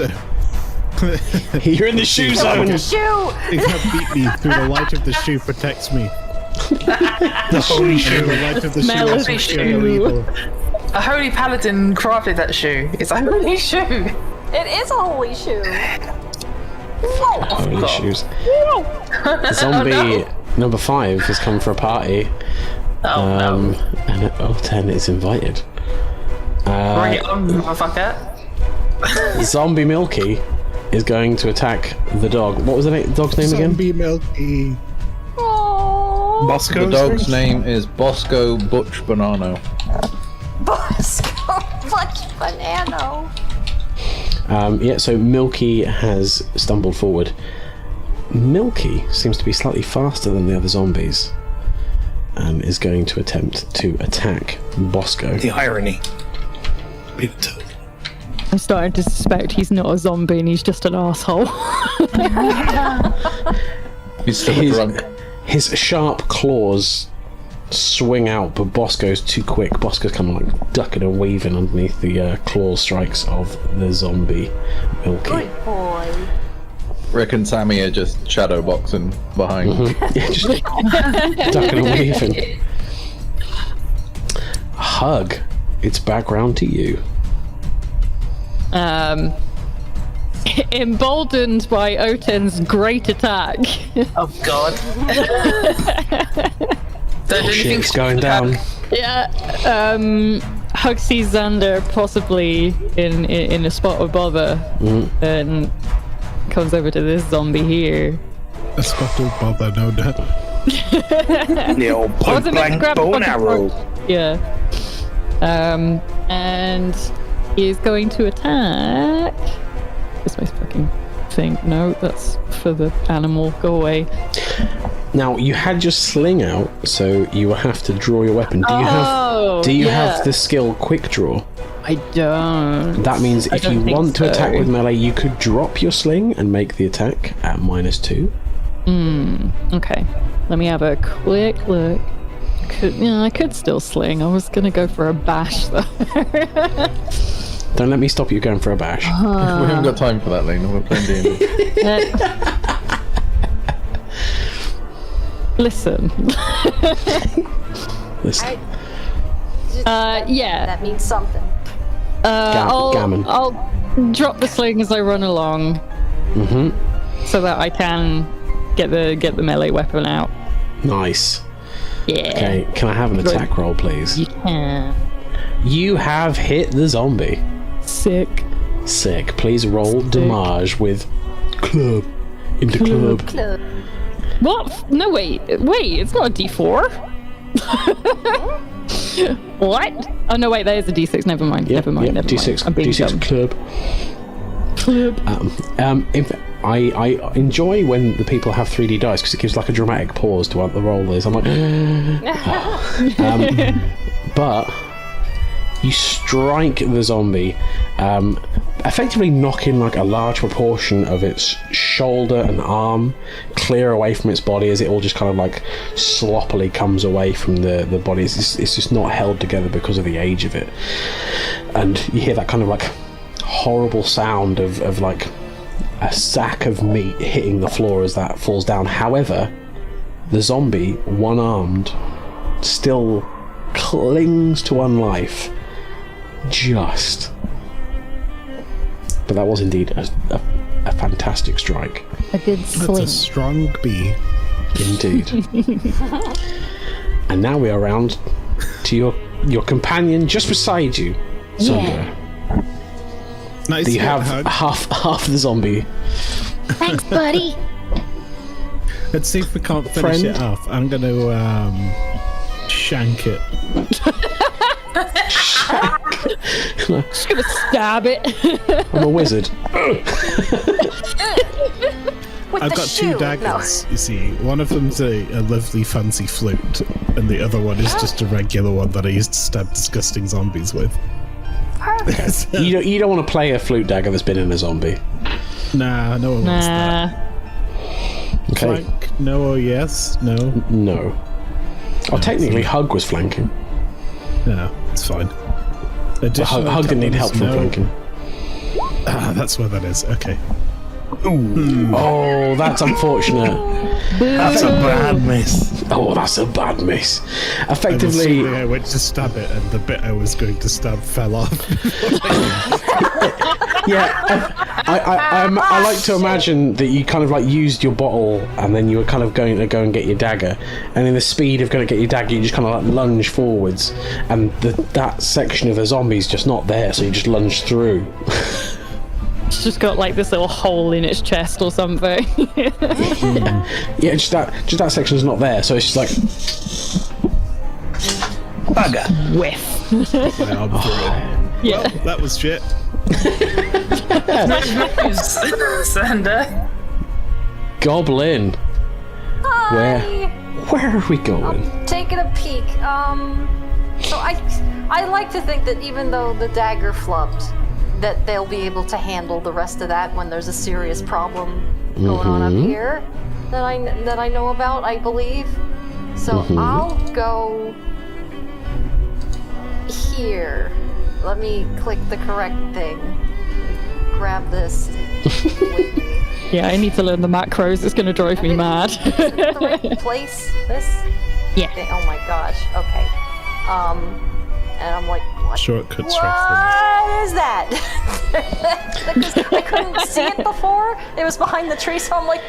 You're in the shoe zone. Shoe! They can't beat me through the light of the shoe protects me. The holy shoe. The light of the Smell shoe of is the obscure no shoe. evil. A holy paladin crafted that shoe. It's a holy shoe. It is a holy shoe. Holy shoes. Zombie number 5 has come for a party. Oh no. And 10 is invited. Bring it on, motherfucker. Zombie Milky is going to attack the dog. What was the dog's name again? Zombie Milky. Bosco. The dog's name is Bosco Butch Bonanno. Bosco Butch Banano. Yeah, so Milky has stumbled forward. Milky seems to be slightly faster than the other zombies and is going to attempt to attack Bosco. The irony. Be the toad. I'm starting to suspect he's not a zombie and he's just an asshole. He's still drunk. His sharp claws swing out, but Bosco's too quick. Bosco's kind of like ducking and weaving underneath the claw strikes of the zombie Milky. Good boy. Rick and Sammy are just shadow boxing behind. Yeah, just ducking and weaving. Hug. It's back round to you. Emboldened by Oten's great attack. Oh god. Don't anything Shit's going down. Yeah, Hug sees Xander possibly in a spot of bother and comes over to this zombie here. A spot of bother, no doubt. The old I point wasn't meant to blank grab bow a and fucking arrow. frog. Yeah. And he is going to attack. Where's my fucking thing? No, that's for the animal. Go away. Now you had your sling out, so you will have to draw your weapon. Do you have the skill quick draw? I don't. That means if you want to attack with melee, you could drop your sling and make the attack at -2. Okay. Let me have a quick look. I could still sling. I was gonna go for a bash though. Don't let me stop you going for a bash. We haven't got time for that, Lena. We're playing D&D. Listen. Listen. Yeah. That means something. Gammon. I'll drop the sling as I run along. So that I can get the melee weapon out. Nice. Yeah. Okay, can I have an attack roll, please? You can. You have hit the zombie. Sick. Sick. Please roll damage with club into club. Club. What? No, wait. It's not a D4. What? Oh no, wait. That is a D6. Never mind. Never mind. D6. I'm being D6 dumb. club. In fact, I enjoy when the people have 3D dice because it gives like a dramatic pause to what the roll is. I'm like, but you strike the zombie, effectively knocking like a large proportion of its shoulder and arm clear away from its body as it all just kind of like sloppily comes away from the body. It's just not held together because of the age of it, and you hear that kind of like horrible sound of like a sack of meat hitting the floor as that falls down. However, the zombie, one-armed, still clings to one life. Just. But that was indeed a fantastic strike. A good That's a sling. strong bee. Indeed. And now we are round to your companion just beside you, Sandra. Nice. You have hug. half the zombie. Thanks, buddy. Let's see if we can't finish Friend. it off. I'm going to shank it. Just gonna stab it. I'm a wizard. With I've the got shoe. two daggers, you see. One of them's a lovely fancy flute, and the other one is just a regular one that I used to stab disgusting zombies with. Perfect. You don't want to play a flute dagger that's been in a zombie. Nah, no one wants that. Okay. Flank, no or yes? No? No. Oh, technically, Hug was flanking. No, it's fine. But Hug didn't need help from flanking. Ah, that's where that is. Okay. Oh, that's unfortunate. That's a bad miss. Oh, that's a bad miss. I'm Effectively, assuming I went to stab it, and the bit I was going to stab fell off. yeah. I like to imagine that you kind of like used your bottle, and then you were kind of going to go and get your dagger, and in the speed of going to get your dagger, you just kind of like lunge forwards, and that section of the zombie's just not there, so you just lunge through. It's just got like this little hole in its chest or something. Yeah, just that section's not there, so it's just like Bugger. Whiff. Yeah, well, that was shit. Sander. Goblin. Hi. Where are we going? Taking a peek. So I like to think that even though the dagger flubbed, that they'll be able to handle the rest of that when there's a serious problem going on up here that I know about, I believe. So I'll go here. Let me click the correct thing. Grab this with me. Yeah, I need to learn the macros. It's going to drive me mad. Is it the right place? This? Yeah. Oh my gosh. Okay. And I'm like, what? Shortcuts What is that? Because I couldn't see it before. It was behind the tree, so I'm like,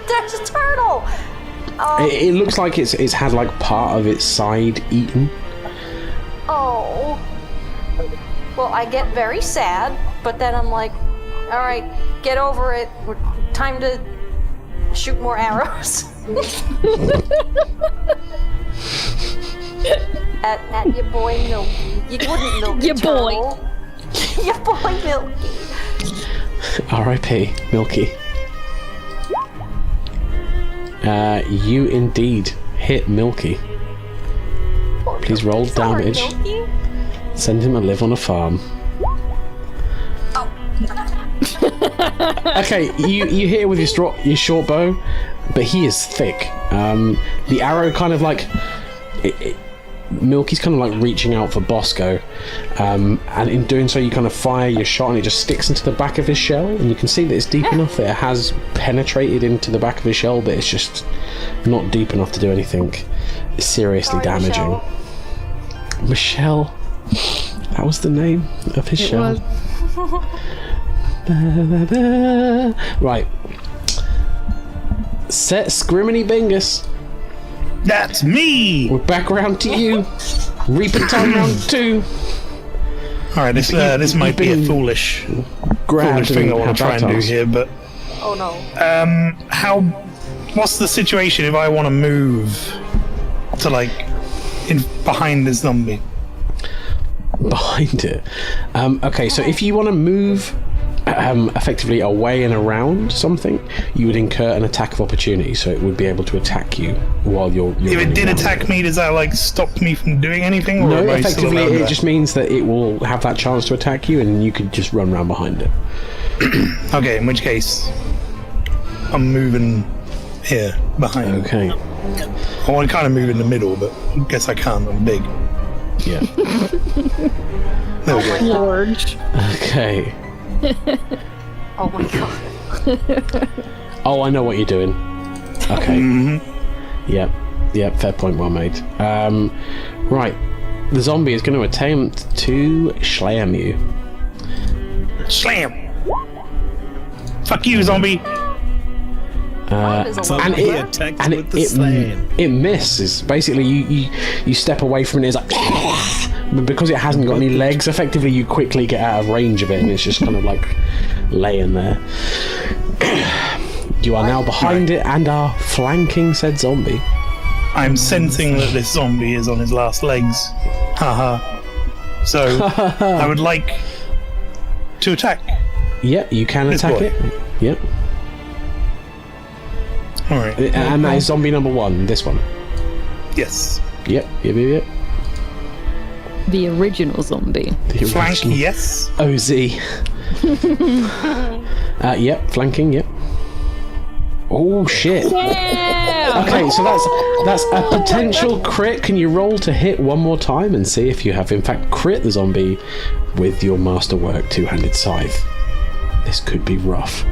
there's a turtle. It looks like it's had like part of its side eaten. Oh. Well, I get very sad, but then I'm like, all right, get over it. Time to shoot more arrows. At your boy Milky. You wouldn't milk Your a boy. turtle. Your boy Milky. R.I.P. Milky. You indeed hit Milky. Please roll Sorry, damage. Milky. Send him to live on a farm. Okay, you hit it with your short bow, but he is thick. The arrow kind of like Milky's kind of like reaching out for Bosco, and in doing so you kind of fire your shot and it just sticks into the back of his shell, and you can see that it's deep enough that it has penetrated into the back of his shell, but it's just not deep enough to do anything seriously damaging. Michelle. That was the name of his shell. Right. Set Scriminy Bingus. That's me. We're back around to you. Reaper time round 2. All right, this might be a foolish thing I want to try and do here, but Oh no. what's the situation if I want to move to like behind this zombie? Behind it. Okay, so if you want to move effectively away and around something, you would incur an attack of opportunity, so it would be able to attack you while you're If it running did around. attack me, does that like stop me from doing anything? Or No, am I still effectively allowed it that? just means that it will have that chance to attack you and you could just run around behind it. Okay, in which case, I'm moving here behind. Okay. I want to kind of move in the middle, but I guess I can't. I'm big. Yeah. There we go. Large. Okay. Oh my god. Oh, I know what you're doing. Okay. Yep, fair point, well made. Right. The zombie is going to attempt to slam you. Slam! Fuck you, zombie! And it misses. Basically, you step away from it, it's like... But because it hasn't got any legs, effectively you quickly get out of range of it, and it's just kind of like laying there. You are now behind it and are flanking said zombie. I'm sensing that this zombie is on his last legs. Haha. So, I would like to attack. Yep, you can This attack boy. it. Yep. Alright. And that is zombie number 1, this one. Yes. Yep. The original zombie. The Flank, original yes. OZ. Yep, flanking, yep. Oh shit. Yeah! Okay, so that's a potential crit. Can you roll to hit one more time and see if you have in fact crit the zombie with your masterwork two-handed scythe? This could be rough.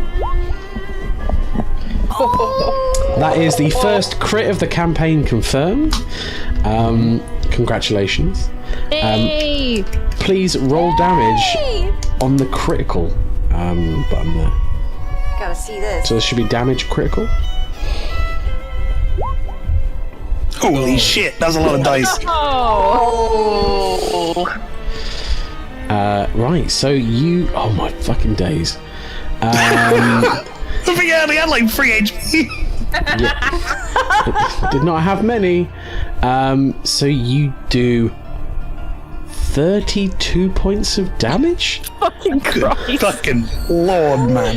That is the first crit of the campaign confirmed. Congratulations. Hey! Please roll damage on the critical button there. Gotta see this. So there should be damage critical. Holy shit, that's a lot of dice. Right, so you... Oh my fucking days. I only had like 3 HP. Did not have many. So you do 32 points of damage? Fucking Christ. Fucking lord, man.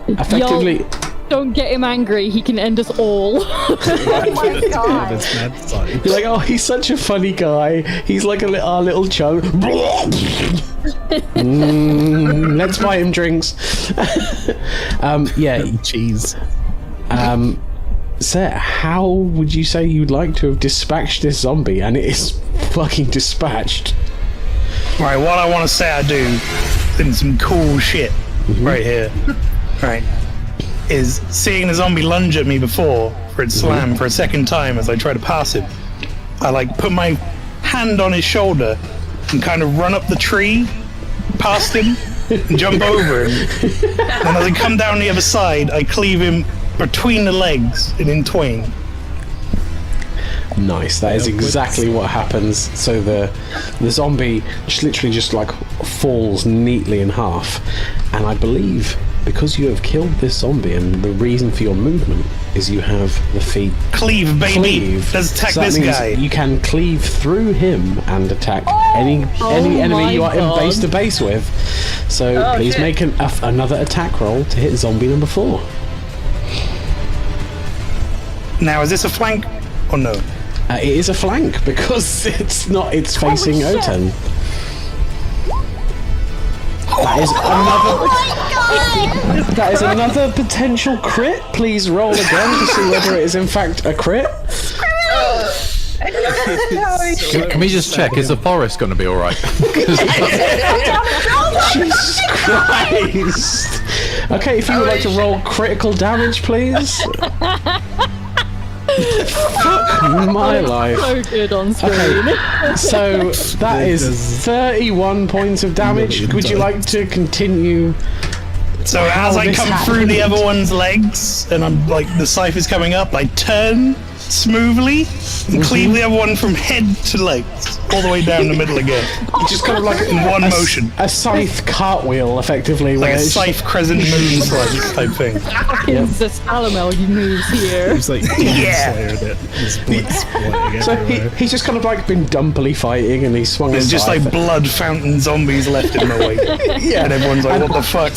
Effectively... Don't get him angry, he can end us all. Oh my god. That's mad side. You're like, oh, he's such a funny guy. He's like our little chum. Let's buy him drinks. Yeah. Cheese. Sir, how would you say you'd like to have dispatched this zombie? And it is fucking dispatched. Right, what I want to say I do in some cool shit right here, right, is seeing the zombie lunge at me before for its slam for a second time as I try to pass him. I like put my hand on his shoulder and kind of run up the tree past him and jump over him. And as I come down the other side, I cleave him between the legs and in twain. Nice. That is exactly what happens. So the zombie just literally just like falls neatly in half, and I believe because you have killed this zombie, and the reason for your movement is you have the feat Cleave, baby. cleave. Let's attack So that this means guy. you can cleave through him and attack any enemy my you are in God. base to base with. So please make another attack roll to hit zombie number 4. Now, is this a flank or no? It is a flank because it's facing shit. Oten. That is another. That is another potential crit. Please roll again to see whether it is in fact a crit. Can we just check? Is the forest going to be all right? Jesus Christ! Okay, if you would like to roll critical damage, please. Fuck my life. So good on screen. Okay, so that is 31 points of damage. Would you like to continue? So as I this come through the happened. other one's legs, and I'm like the scythe is coming up, I turn smoothly and cleave the other one from head to legs, all the way down the middle again, Just kind of like in one motion, a scythe cartwheel, effectively. like where a it's- scythe crescent moon slice type thing. It's the Salamel moves here. He's like Yeah. slayered it. His blood splitting So everywhere. he's just kind of like been dumpily fighting, and he swung There's his just like scythe. blood fountain zombies left in my wake, Yeah. and everyone's like, "What the fuck?"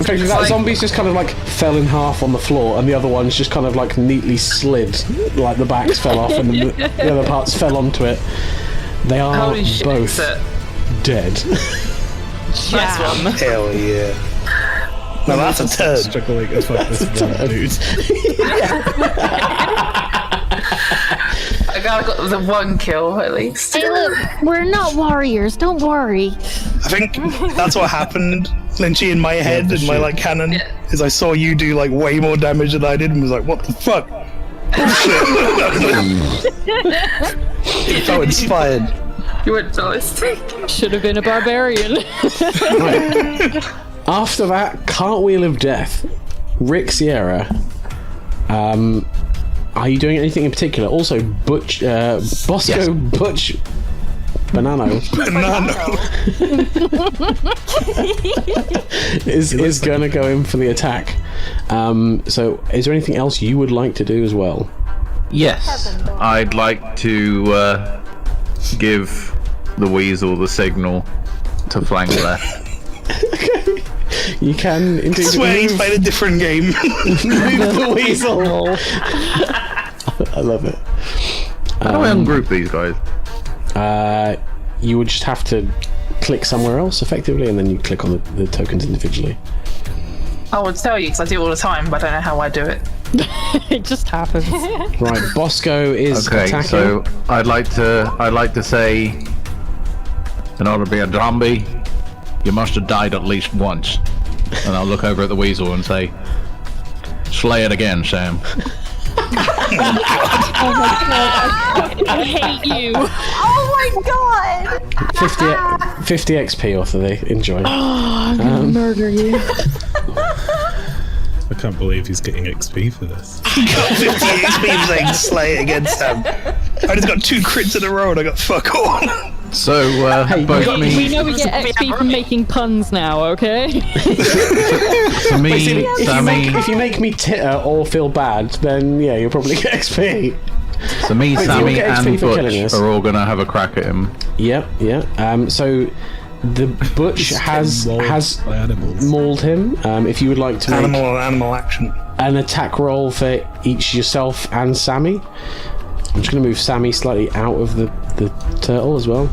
Effectively, that zombie's just kind of like fell in half on the floor, and the other one's just kind of like neatly slid, like the backs fell off and the other parts fell onto it. They are Holy shit, both is it? dead. Nice one. Hell yeah! Now that's a turd. Struggling as fuck this one dude. I got the one kill at least. Hey, look, we're not warriors. Don't worry. I think that's what happened, Lynchy, in my head and my like canon, is I saw you do like way more damage than I did and was like, what the fuck? Bullshit. So inspired. You were ballistic. Should have been a barbarian. After that cartwheel of death, Rick Sierra, are you doing anything in particular? Also, Bosco Butch Banano is going to go in for the attack. So, is there anything else you would like to do as well? Yes, I'd like to give the weasel the signal to flank left. You can indeed Swear he's move played a different game. the weasel. I love it. How do I ungroup these guys? You would just have to click somewhere else effectively, and then you click on the tokens individually. I would tell you because I do it all the time, but I don't know how I do it. It just happens. Right, Bosco is Okay, attacking. so I'd like to say, in order to be a zombie, you must have died at least once. And I'll look over at the weasel and say, Slay it again, Sam. Oh my god, I hate you. Oh my god! 50 XP off of the enjoy. I'm gonna murder you. I can't believe he's getting XP for this. He got 50 XP saying slay it again, Sam. I just got 2 crits in a row and I got fuck all. So, both We me, know we get XP from making puns now, okay? for me, Sammy, If you make me titter or feel bad, then yeah, you'll probably get XP. so me, Sammy, get XP and for killing Butch us. are all gonna have a crack at him. Yep, yeah. So the Butch has By animals. mauled him. If you would like to make Animal action. an attack roll for each yourself and Sammy. I'm just going to move Sammy slightly out of the turtle as well.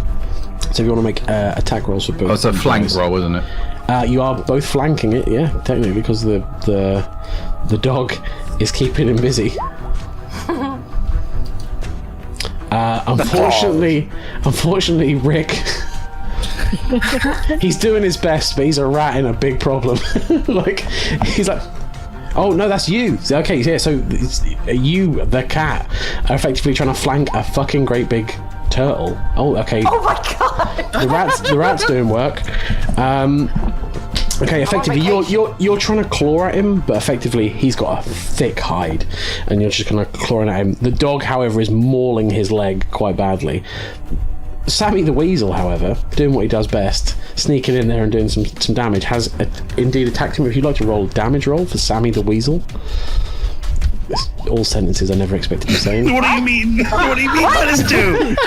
So if you want to make attack rolls for both. Oh, it's a of you flank guys. roll, isn't it? You are both flanking it, yeah, technically, because the dog is keeping him busy. Unfortunately, Rick. He's doing his best, but he's a rat in a big problem. Like, he's like, oh no, that's you. Okay, yeah. So it's you, the cat, are effectively trying to flank a fucking great big turtle. Oh, okay. Oh my god! The rat's doing work. Okay, effectively, you're trying to claw at him, but effectively he's got a thick hide, and you're just kind of clawing at him. The dog, however, is mauling his leg quite badly. Sammy the Weasel, however, doing what he does best, sneaking in there and doing some damage, has indeed attacked him. If you'd like to roll a damage roll for Sammy the Weasel. It's all sentences I never expected to say. What do you mean? What do you mean by this dude?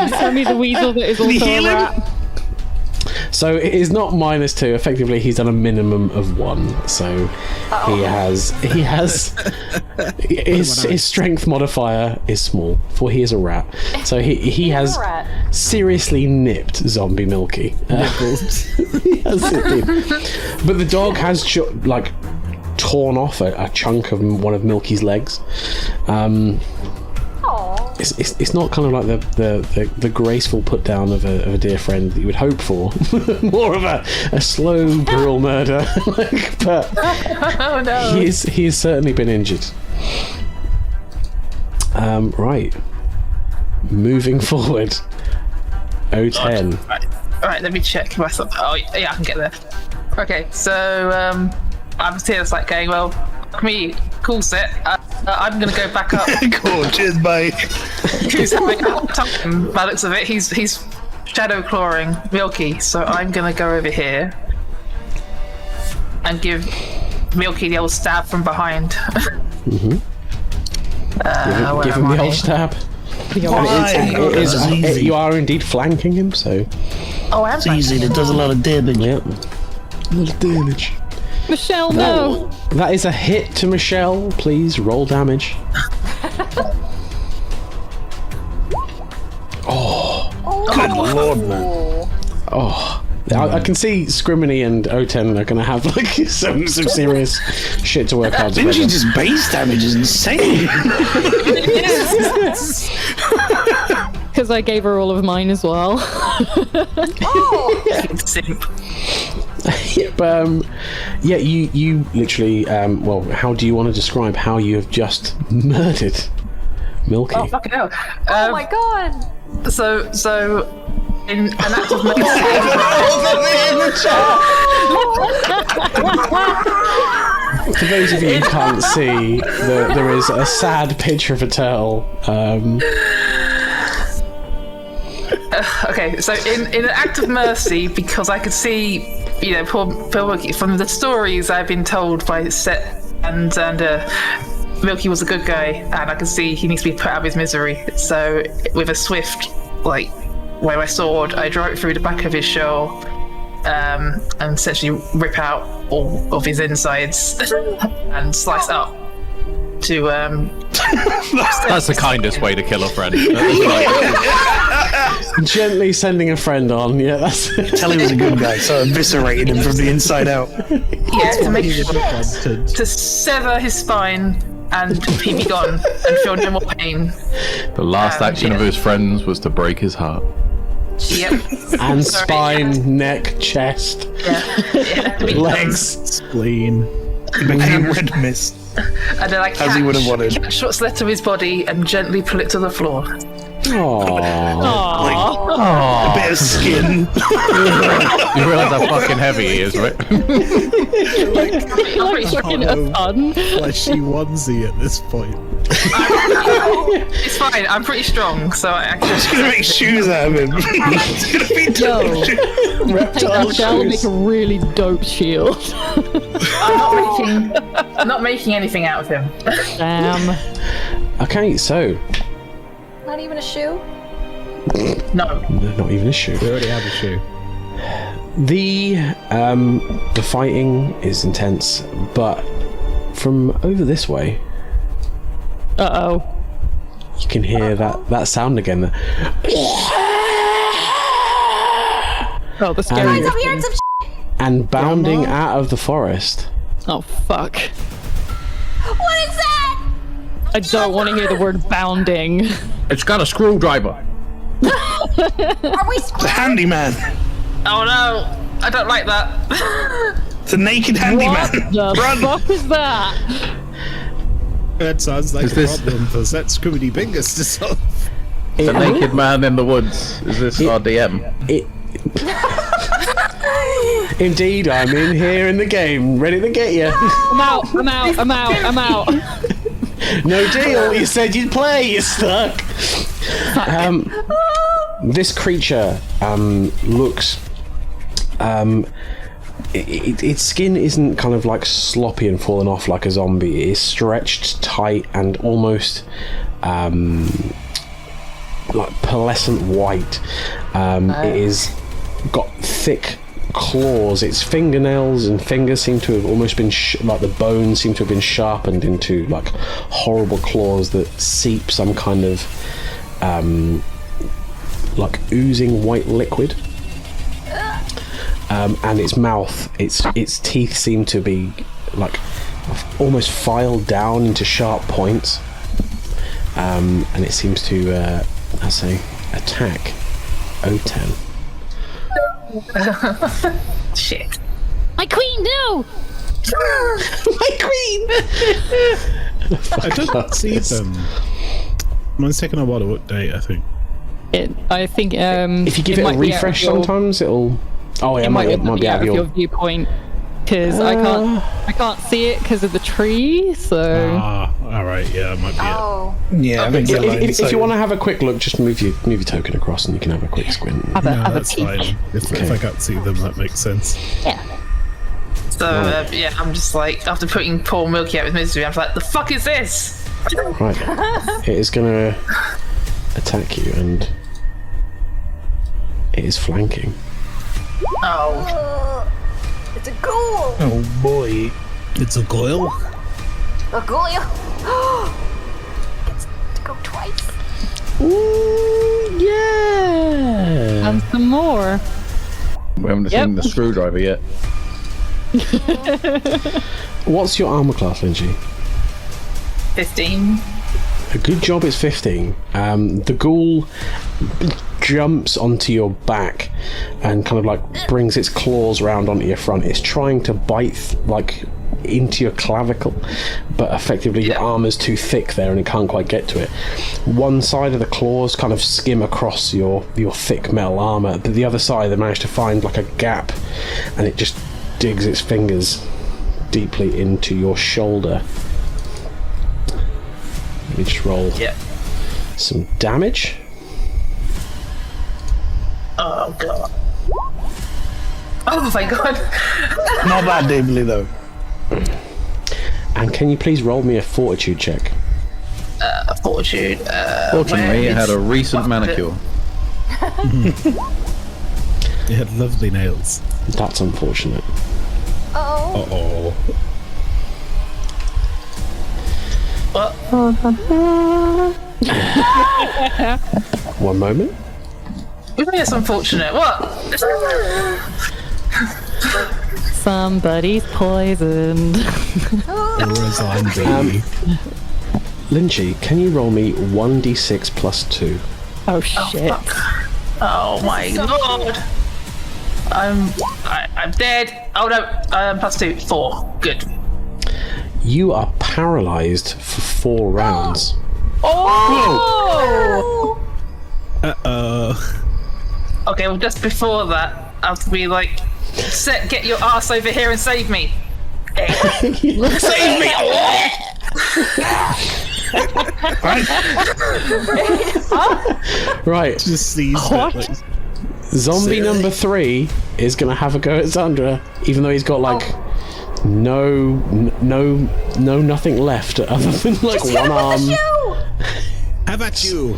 Sammy the Weasel that is also a rat. So it is not -2. Effectively, he's done a minimum of 1. So he has his strength modifier is small, for he is a rat. So he has a rat. seriously nipped Zombie Milky. He has indeed. But the dog has torn off a chunk of one of Milky's legs. It's not kind of like the graceful put down of a dear friend that you would hope for. More of a slow, brutal murder. But Oh no. he has certainly been injured. Right. Moving forward. 010. Alright, let me check if I thought. Oh, yeah, I can get there. Okay, so I'm just here, it's like going, well, me, cool set. I'm gonna go back up. Cool, cheers, bye. He's having a hard time, by the looks of it. He's shadow clawing Milky, so I'm gonna go over here and give Milky the old stab from behind. Give him the old stab. You are indeed flanking him, so. Oh, I am. It's easy, it does a lot of damage. Yep. Little damage. Michelle, no. That is a hit to Michelle. Please roll damage. Good lord, man. Oh, I can see Scriminy and O10 are going to have like some serious shit to work out together. Didn't you just base damage is insane? Because I gave her all of mine as well. Simp. Yeah, you literally. Well, how do you want to describe how you have just murdered Milky? Oh, fucking hell. Oh my god! So in an act of mercy. For those of you who can't see, there is a sad picture of a turtle. Okay, so in an act of mercy, because I could see, poor Milky, from the stories I've been told by Set and Milky was a good guy, and I could see he needs to be put out of his misery. So with a swift, wave my sword, I draw it through the back of his shell, and essentially rip out all of his insides and slice up to That's the kindest way to kill a friend. Gently sending a friend on. Yeah, that's. Tell he was a good guy, so I eviscerated him from the inside out. to make sure to sever his spine and he be gone and feel no more pain. The last action of his friends was to break his heart. Yep. And Sorry, spine, neck, chest, yeah. legs. Spleen. became red mist. And then I As he would have wanted. catch what's left of his body and gently pull it to the floor. A bit of skin. You realise how fucking heavy he is, right? Like fucking a ton. Fleshy onesie at this point. It's fine. I'm pretty strong, so I can Just gonna make shoes out of him. It's gonna be dope. That shall make a really dope shield. I'm not making anything out of him. Damn. Okay, so Not even a shoe? No. not even a shoe. We already have a shoe. The fighting is intense, but from over this way, Uh-oh. you can hear that sound again. Oh, the scary. Guys, I'm hearing some And bounding out of the forest. Oh, fuck. What is that? I don't want to hear the word bounding. It's got a screwdriver. Are we It's a handyman. Oh no. I don't like that. It's a naked What handyman. the fuck is that? That sounds like Is a this- problem for that Scooby Bingus to solve. The naked man in the woods. Is this our DM? Indeed, I'm in here in the game, ready to get you. I'm out. No deal. You said you'd play. You're stuck. This creature looks. Its skin isn't kind of like sloppy and falling off like a zombie. It is stretched tight and almost like pearlescent white. It is got thick claws. Its fingernails and fingers seem to have almost been like the bones seem to have been sharpened into like horrible claws that seep some kind of like oozing white liquid. And its mouth, its teeth seem to be like almost filed down into sharp points, and it seems to I say attack O10. Shit. My queen, no! My queen! I don't see them. Mine's taking a while to update, I think. I think If you give it a might be out of refresh, your- sometimes it'll. Oh yeah, It it might be out of your. viewpoint because I can't see it because of the tree. So Alright, yeah, that might be Oh. Yeah, I think If you want to have a quick look, just move your token across, and you can have a quick squint. have it. a, No, have a that's peek. fine. If I can't see them, that makes sense. Yeah. So yeah, I'm just like after putting poor Milky out with misery, I'm like, the fuck is this? Right, it is gonna attack you, and it is flanking. Oh. It's a ghoul. Oh boy. It's a goyle? A ghoul. It's to go twice. Ooh, yeah. And some more. We haven't seen the screwdriver yet. What's your armor class, Lindsay? 15. A good job. It's 15. The ghoul jumps onto your back and kind of like brings its claws around onto your front. It's trying to bite like into your clavicle, but effectively your armor's too thick there and it can't quite get to it. One side of the claws kind of skim across your thick metal armor, but the other side they manage to find like a gap, and it just digs its fingers deeply into your shoulder. Let me just roll some damage. Oh god. Oh my god. Not that deeply though. And can you please roll me a fortitude check? Fortitude. Fortunately, it had a recent manicure. It had lovely nails. That's unfortunate. Oh. Uh-oh. One moment. It's unfortunate. What? Somebody's poisoned. Or a zombie. Lynchy, can you roll me 1d6 plus 2? Oh shit. Oh my god. I'm dead. Oh no. +2. 4. Good. you are paralyzed for 4 rounds. Oh! Uh-oh. Okay, well, just before that, I'll be like, Set, get your ass over here and save me. Save me! Right. Just sees What? that, like, Zombie number 3 is gonna have a go at Sandra, even though he's got like nothing left other than like one arm. how about you?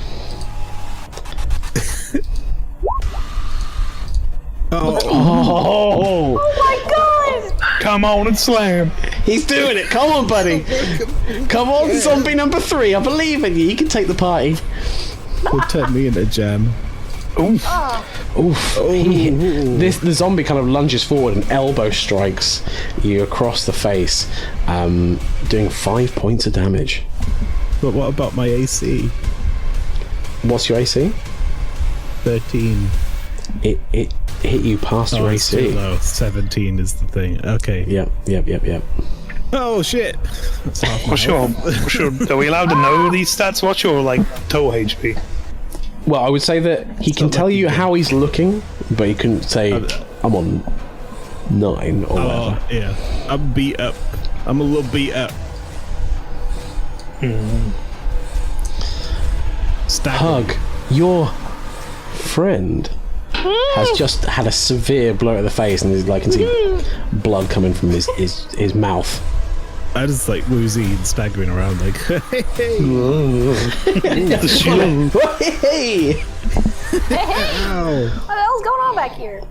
Oh, my god! Come on and slam. he's doing it! Come on, buddy! Come on, zombie number 3! I believe in you. You can take the party. Will turn me into jam. Oof! The zombie kind of lunges forward and elbow strikes you across the face, doing 5 points of damage. But what about my AC? What's your AC? 13. It hit you past your It's too AC. low. 17 is the thing. Okay. Yep. Oh shit! That's half my What's health. your, are we allowed to know these stats? What's your, like, total HP? Well, I would say that he can tell you how he's looking, but he couldn't say I'm on 9 or whatever. Oh, yeah. I'm beat up. I'm a little beat up. Hug, your friend has just had a severe blow to the face, and I can see blood coming from his mouth. I just like woozy and staggering around like, hey, Hey! ow. What the hell's going on back here?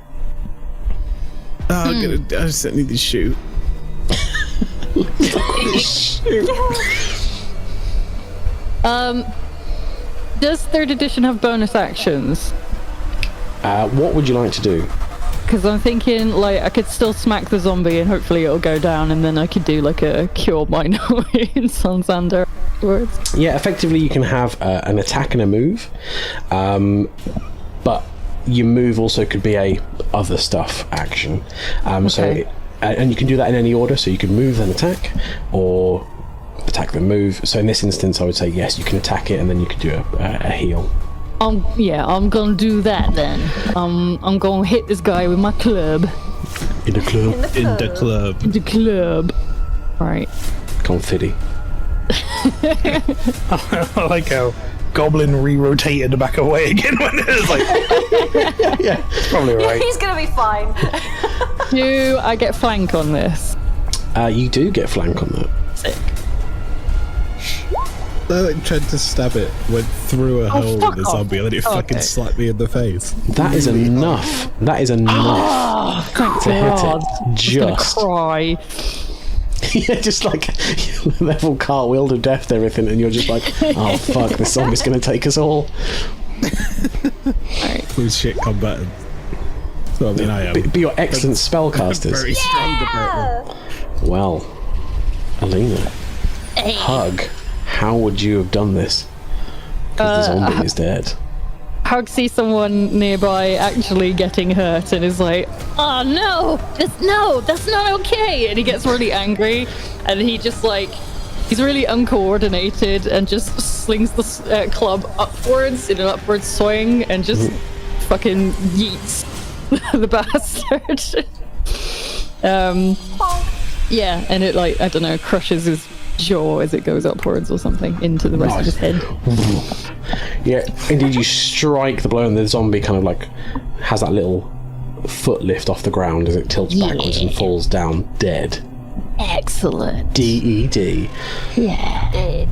Oh, I just need to shoot. Does 3rd edition have bonus actions? What would you like to do? Because I'm thinking, like, I could still smack the zombie and hopefully it'll go down, and then I could do, like, a cure minor wounds on Xander afterwards. Yeah, effectively you can have an attack and a move, but your move also could be a other stuff action. Okay. And you can do that in any order, so you can move then attack, or attack then move. So in this instance I would say yes, you can attack it and then you could do a heal. I'm gonna do that then. I'm gonna hit this guy with my club. In the club. In the club. The club. Right. Confetti. I like how Goblin re-rotated back away again when it was like... Yeah. It's probably right. He's gonna be fine. Do I get flank on this? You do get flank on that. Sick. I tried to stab it, went through a hole fuck in the off. zombie, and then it fucking Okay. slapped me in the face. That is enough. That is enough Thank to hit God. it. Just. Cry. Yeah, just like level cartwheel to death and everything, and you're just like, oh fuck, this zombie's gonna take us all. Who's shit combatant. So I mean, I am. Be your excellent spellcasters. Very strong combatant. Well, Alina, Hug, how would you have done this? Because the zombie is dead. Hug sees someone nearby actually getting hurt and is like, oh no, that's not okay. And he gets really angry and he just like, he's really uncoordinated and just slings the club upwards in an upward swing and just fucking yeets the bastard. Yeah, and it like, I don't know, crushes his jaw as it goes upwards or something into the rest of his head. Yeah, indeed, you strike the blow, and the zombie kind of like has that little foot lift off the ground as it tilts backwards and falls down dead. Excellent. DED. Yeah.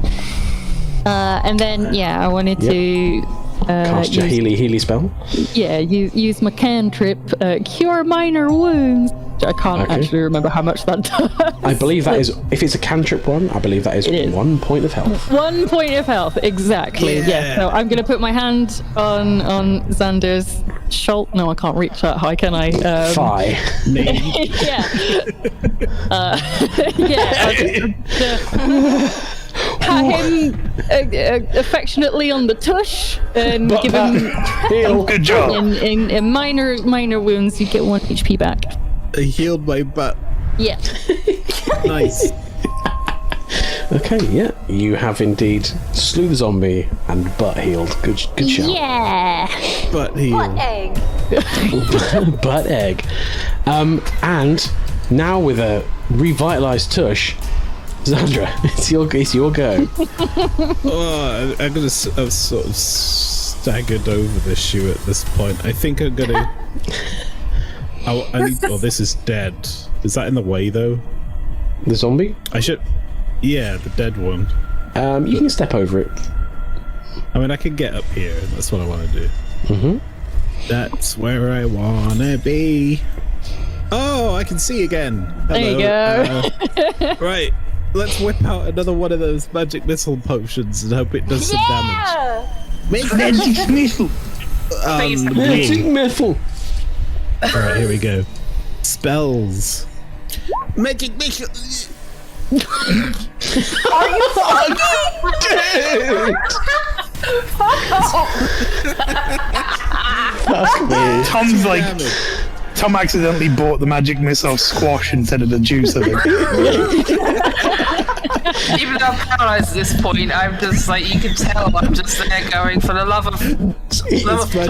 And then, yeah, I wanted to Cast your Healy spell. Yeah, use my cantrip, cure minor wounds. I can't actually remember how much that does. I believe that is, if it's a cantrip one, I believe that is 1 point of health. 1 point of health, exactly. Yeah. So I'm going to put my hand on Xander's shoulder. No, I can't reach that high, can I? Thigh. Pat him affectionately on the tush and give him Good job. in minor wounds. You get 1 HP back. I healed my butt. Yeah. Nice. Okay, yeah, you have indeed slew the zombie and butt healed. Good shout. Yeah. But he. Butt egg. Butt egg. And now with a revitalized tush, Zandra, it's your go. Oh, I'm gonna. I've sort of staggered over the shoe at this point. I think I'm gonna. Oh, this is dead. Is that in the way though? The zombie? I should. Yeah, the dead one. You can step over it. I mean, I can get up here. That's what I want to do. Mm-hmm. That's where I wanna be. Oh, I can see again. Hello. There you go. Right, let's whip out another one of those magic missile potions and hope it does some damage. Magic missile. Magic missile. All right, here we go. Spells. Magic missile. Are you fucking? Tom's like, Tom accidentally bought the magic missile squash instead of the juice, I think. Even though I'm paralyzed at this point, I'm just like, you can tell I'm just there going for the love of.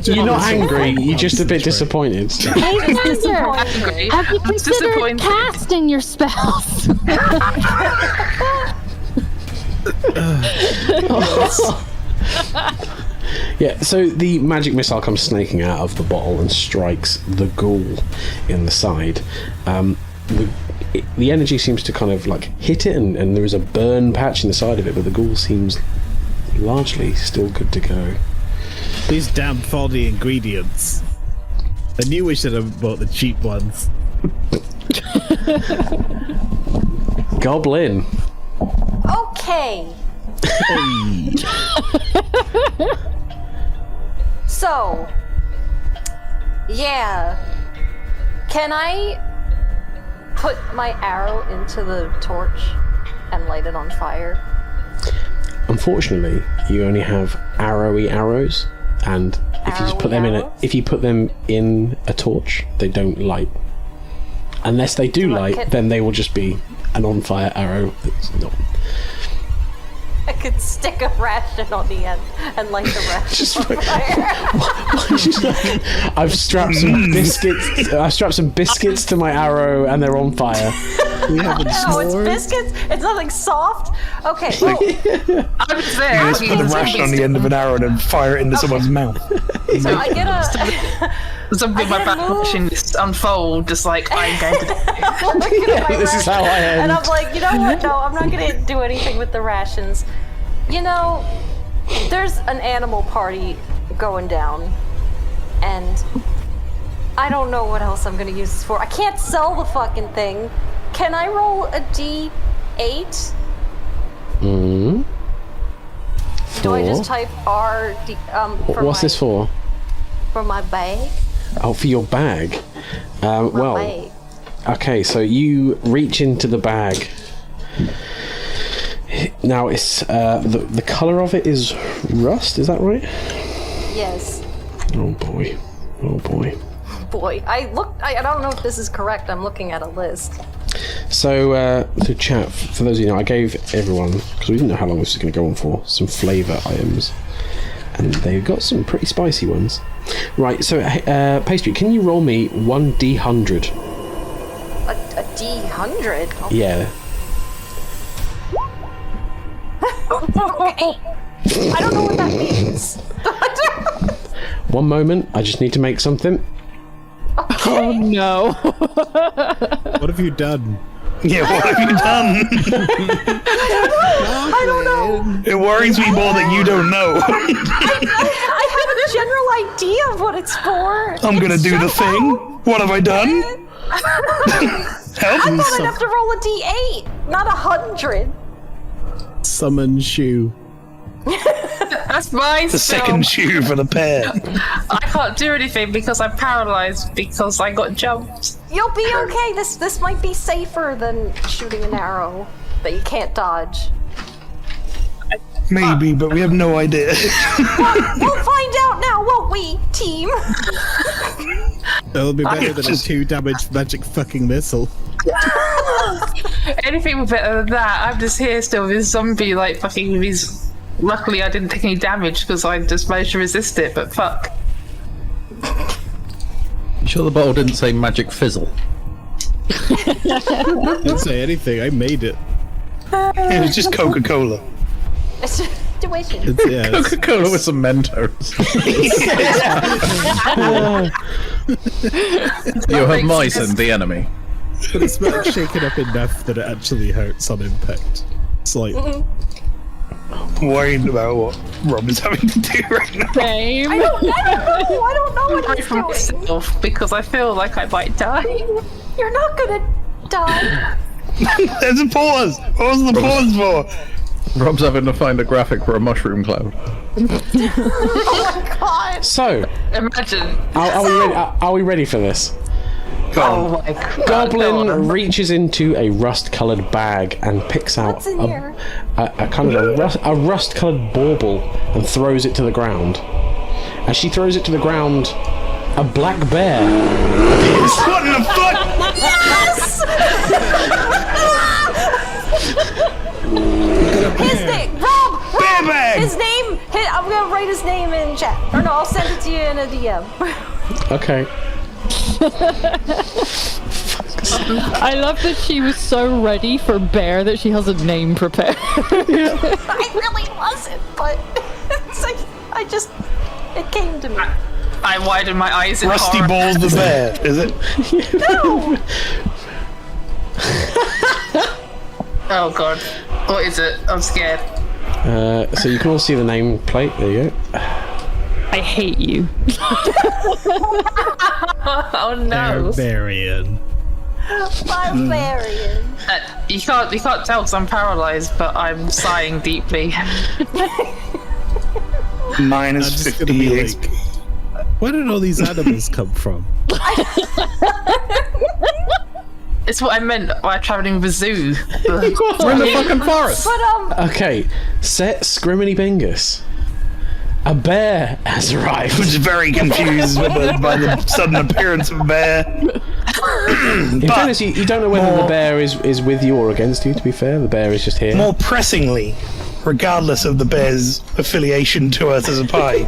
You're not angry, you're just a bit disappointed. Hey, Xander, Angry. have you I'm considered disappointed. casting your spells? Yeah, so the magic missile comes snaking out of the bottle and strikes the ghoul in the side. The energy seems to kind of like hit it, and there is a burn patch in the side of it, but the ghoul seems largely still good to go. These damn faulty ingredients. I knew we should have bought the cheap ones. Goblin. Okay. So, yeah. Can I put my arrow into the torch and light it on fire? Unfortunately, you only have arrowy arrows, and if you just put them if you put them in a torch, they don't light. Unless they do light, then they will just be an on-fire arrow. That's not. I could stick a ration on the end and light the ration on fire. I've strapped some biscuits. I've strapped some biscuits to my arrow, and they're on fire. No, it's biscuits. It's nothing soft. Okay. Well, I was there. You just put a ration on the end of an arrow and fire it into someone's mouth. so I get a. Something in my back watching this unfold, just like, I'm going to die. This is how I end. And I'm like, you know what? No, I'm not going to do anything with the rations. You know, there's an animal party going down, and I don't know what else I'm going to use this for. I can't sell the fucking thing. Can I roll a D8? Mm-hmm. Do I just type R? What's this for? For my bag. Oh, for your bag. Well, Bag. okay. So you reach into the bag. Now it's the color of it is rust. Is that right? Yes. Oh boy. Oh boy. Boy, I don't know if this is correct. I'm looking at a list. So, chat, for those of you who know, I gave everyone, because we didn't know how long this was going to go on for, some flavour items. And they've got some pretty spicy ones. Right, so, Pastry, can you roll me 1d100? A D100? Oh. Yeah. Okay. I don't know what that means. One moment, I just need to make something. Oh no. What have you done? Yeah, what have you done? I don't know. It worries me more that you don't know. I have a general idea of what it's for. I'm gonna do the thing. What have I done? Help I me. thought I'd have to roll a D8, not 100. Summon shoe. That's my The second shoe for the pair. I can't do anything because I'm paralyzed because I got jumped. You'll be okay. This might be safer than shooting an arrow that you can't dodge. Maybe, but we have no idea. We'll find out now, won't we, team? It'll be better than a 2 damage magic fucking missile. Anything better than that. I'm just here still with this zombie, like, fucking with these... Luckily, I didn't take any damage because I just managed to resist it, but fuck. You sure the bottle didn't say magic fizzle? Didn't say anything. I made it. It was just Coca-Cola. Situation. Coca-Cola with some Mentos. You have mice and the enemy. But it smells shaken up enough that it actually hurts on impact. Slightly. Worried about what Rob is having to do right now. Same. I don't know what he's From doing. myself because I feel like I might die. You're not gonna die. There's a pause. What was the pause for? Rob's having to find a graphic for a mushroom cloud. Oh my god. So, Imagine. are we ready for this? Oh my god. Goblin reaches into a rust-coloured bag and picks out What's in here? a kind of a rust-coloured bauble and throws it to the ground. As she throws it to the ground, a black bear appears. What in the fuck? Yes! His name, Rob! Bear bag! His name, I'm gonna write his name in chat. Or no, I'll send it to you in a DM. Okay. I love that she was so ready for bear that she has a name prepared. I really wasn't, but it's like, it came to me. I widened my eyes in Rusty horror. Balls the bear, is it? No! Oh god. What is it? I'm scared. So you can all see the name plate. There you go. I hate you. Oh no. Barbarian. Barbarian. You can't tell because I'm paralyzed, but I'm sighing deeply. Minus I'm just 50 gonna be XP. like, where did all these animals come from? It's what I meant by traveling with a zoo. We're in the fucking forest. But Okay, set Scriminy Bingus. A bear has arrived. I was very confused by the sudden appearance of a bear. In fairness, you don't know whether the bear is with you or against you, to be fair. The bear is just here. More pressingly, regardless of the bear's affiliation to us as a pie,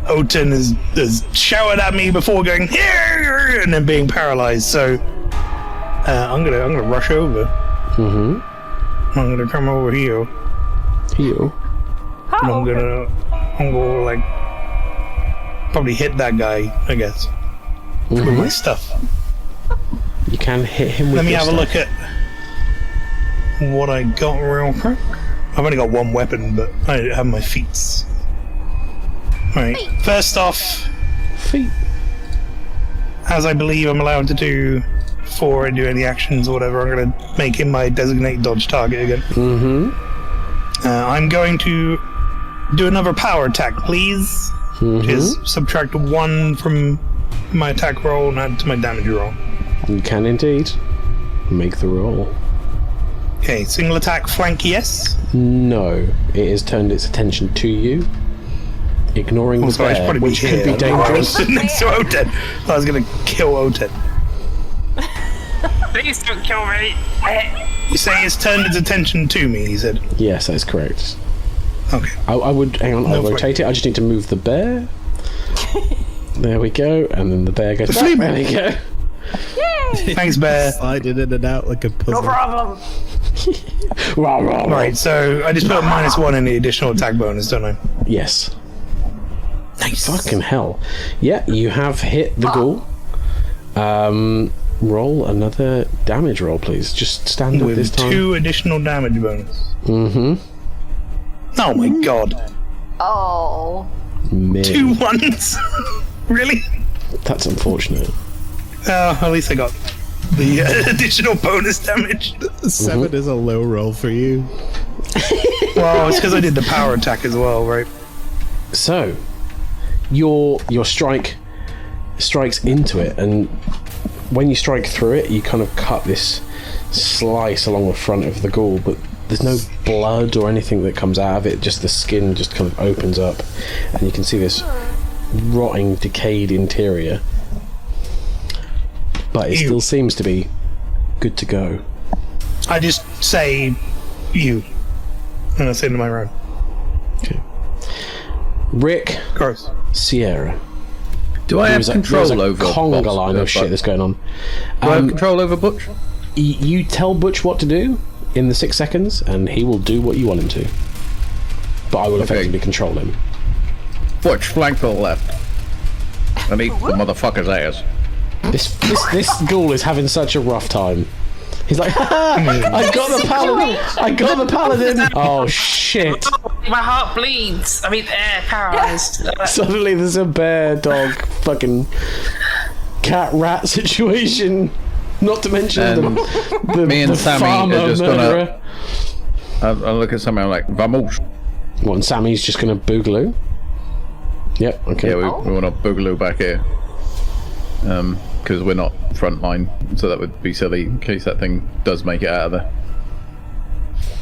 Oten has showered at me before going here and then being paralyzed. So I'm gonna rush over. Mm-hmm. I'm gonna come over here. Heal. And I'm gonna like probably hit that guy, I guess, with my stuff. You can hit him with Let me your have a stuff. look at what I got real quick. I've only got one weapon, but I have my feats. Alright, first off, Feet. as I believe I'm allowed to do before I do any actions or whatever, I'm going to make him my designated dodge target again. Mm-hmm. I'm going to do another power attack, please. Which is subtract 1 from my attack roll and add to my damage roll. You can indeed. Make the roll. Okay, single attack flank, yes. No, it has turned its attention to you, ignoring the Also, I should bear, probably which could be here. I was dangerous. sitting next to Oten. I was going to kill Oten. Please don't kill me. You say it's turned its attention to me, he said. Yes, that is correct. Okay. I would hang on. I'll No, rotate it. I just need to move the bear. There we go, and then the bear goes back. There we go. Thanks, bear. Sliding in and out like a puzzle. no problem. Rah, rah, rah. Right, so I just put a -1 in the additional attack bonus, don't I? Yes. Nice. Fucking hell. Yeah, you have hit the ghoul. Roll another damage roll, please. Just standard With this time. 2 additional damage bonus. Mm-hmm. Oh my god. Oh. 2 ones? Really? That's unfortunate. At least I got the additional bonus damage. 7 is a low roll for you. Well, it's because I did the power attack as well, right? So, your strike strikes into it, and when you strike through it, you kind of cut this slice along the front of the ghoul, but there's no blood or anything that comes out of it, just the skin just kind of opens up, and you can see this rotting, decayed interior. but it still seems to be good to go. I just say you. And I say to my room. Okay. Rick, Of course. Sierra. Do I have There's control a over conga Butch? line of shit that's going on. Do I have control over Butch? You tell Butch what to do in the 6 seconds, and he will do what you want him to. But I will effectively control him. Butch, flank to the left. And eat the motherfucker's ass. This ghoul is having such a rough time. He's like, I got the paladin! I got the paladin! Oh shit! My heart bleeds. I mean, paralyzed. Suddenly there's a bear, dog, fucking cat rat situation. Not to mention the me and Sammy farmer are just murderer. gonna. I look at Sammy. I'm like, vamos. What? And Sammy's just gonna boogaloo. Yep. Okay. Yeah, we want to boogaloo back here. Because we're not frontline, so that would be silly in case that thing does make it out of there.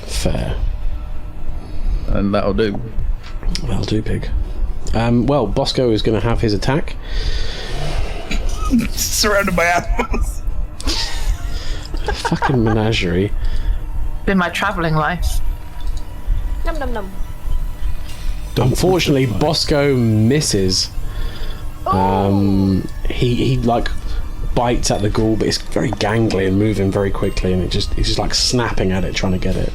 Fair. And that'll do. That'll do, pig. Well, Bosco is going to have his attack. Surrounded by animals. Fucking menagerie. Been my travelling life. Num num num. Unfortunately, Bosco misses. He like bites at the ghoul, but it's very gangly and moving very quickly, and he's just like snapping at it, trying to get it.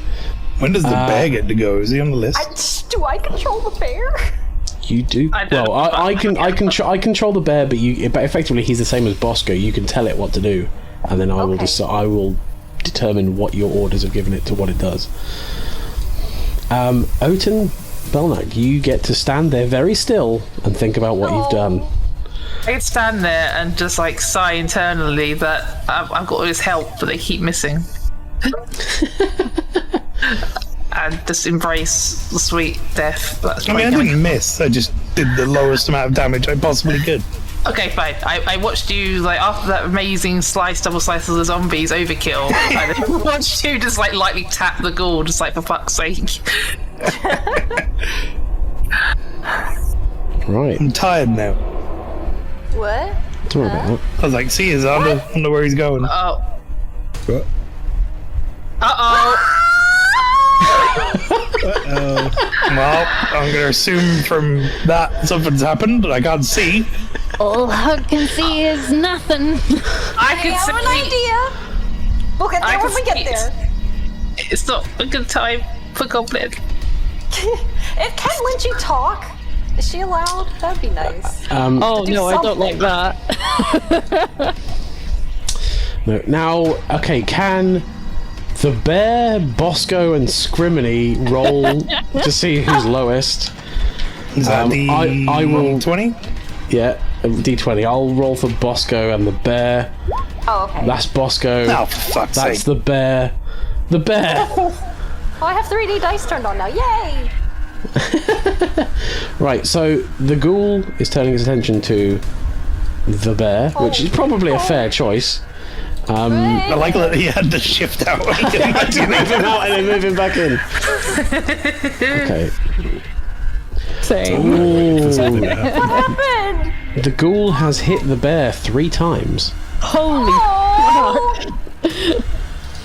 When does the bear get to go? Is he on the list? Do I control the bear? You do. I don't Well, I control the bear, but effectively he's the same as Bosco. You can tell it what to do, and then I will determine what your orders have given it to what it does. Oten Belknap, you get to stand there very still and think about what you've done. I could stand there and just like sigh internally that I've got all this help, but they keep missing. And just embrace the sweet death. That's I mean, I didn't miss. I just did the lowest amount of damage I possibly could. Okay, fine. I watched you, like, after that amazing double slice of the zombies overkill, I watched you just, like, lightly tap the ghoul, just like, for fuck's sake. Right. I'm tired now. What? Don't worry about that. I was like, see, I don't know where he's going. Oh. What? Uh-oh. Well, I'm going to assume from that something's happened and I can't see. All I can see is nothing. I I can have an see. idea. We'll get I there can when we get see there. It's not a good time for Goblin. Can Lynchy talk? Is she allowed? That'd be nice. Oh do no, I don't like something. that. No. Now, okay, can the bear, Bosco, and Scriminy roll to see who's lowest? Is that the I will 20? Yeah, D20. I'll roll for Bosco and the bear. Oh, okay. That's Bosco. Oh, for fuck's That's sake. the bear. The bear. Oh, I have 3D dice turned on now. Yay! Right, so the ghoul is turning his attention to the bear, which is probably a fair choice. I like that he had to shift out. Move him out and then move him back in. Okay. Same. Ooh. What happened? The ghoul has hit the bear 3 times. Holy Oh!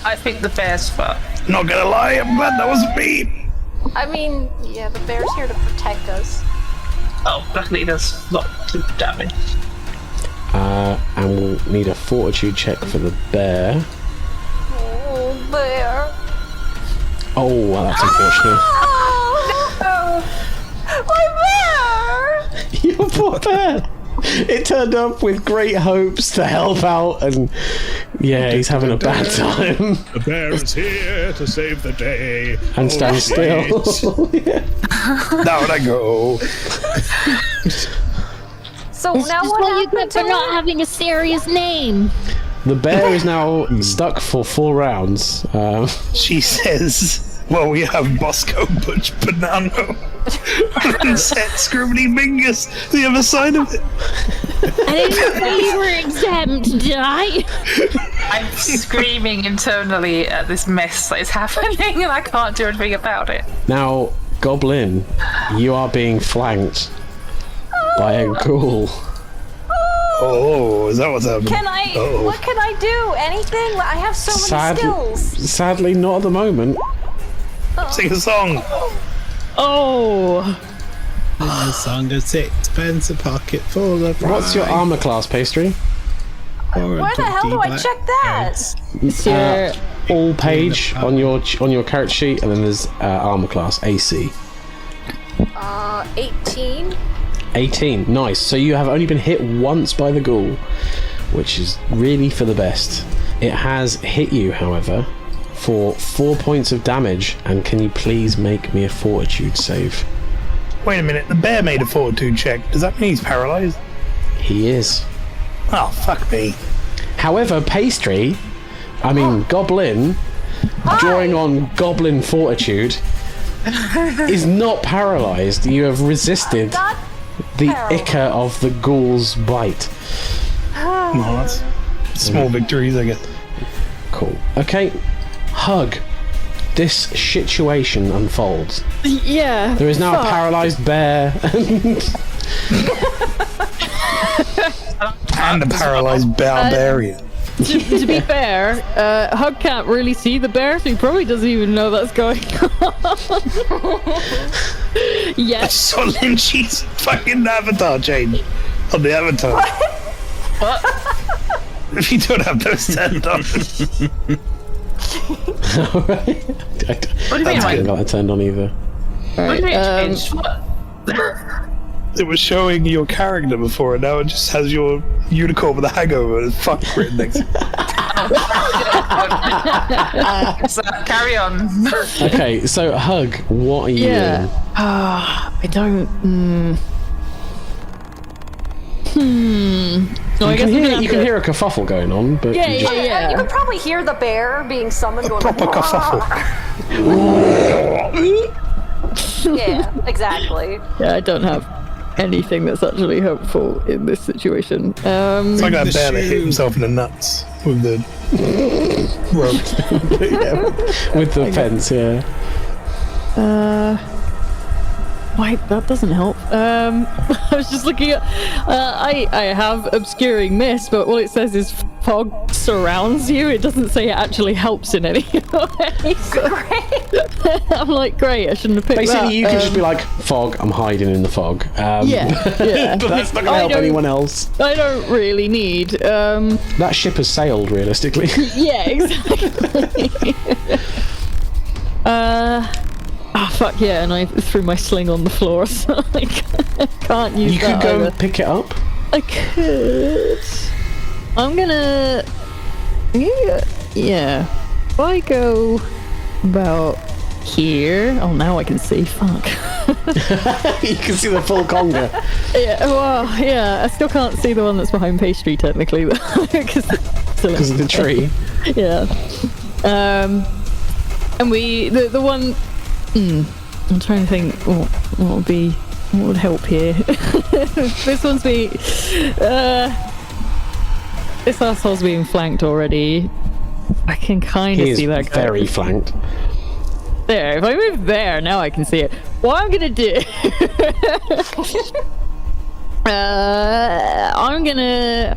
I think the bear's fucked. Not gonna lie, I'm glad that wasn't me. I mean, yeah, the bear's here to protect us. Oh, luckily there's not too damage. And we'll need a fortitude check for the bear. Oh, bear. Oh, well, that's unfortunate. Oh, no! My bear! Your poor bear. It turned up with great hopes to help out, and yeah, he's having a bad time. The bear is here to save the day. And stand still. Yeah. Down I go. So This now is what what you happened get to for not him? having a serious name. The bear is now stuck for 4 rounds. She says, well, we have Bosco, Butch, Banano, and Set, Scribbly Fingers, the other side of it. I didn't say you were exempt, did I? I'm screaming internally at this mess that is happening and I can't do anything about it. Now, Goblin, you are being flanked by a ghoul. Oh, is that what's happening? Can I? What can I do? Anything? I have so many skills. Sadly, not at the moment. Sing a song. Oh. A song of sixpence, a pocket full of What's your rye, armor class, Pastry? or a Where the hell 20 do I black check that? heads. It's your All page on your character sheet, and then there's armor class AC. 18. 18. Nice. So you have only been hit once by the ghoul, which is really for the best. It has hit you, however, for 4 points of damage. And can you please make me a fortitude save? Wait a minute, the bear made a fortitude check. Does that mean he's paralyzed? He is. Oh, fuck me. However, Goblin, drawing on Goblin Fortitude, is not paralyzed. You have resisted the ichor of the ghoul's bite. Well, that's small victories, I guess. Cool. Okay, Hug. This situation unfolds. yeah. There is now a paralyzed bear. And a paralyzed barbarian. To be fair, Hug can't really see the bear, so he probably doesn't even know that's going on. I Yes. saw Lynchy's fucking avatar change on the avatar. What? If you don't have those turned on. What do you mean? I haven't got that turned on either. What do you mean changed? What? It was showing your character before, and now it just has your unicorn with a hangover and fuck written next to it. So, carry on. Okay, so Hug, what are you doing? I don't. No, I guess You can hear a kerfuffle going on, but Yeah, you just, yeah. You can probably hear the bear being summoned. Going Proper kerfuffle. Yeah, exactly. Yeah, I don't have anything that's actually helpful in this situation. It's like that bear that hit himself in the nuts with the rope. with the fence, yeah. Wait, that doesn't help. I was just looking at. I have obscuring mist, but all it says is fog surrounds you. It doesn't say it actually helps in any way. So I'm like, great. I shouldn't have picked Basically, that. you can just be like, fog, I'm hiding in the fog. Yeah. But that's not going to help anyone else. I don't really need. That ship has sailed, realistically. Yeah, exactly. Oh, fuck yeah, and I threw my sling on the floor, so I can't use You that could go either. and pick it up. I could. I'm gonna. Yeah. If I go about here. Oh, now I can see. Fuck. You can see the full conga. Yeah, well, yeah, I still can't see the one that's behind Pastry, technically, because Because of the tree. Yeah. And the one. I'm trying to think what would help here. This one's this asshole's being flanked already. I can kind of see that guy. Very flanked. There, if I move there, now I can see it. What I'm gonna do I'm gonna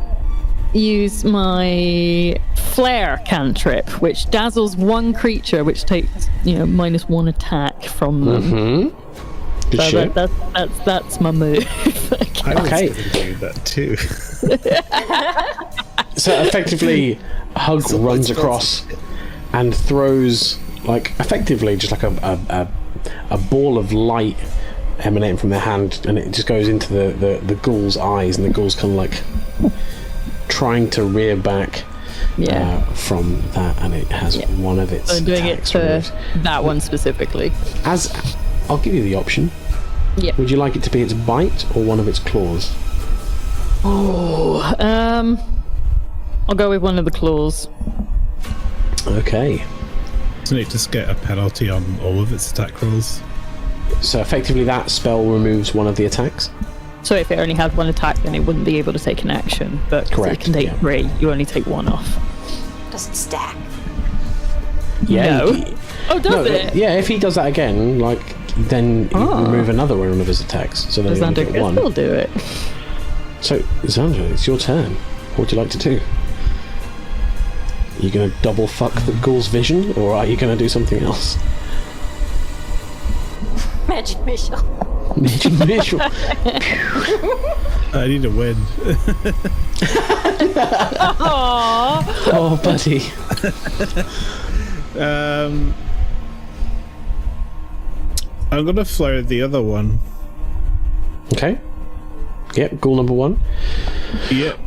use my flare cantrip, which dazzles one creature, which takes -1 attack from them. Good So shit. that's my move. I was Okay. going to do that too. So effectively, Hug runs across and throws, like, effectively just like a ball of light emanating from their hand, and it just goes into the ghoul's eyes, and the ghoul's kind of like trying to rear back from that, and it has one of its I'm doing it attacks to removed. that one specifically. As I'll give you the option. Yeah. Would you like it to be its bite or one of its claws? I'll go with one of the claws. Okay. Doesn't it just get a penalty on all of its attack rolls? So effectively, that spell removes one of the attacks. So if it only had one attack, then it wouldn't be able to take an action. But 'cause Correct, it can take yeah. 3, you only take 1 off. Does it stack? Yeah. No. Oh, does it? Yeah, if he does that again, then you remove another one of his attacks. So then Does you that only do get it? one. We'll do it. So, Xandra, it's your turn. What would you like to do? Are you going to double fuck the ghoul's vision, or are you going to do something else? Magic missile. Magic missile. I need a win. Aww. Oh, buddy. I'm gonna fire the other one. Okay. Yep, ghoul number 1. Yep.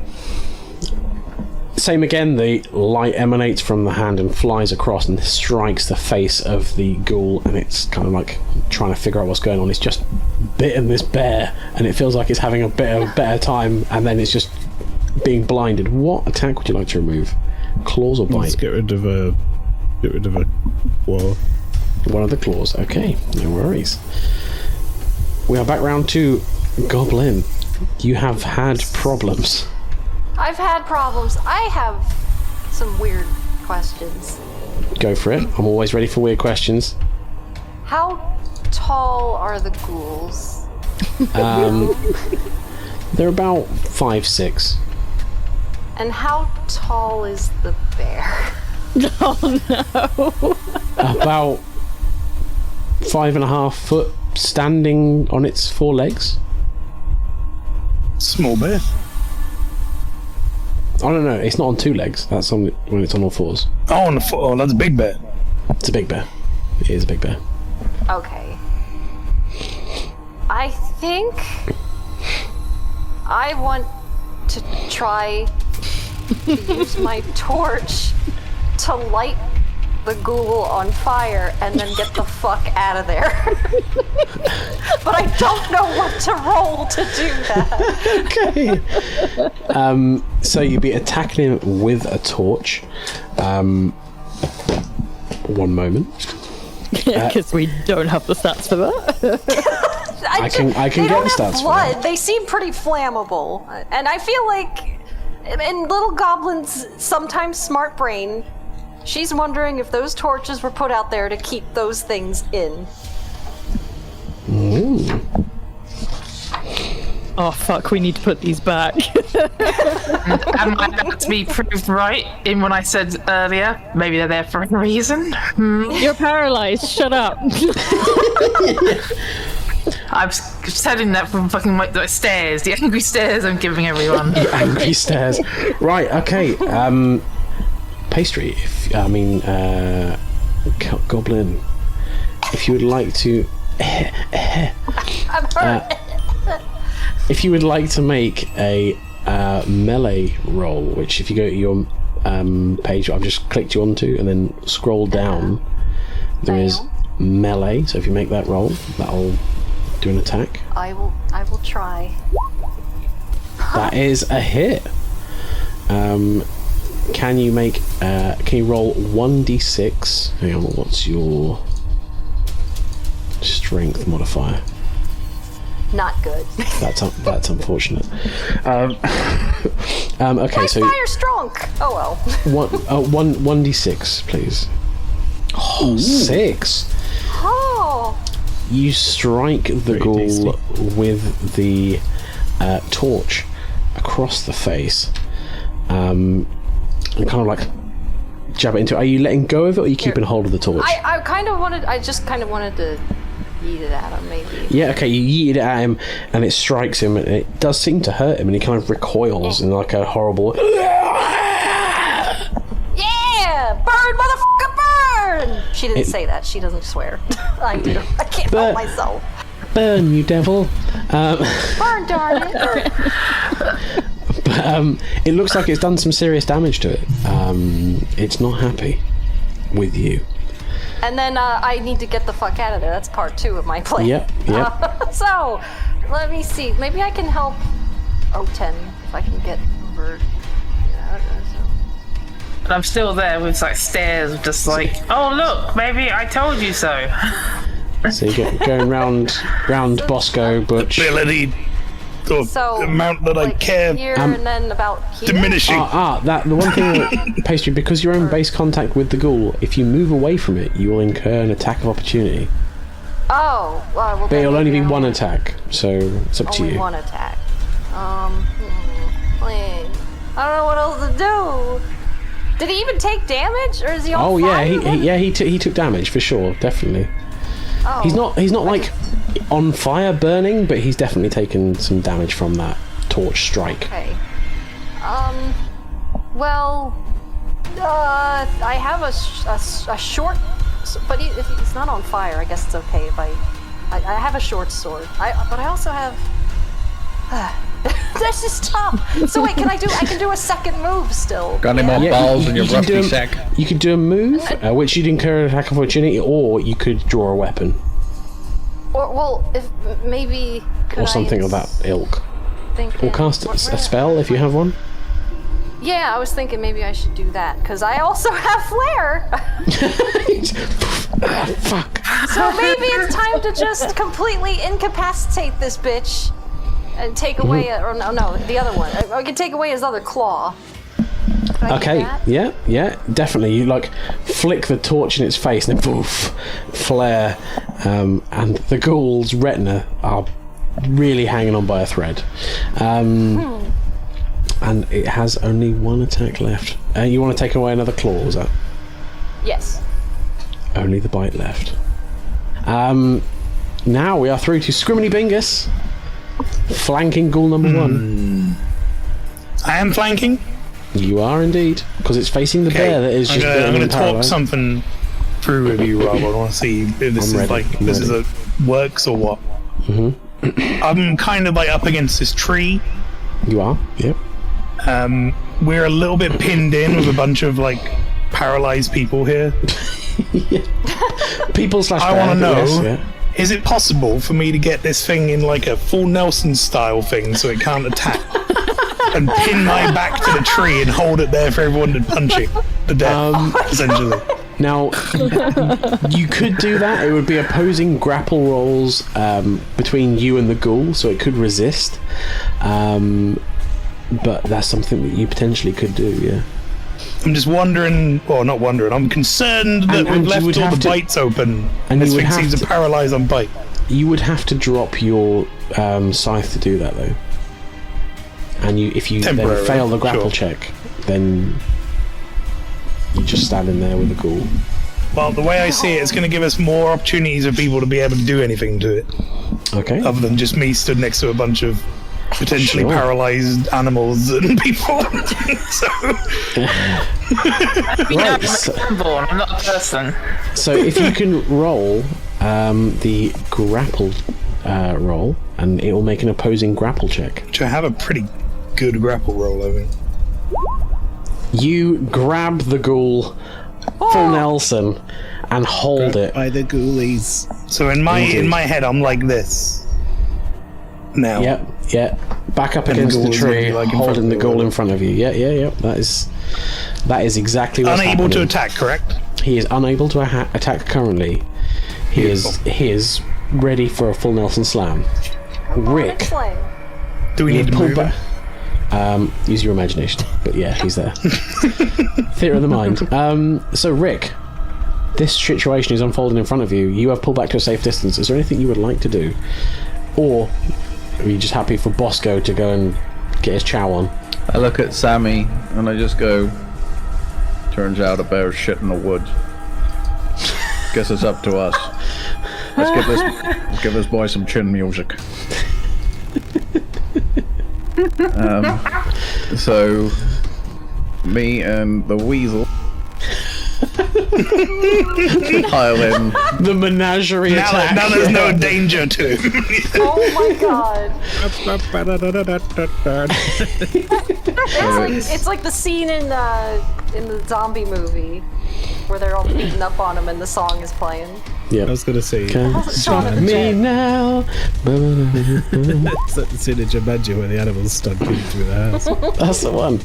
Same again, the light emanates from the hand and flies across and strikes the face of the ghoul, and it's kind of like trying to figure out what's going on. It's just bitten this bear, and it feels like it's having a better time, and then it's just being blinded. What attack would you like to remove? Claws or Let's bite? get rid of a wall. One of the claws. Okay, no worries. We are back round to Goblin. You have had problems. I've had problems. I have some weird questions. Go for it. I'm always ready for weird questions. How tall are the ghouls? They're about 5'6". And how tall is the bear? Oh no. About 5.5 foot, standing on its 4 legs. Small bear. Oh no, it's not on 2 legs. That's on when it's on all 4s. Oh, on the foot. Oh, that's a big bear. It's a big bear. It is a big bear. Okay. I think I want to try to use my torch to light the ghoul on fire and then get the fuck out of there. But I don't know what to roll to do that. Okay. So you'd be attacking him with a torch. One moment. Because we don't have the stats for that. I can they get don't the have stats for blood. that. They seem pretty flammable, and I feel like in Little Goblin's sometimes smart brain, she's wondering if those torches were put out there to keep those things in. Oh fuck, we need to put these back. Am I about to be proved right in what I said earlier? Maybe they're there for a reason. You're paralyzed, shut up. I'm telling that from fucking the stairs, the angry stares I'm giving everyone. Angry stares. Right, okay. Pastry, Goblin, if you would like to... I'm hurt. If you would like to make a melee roll, which if you go to your page I've just clicked you onto and then scroll down, there is melee. So if you make that roll, that'll do an attack. I will try. That is a hit. Can you make? Can you roll 1d6? Hang on, what's your strength modifier? Not good. That's unfortunate. Okay, My so fire strong. Oh well. 1d6, please. Oh, 6. Oh. You strike the ghoul with the torch across the face, and kind of like jab it into it. Are you letting go of it, or are you keeping hold of the torch? I just kind of wanted to yeet it at him, maybe. Yeah, okay, you yeet it at him, and it strikes him, and it does seem to hurt him, and he kind of recoils in like a horrible... Yeah! Burn, motherfucker, burn! She didn't say that. She doesn't swear. I do. I can't help myself. Burn, you devil. Burn, darn it. But it looks like it's done some serious damage to it. It's not happy with you. And then I need to get the fuck out of there. That's part 2 of my plan. Yep. So, let me see. Maybe I can help O10 if I can get over. And I'm still there with like stares, just like, oh look, maybe I told you so. So you get going round Bosco, Butch. Ability, or So, the amount that I care, here and then about here. diminishing. The one thing that, Pastry, because you're in base contact with the ghoul, if you move away from it, you will incur an attack of opportunity. Oh, well, But it'll only be one attack, so it's up to Only you. one attack. I don't know what else to do. Did he even take damage, or is he on Oh fire? yeah, he took damage for sure, definitely. Oh. He's not like on fire burning, but he's definitely taken some damage from that torch strike. Okay. Well, I have a short, but if he's not on fire, I guess it's okay if I have a short sword. But I also have. This is tough. So wait, I can do a second move still? Got any more balls in your rusty sack? You could do a move, which you'd incur an attack of opportunity, or you could draw a weapon. Or, well, if maybe... Or something of that ilk. Or cast a spell if you have one. Yeah, I was thinking maybe I should do that, because I also have flare! Fuck. So maybe it's time to just completely incapacitate this bitch and take away, the other one. I can take away his other claw. Okay, yeah, definitely. You like flick the torch in its face and then poof, flare, and the ghoul's retina are really hanging on by a thread. And it has only one attack left. You want to take away another claw, is that? Yes. Only the bite left. Now we are through to Scriminy Bingus, flanking ghoul number 1. I am flanking. You are indeed, because it's facing the bear that is just. I'm going to talk something through with you, Rob. I want to see if this is a works or what. I'm kind of like up against this tree. You are, yep. We're a little bit pinned in with a bunch of like paralyzed people here. People / I want to know, yes, is it possible for me to get this thing in like a full Nelson style thing so it can't attack? And pin my back to the tree and hold it there for everyone to punch it to death, essentially. Now, you could do that. It would be opposing grapple rolls between you and the ghoul, so it could resist. But that's something that you potentially could do, yeah. I'm just wondering, or not wondering, I'm concerned that we've left all the bites open, and this thing seems to paralyze on bite. You would have to drop your scythe to do that, though. And if you then fail the grapple check, then you're just standing there with the ghoul. Well, the way I see it, it's going to give us more opportunities for people to be able to do anything to it. Okay. Other than just me stood next to a bunch of potentially paralyzed animals and people. I'm not a person. So if you can roll the grapple roll, and it will make an opposing grapple check. Which I have a pretty good grapple roll, I think. You grab the ghoul full Nelson and hold it by the ghoulies. So in my head, I'm like this. Now. Yep. Back up against the tree, holding the ghoul in front of you. Yeah. That is exactly what's unable happening. to attack, correct? He is unable to attack currently. He is ready for a full Nelson slam. Rick, do we need to move? Use your imagination, but yeah, he's there. Theatre of the mind. So Rick, this situation is unfolding in front of you. You have pulled back to a safe distance. Is there anything you would like to do, or are you just happy for Bosco to go and get his chow on? I look at Sammy and I just go, turns out a bear's shit in the woods. Guess it's up to us. Let's give this boy some chin music. So me and the weasel pile in. The menagerie attack. Now there's no danger to him. Oh my god. It's like the scene in the zombie movie where they're all beating up on him and the song is playing. Yeah, I was gonna say. Stop me now. It's that scene in Jumanji where the animals stunk through the house. That's the one.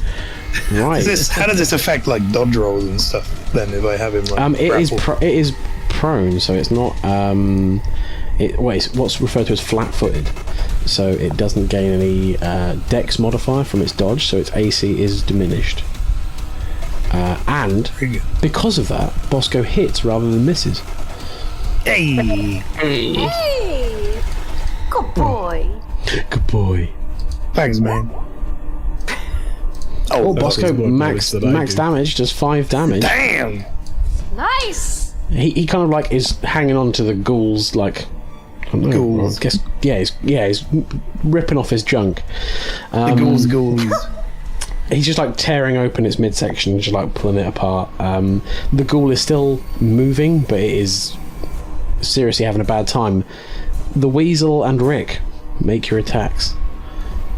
Right. How does this affect like dodge rolls and stuff? Then if I have him like it is prone, so it's not. It's what's referred to as flat-footed, so it doesn't gain any dex modifier from its dodge, so its AC is diminished. And because of that, Bosco hits rather than misses. Hey! Good boy. Good boy. Thanks, man. Oh, Bosco, max damage, does 5 damage. Damn! Nice. He kind of like is hanging on to the ghouls, like, I don't know, Ghouls. I guess, he's ripping off his junk. The ghouls. He's just like tearing open its midsection, just like pulling it apart. The ghoul is still moving, but it is seriously having a bad time. The weasel and Rick, make your attacks.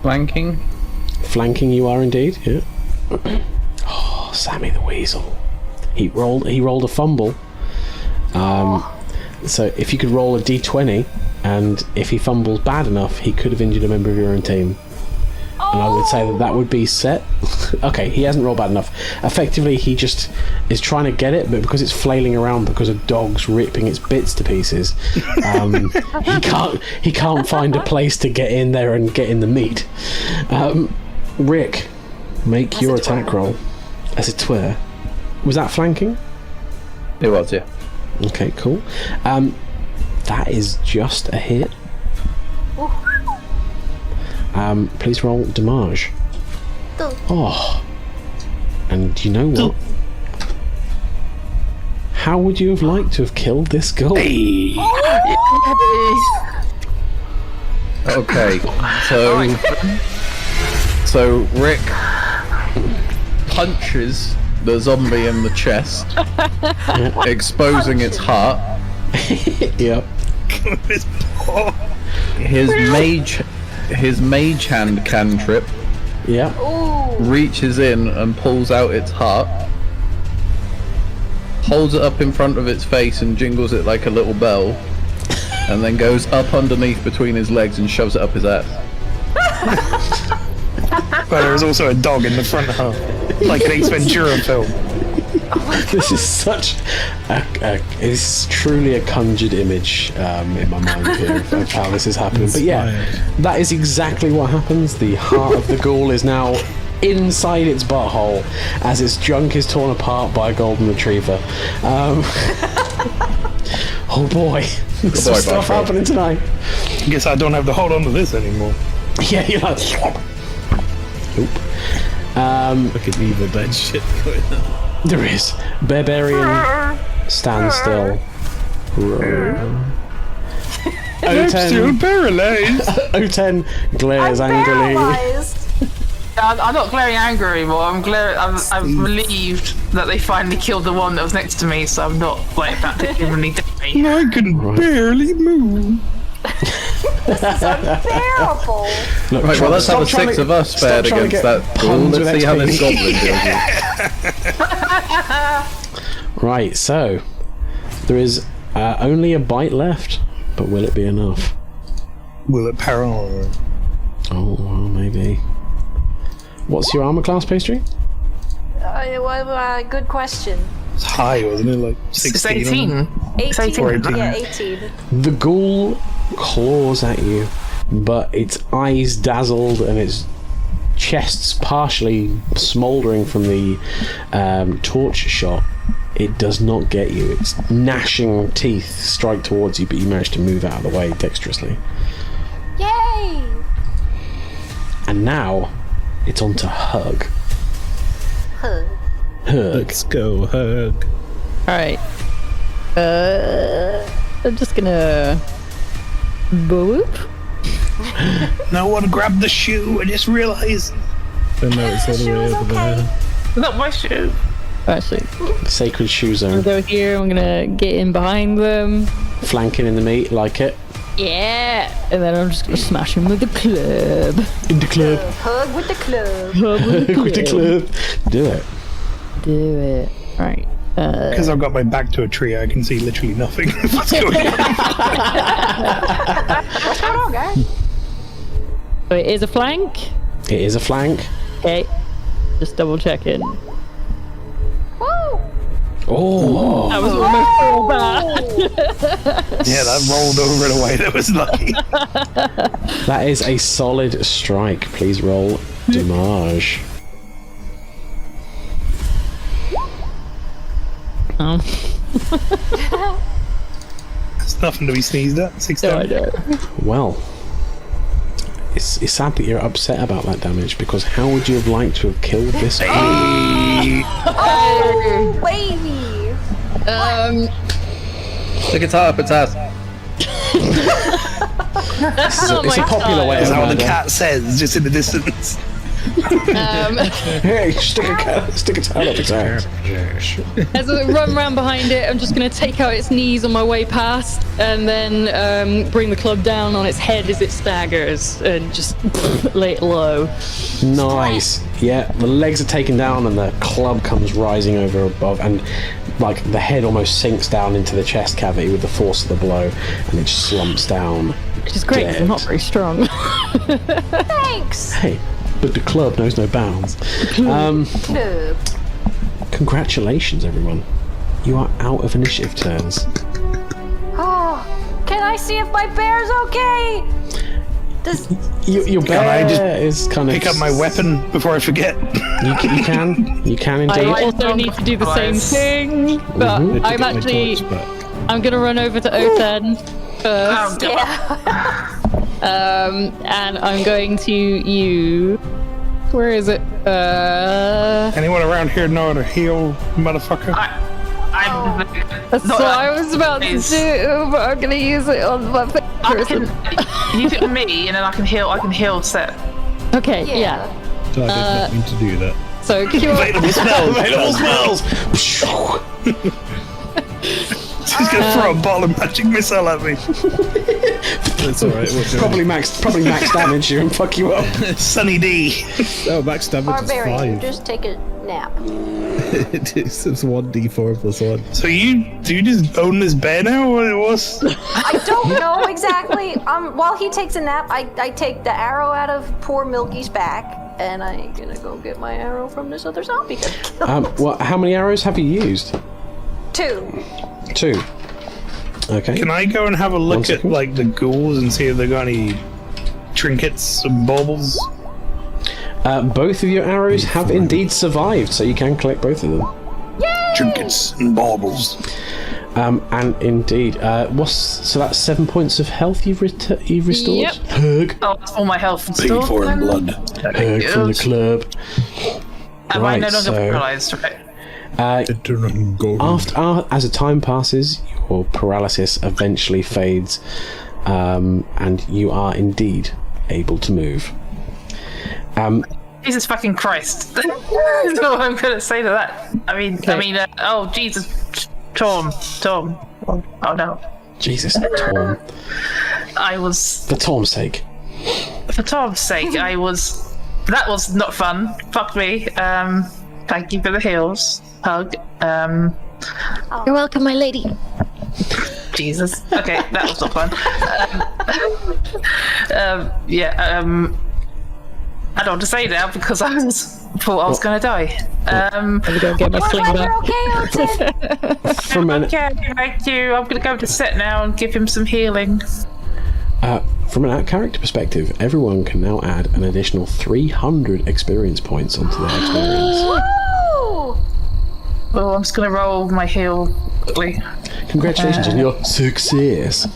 Flanking. Flanking, you are indeed. Yeah. Oh, Sammy the weasel. He rolled a fumble. So if you could roll a d20, and if he fumbles bad enough, he could have injured a member of your own team. And I would say that would be set. Okay, he hasn't rolled bad enough. Effectively, he just is trying to get it, but because it's flailing around because a dog's ripping its bits to pieces, he can't find a place to get in there and get in the meat. Rick, make your attack roll. As a twir. Was that flanking? It was, yeah. Okay, cool. That is just a hit. Please roll damage. Oh. And you know what? How would you have liked to have killed this ghoul? Okay, so Rick punches the zombie in the chest, exposing its heart. Yep. His mage hand cantrip Yep. reaches in and pulls out its heart, holds it up in front of its face and jingles it like a little bell, and then goes up underneath between his legs and shoves it up his ass. But there was also a dog in the front half, like an Ace Ventura film. This is such it's truly a conjured image in my mind here of how this is happening. But yeah, that is exactly what happens. The heart of the ghoul is now inside its butthole as its junk is torn apart by a golden retriever. Oh boy, there's some stuff happening tonight. Guess I don't have to hold on to this anymore. Yeah, you're like... Oop. Look at Evil Dead shit going on. There is. Barbarian, stand still. I'm still paralyzed. O10 glares I'm angrily. paralyzed. I'm not glaring angry anymore. I'm relieved that they finally killed the one that was next to me, so I'm not like about to genuinely die. I can barely move. This is unbearable. Look, Right, well, let's have the trying 6 to- of us stop spared trying to against get that ghoul. puns Let's with see how this XP. goblin deals with. Right, so there is only a bite left, but will it be enough? Will it paralyze? Oh, well, maybe. What's your armor class, Pastry? Good question. It's high, wasn't it? Like It's 16. 18. 18. 18. Yeah, 18. The ghoul claws at you, but its eyes dazzled and its chest's partially smouldering from the torch shot. It does not get you. Its gnashing teeth strike towards you, but you manage to move out of the way dexterously. Yay! And now it's on to Hug. Huh. Hug. Let's go, Hug. Alright. I'm just gonna... Boop. No one grabbed the shoe. I just realized. I know it's all the way Shoes over okay. there. Not my shoe. Actually, Sacred shoe I'll zone. go here. I'm gonna get in behind them. Flanking in the meat, like it. Yeah! And then I'm just gonna smash him with the club. In the club. Hug with the club. With the club. Do it. Do it. Alright. Because I've got my back to a tree, I can see literally nothing. What's going on? What's going on, guys? So it is a flank. It is a flank. Okay. Just double checking. Woo! Oh. That was almost all bad. Yeah, that rolled over in a way that was lucky. That is a solid strike. Please roll damage. It's nothing to be sneezed at. 6 No, I damage. don't. Well, it's sad that you're upset about that damage, because how would you have liked to have killed this guy? Oh, baby! Stick its heart up its ass. That's not It's a my popular way Is of that what the murder. cat says, just in the distance? Hey, stick a tail up its ass. As I run around behind it, I'm just going to take out its knees on my way past, and then bring the club down on its head as it staggers, and just lay it low. Nice. Yeah, the legs are taken down and the club comes rising over above, and like the head almost sinks down into the chest cavity with the force of the blow, and it just slumps down. Which is great, 'cause I'm not very strong. Thanks! Hey, but the club knows no bounds. Club. Congratulations, everyone. You are out of initiative turns. Oh, can I see if my bear's okay? Does Your bear I just is kind of Pick up my weapon before I forget. You can I indeed. also need to do the same thing, but Need to I'm get my actually... torch back. I'm going to run over to Othen Oh, first, God. and I'm going to use... Where is it? Anyone around here know how to heal, motherfucker? That's what I was about to do, but I'm gonna use it on my person. Use it on me, and then I can heal Set. Okay, yeah. So I did not mean to do that. So cure. Available spells. Available spells. She's gonna throw a bottle of magic missile at me. That's alright. Probably max damage you and fuck you up. Sunny D. Oh, max damage is Barbarian, 5. just take a nap. It's 1d4 plus 1. So do you just own this bear now, or what it was? I don't know exactly. While he takes a nap, I take the arrow out of poor Milky's back, and I'm gonna go get my arrow from this other zombie. Well, how many arrows have you used? 2. 2. Okay. Can I go and have a look at second. like the ghouls and see if they got any trinkets and baubles? Both of your arrows have indeed survived, so you can collect both of them. Trinkets and baubles. And indeed, so that's 7 points of health you've restored. Yep. Hug, Oh, it's all my health and Paid stuff. for in blood. hug from the club. Am I no Right, longer so- paralyzed? Right. As the time passes, your paralysis eventually fades, and you are indeed able to move. Jesus fucking Christ! That's all I'm gonna say to that. I mean, oh Jesus, Tom. Oh no. Jesus, Tom. I was, For Tom's sake. for Tom's sake, I was. That was not fun. Fuck me. Thank you for the heals. Hug. You're welcome, my lady. Jesus. Okay, that was not fun. I don't want to say now because thought I was going to die. I'm gonna go get my sling Glad back. you're okay, Otin. From an Okay, thank you. I'm going to go to Set now and give him some healing. From an out-character perspective, everyone can now add an additional 300 experience points onto their experience. Woo! Well, I'm just going to roll my heal quickly. Congratulations on your success.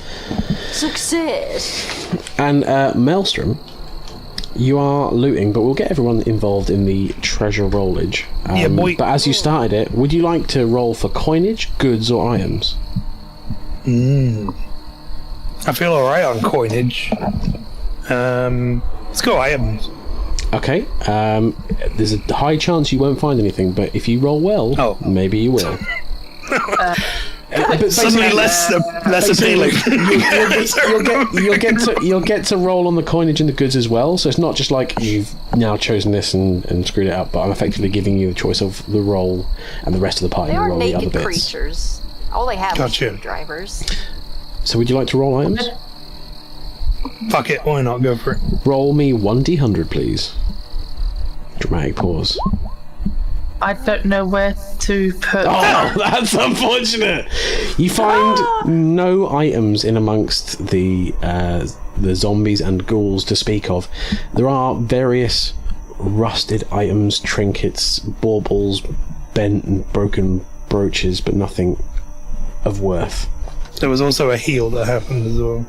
Success. And Maelstrom, you are looting, but we'll get everyone involved in the treasure rollage. Yeah, boy. But as you started it, would you like to roll for coinage, goods, or items? I feel alright on coinage. Let's go items. Okay. There's a high chance you won't find anything, but if you roll well, maybe you will. But Suddenly less appealing. you'll get to roll on the coinage and the goods as well. So it's not just like you've now chosen this and screwed it up, but I'm effectively giving you the choice of the roll and the rest of the party They will are roll the other naked bits. creatures. All they have Gotcha. is drivers. So would you like to roll items? Fuck it, why not? Go for it. Roll me 1d100, please. Dramatic pause. I don't know where to put. Oh, that's unfortunate. You find no items in amongst the zombies and ghouls to speak of. There are various rusted items, trinkets, baubles, bent and broken brooches, but nothing of worth. There was also a heal that happened as well.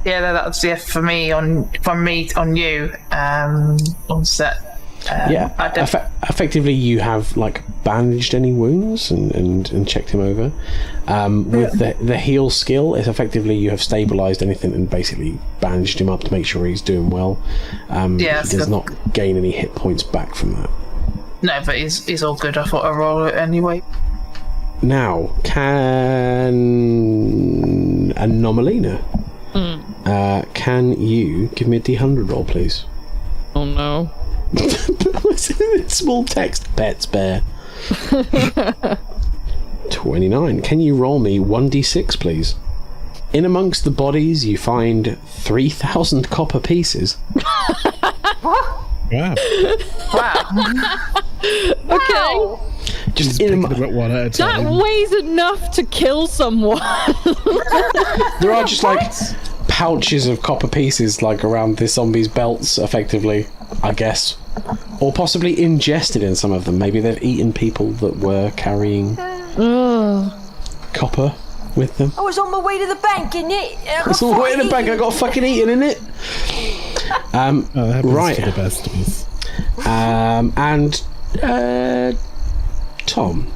Yeah, that's for me on you on set. Effectively, you have like bandaged any wounds and checked him over. With the heal skill, it's effectively you have stabilized anything and basically bandaged him up to make sure he's doing well. He does not gain any hit points back from that. No, but he's all good. I thought I'd roll it anyway. Now, can Anomalina? Can you give me a D100 roll, please? Oh no. What's in small text? Pets bear. 29. Can you roll me 1d6, please? In amongst the bodies, you find 3,000 copper pieces. Wow. Okay. Just Picking about one at a time. That weighs enough to kill someone. there are just like pouches of copper pieces like around the zombies' belts, effectively, I guess. Or possibly ingested in some of them. Maybe they've eaten people that were carrying copper with them. I was on my way to the bank, and I was on my way to the bank, I got fucking eaten, in it. Right. To the best of us. Tom,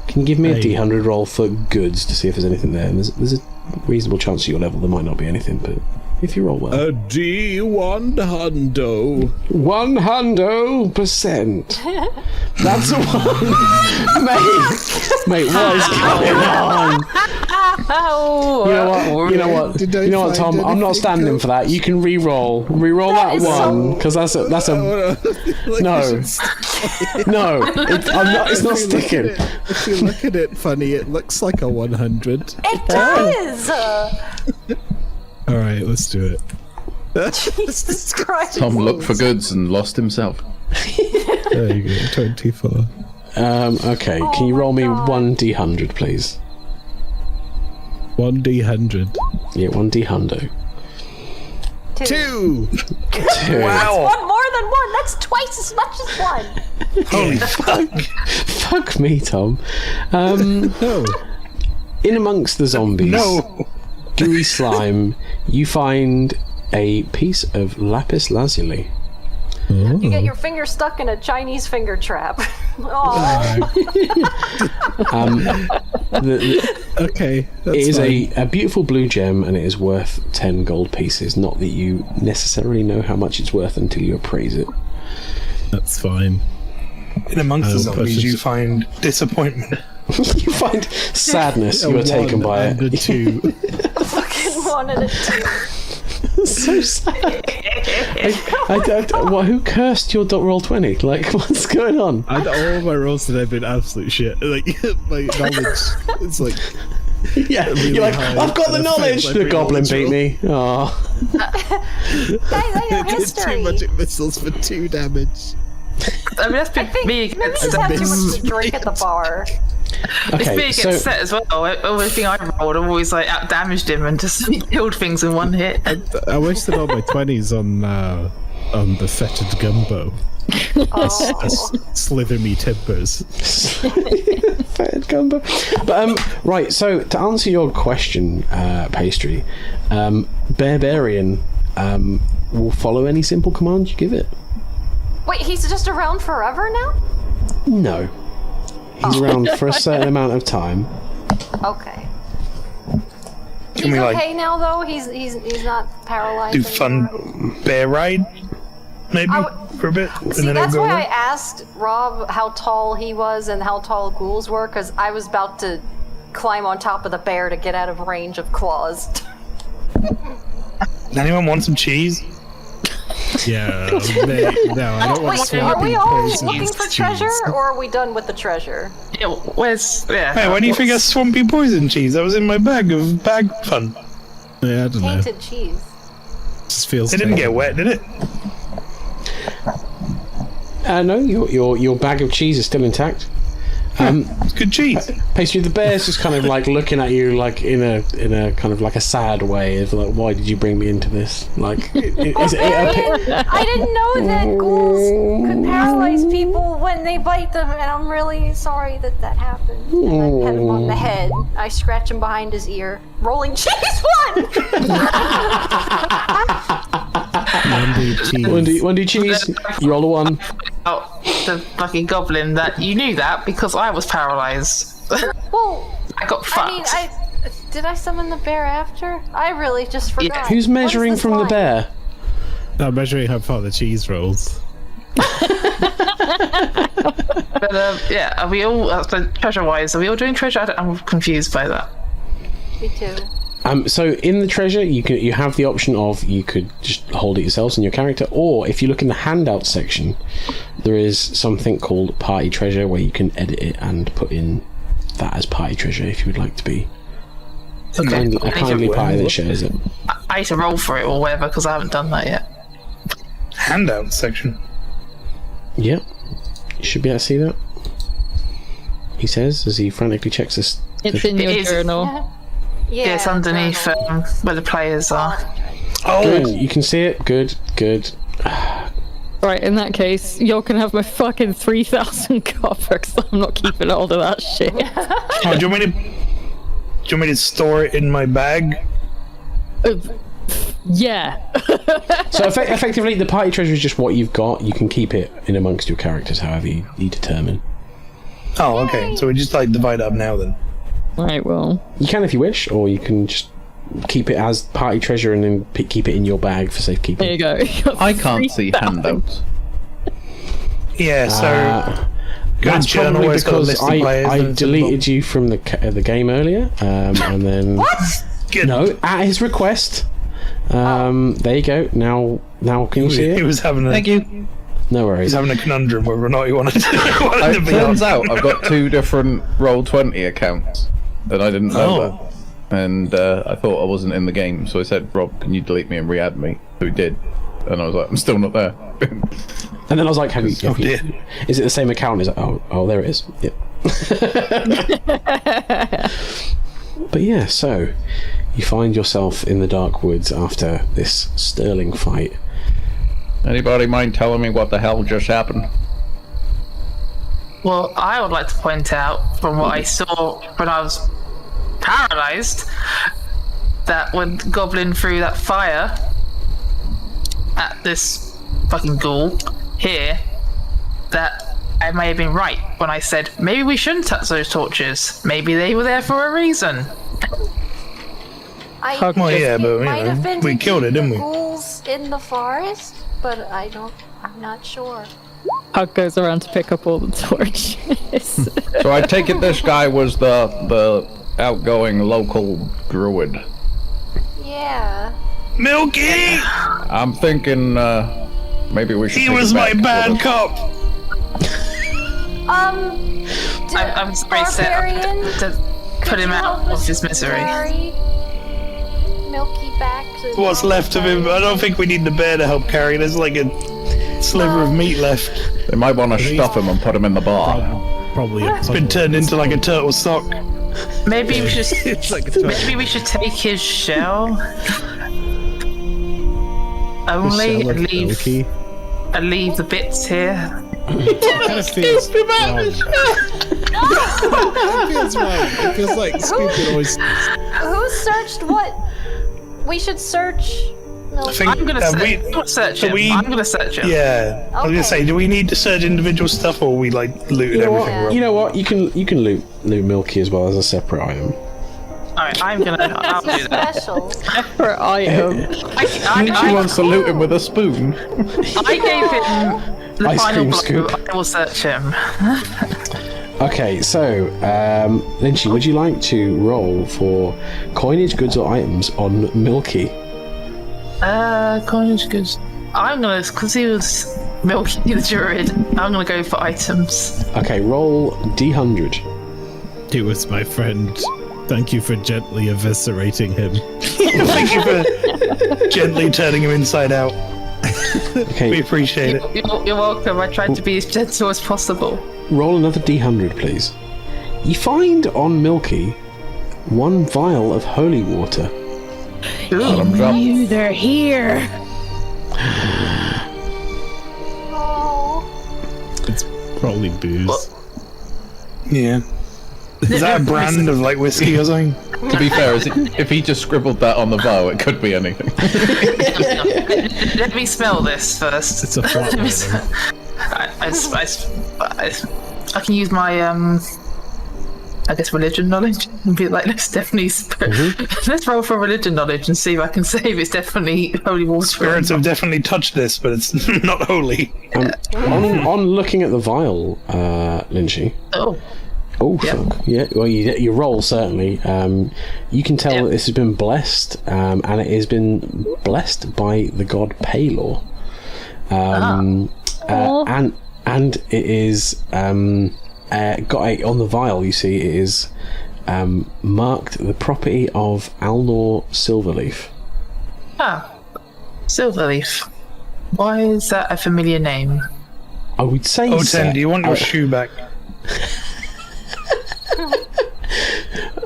can you give me a D100 roll for goods to see if there's anything there? And there's a reasonable chance at your level there might not be anything, but if you roll well. A D100. 100%. That's a one. Mate, what is going on? You know what, Tom? I'm not standing for that. You can re-roll that one because that's a no. It's not sticking. If you look at it funny, it looks like a 100. It does! All right, let's do it. Jesus Christ. Tom looked for goods and lost himself. There you go, 24. Okay, can you roll me 1d100, please? 1d100. Yeah, 1d100. 2! Wow. One more than one. That's twice as much as one. Holy fuck. Fuck me, Tom. No. In amongst the zombies, gooey slime, you find a piece of lapis lazuli. You get your finger stuck in a Chinese finger trap. Okay, that's it is fine. a beautiful blue gem, and it is worth 10 gold pieces. Not that you necessarily know how much it's worth until you appraise it. That's fine. In amongst the zombies, you find disappointment. You find sadness. You are taken by it. A 2. A fucking 1 and a 2. So sad. Who cursed your roll 20? Like, what's going on? All of my rolls today have been absolute shit. Like, my knowledge, it's like... Yeah, really you're like, high. I've got the And knowledge! I The failed goblin every beat me. Oh. Hey, they know Did 2 history. magic missiles for 2 damage. I mean, that's I think me maybe against just had too miss. much to drink at the bar. It's Okay, me so against set as well. Everything I rolled, I've always like out damaged him and just killed things in one hit. I wasted all my 20s on the fetid gumbo. Slither me timbers. Fetid gumbo. But right. So to answer your question, pastry, Barbarian will follow any simple command you give it. Wait, he's just around forever now? No, he's around for a certain amount of time. Okay. Can He's we okay now, though? He's not paralyzed do anymore? fun bear ride? Maybe for a bit, and See, then it'll that's go why I away? asked Rob how tall he was and how tall ghouls were, because I was about to climb on top of the bear to get out of range of claws. Does anyone want some cheese? Yeah, no, I don't want Wait, are we all poison looking for cheese. treasure, or are we done with the treasure? Yeah, where's Hey, why do you think I swampy poison cheese? That was in my bag of bag fun. Yeah, I don't know. Tainted cheese. Just feels It didn't get wet, did it? No, your bag of cheese is still intact. It's good cheese. Pastry, the bear's just kind of like looking at you like in a kind of like a sad way. It's like, why did you bring me into this? Like, is it okay? I didn't know that ghouls could paralyze people when they bite them, and I'm really sorry that happened. And I pat him on the head. I scratch him behind his ear. Rolling cheese one! Wendy cheese. You roll a 1. Oh, the fucking goblin that you knew that because I was paralyzed. Well, I got fucked. did I summon the bear after? I really just forgot. Yeah. Who's measuring from the bear? I'm measuring how far the cheese rolls. But yeah, are we all treasure-wise? Are we all doing treasure? I'm confused by that. Me too. So in the treasure, you have the option of you could just hold it yourselves in your character, or if you look in the handout section, there is something called party treasure where you can edit it and put in that as party treasure if you would like to be a kindly party that shares it. I need to roll for it or whatever because I haven't done that yet. Handout section. Yep, you should be able to see that. He says as he frantically checks this. It's in your It is. journal. Yeah, it's underneath where the players are. Oh, Good, you can see it. Good. Right, in that case, y'all can have my fucking 3,000 copper because I'm not keeping all of that shit. oh, do you want me to store it in my bag? Yeah. So effectively, the party treasure is just what you've got. You can keep it in amongst your characters, however you determine. Oh, okay. So we just like divide up now then. Right, well. You can if you wish, or you can just keep it as party treasure and then keep it in your bag for safekeeping. There you go. I can't see handouts. Yeah, so good That's journal probably where it's got a because list of players I and it's deleted you from the game earlier, and then good. no, at his request. There you go. Now can you see He it? was having a Thank you. No He's worries. having a conundrum whether or not he wanted to, It be turns on. out I've got 2 different Roll20 accounts, and I didn't know that. And I thought I wasn't in the game, so I said, Rob, can you delete me and re-add me? So he did. And I was like, I'm still not there. And then I was like, have you, dear. is it the same account? Is it, oh, there it is. Yep. But yeah, so you find yourself in the dark woods after this sterling fight. Anybody mind telling me what the hell just happened? Well, I would like to point out from what I saw when I was paralyzed that when the goblin threw that fire at this fucking ghoul here, that I may have been right when I said maybe we shouldn't touch those torches. Maybe they were there for a reason. Well, yeah, but might have been we to killed it, keep didn't the we? ghouls in the forest, but I'm not sure. Hug goes around to pick up all the torches. So I take it this guy was the outgoing local druid. Yeah. Milky! I'm thinking maybe we should He take was it my back bad with us. cop! I'm very sad Barbarian, to put him out of his misery. carry Milky back to What's left of him? I don't think we need the bear to help carry. There's like a sliver of meat left. They might want to stuff him and put him in the bar. Probably a It's been turned into like a turtle sock. Maybe we should. It's like a turtle. Maybe we should take his shell. Only Shell of leave Milky. the bits here. It kind of feels wrong. It feels wrong. It feels like stupid oysters. Who searched what? We should search Milky. I think I'm gonna search him. I'm gonna search him. Yeah, I was gonna Okay. say, do we need to search individual stuff, or we like looted You know everything? Yeah. Rob? You know what? You can loot Milky as well as a separate item. Alright, I'll do that. Special. For item. She wants to loot him with a spoon. I gave him the Ice final cream blow. scoop. I will search him. Okay, so Lynchy, would you like to roll for coinage, goods, or items on Milky? Coinage goods. I'm gonna, because he was Milky the Druid, I'm gonna go for items. Okay, roll D100. He was my friend. Thank you for gently eviscerating him. Thank you for gently turning him inside out. We Okay, appreciate it. You're welcome. I tried to be as gentle as possible. roll another D100, please. You find on Milky 1 vial of holy water. You, they're here. Oh. It's probably booze. Yeah. Is that a brand of like whiskey or something? To be fair, if he just scribbled that on the vial, it could be anything. Let me smell this first. It's a flat Let me smell- I can use my I guess religion knowledge and be like, let's definitely let's roll for religion knowledge and see if I can say if it's definitely holy water. Spirits have definitely touched this, but it's not holy. On looking at the vial, Lynchy. Oh, fuck. Yeah, well, you roll, certainly. You can tell that this has been blessed, and it has been blessed by the god Palor. And it is got on the vial, you see, it is marked the property of Alnor Silverleaf. Silverleaf. Why is that a familiar name? I would say Ten, do you want your shoe back?